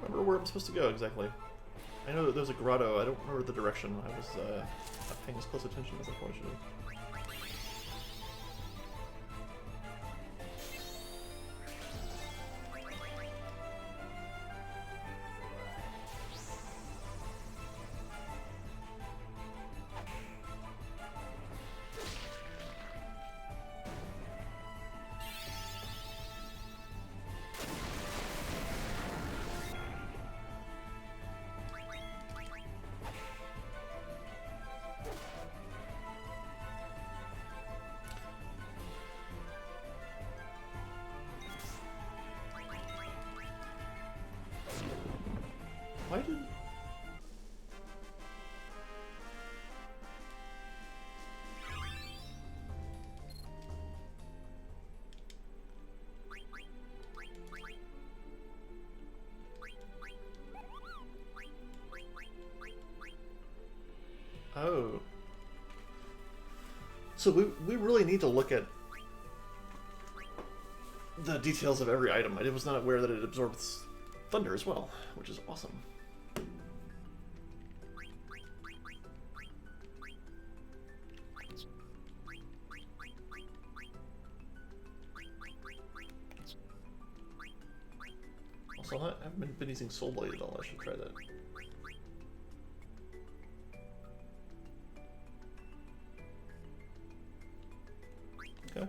Where I'm supposed to go exactly. I know that there's a grotto. I don't remember the direction. I was not paying as close attention as I probably should have. Oh. So we really need to look at the details of every item. I was not aware that it absorbs thunder as well, which is awesome. Also, I haven't been using Soul Blade at all. I should try that. Okay.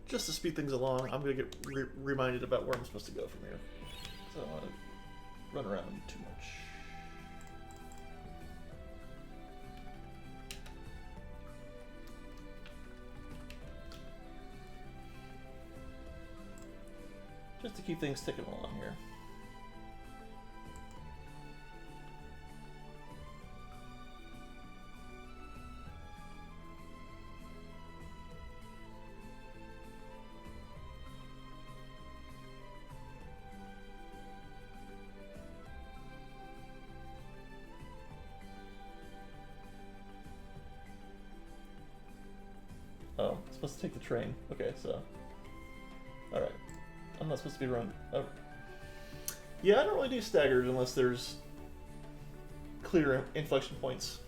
Just to speed things along, I'm gonna get reminded about where I'm supposed to go from here. So I don't want to run around too much. Just to keep things ticking along here. Oh, I'm supposed to take the train. Okay, so... Alright. I'm not supposed to be run. Oh. Yeah, I don't really do staggered unless there's clear inflection points.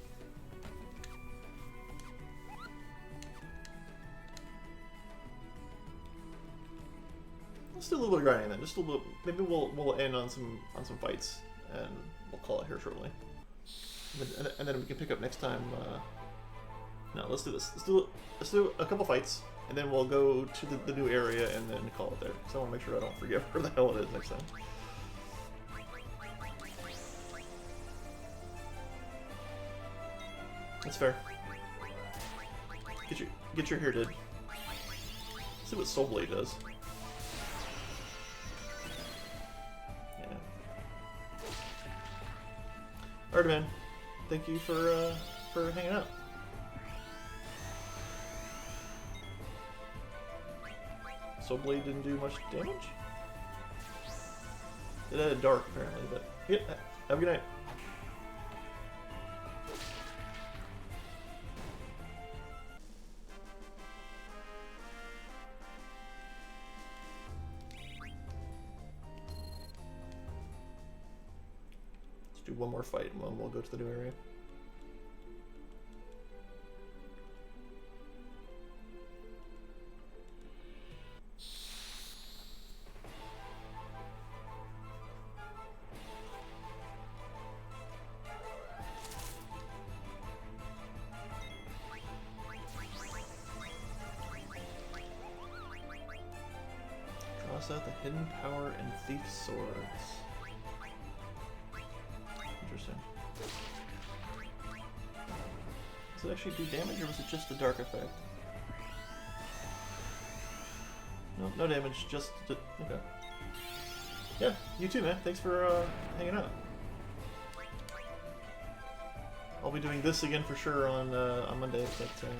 Let's do a little bit of grinding then. Just a little. Maybe we'll end on some fights, and we'll call it here shortly. And then we can pick up next time. No, let's do this. Let's do a couple fights. And then we'll go to the new area and then call it there. So I want to make sure I don't forget where the hell it is next time. That's fair. Get your hair did. Let's see what Soul Blade does. Yeah. Alright, man. Thank you for hanging out. Soul Blade didn't do much damage? It had a dark, apparently, but... Yeah, have a good night. Let's do one more fight, and then we'll go to the new area. Out the Hidden Power and Thief Swords. Interesting. Does it actually do damage, or was it just a dark effect? No, no damage, just okay. Yeah, you too, man. Thanks for hanging out. I'll be doing this again for sure on Monday, but I'm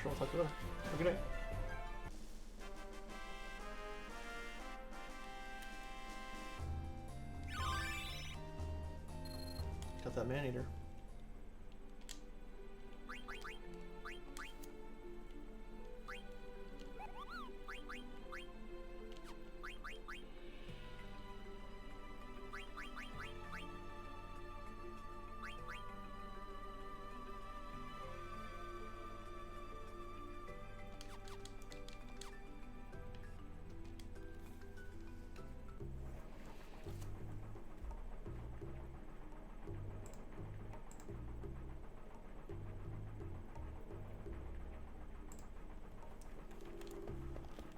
sure we'll talk about it. Have a good night. Got that man-eater.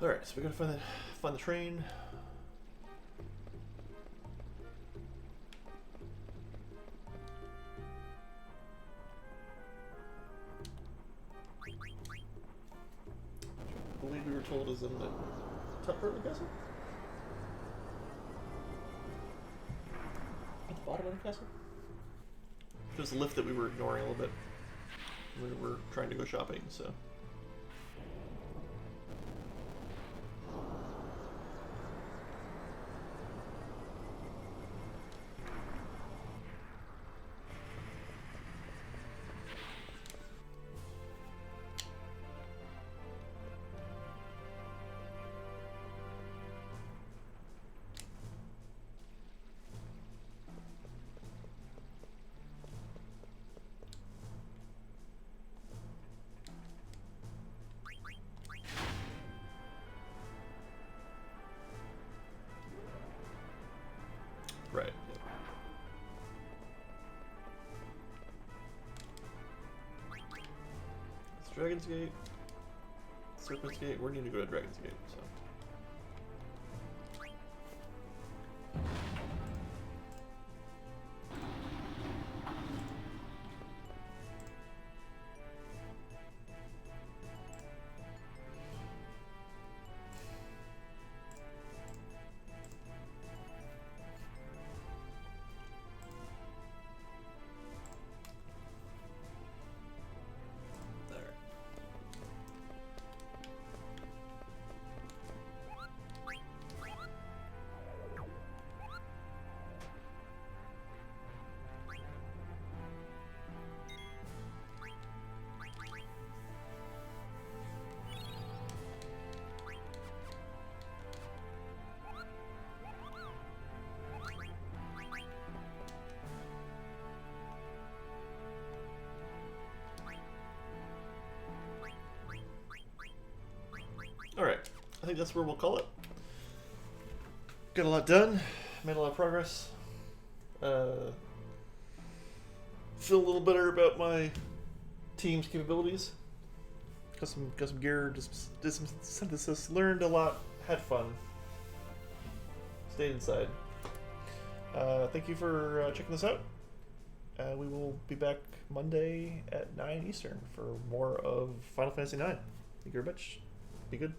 Alright, so we gotta find the train. I believe we were told is in the top part of the castle? At the bottom of the castle? There's a lift that we were ignoring a little bit. We were trying to go shopping, so... Dragon's Gate, Serpent's Gate. We need to go to Dragon's Gate. So. Alright, I think that's where we'll call it. Got a lot done, made a lot of progress. Feel a little better about my team's capabilities. Got some gear, did some synthesis, learned a lot, had fun. Stayed inside. Thank you for checking this out. We will be back Monday at 9 Eastern for more of Final Fantasy IX. Thank you very much. Be good.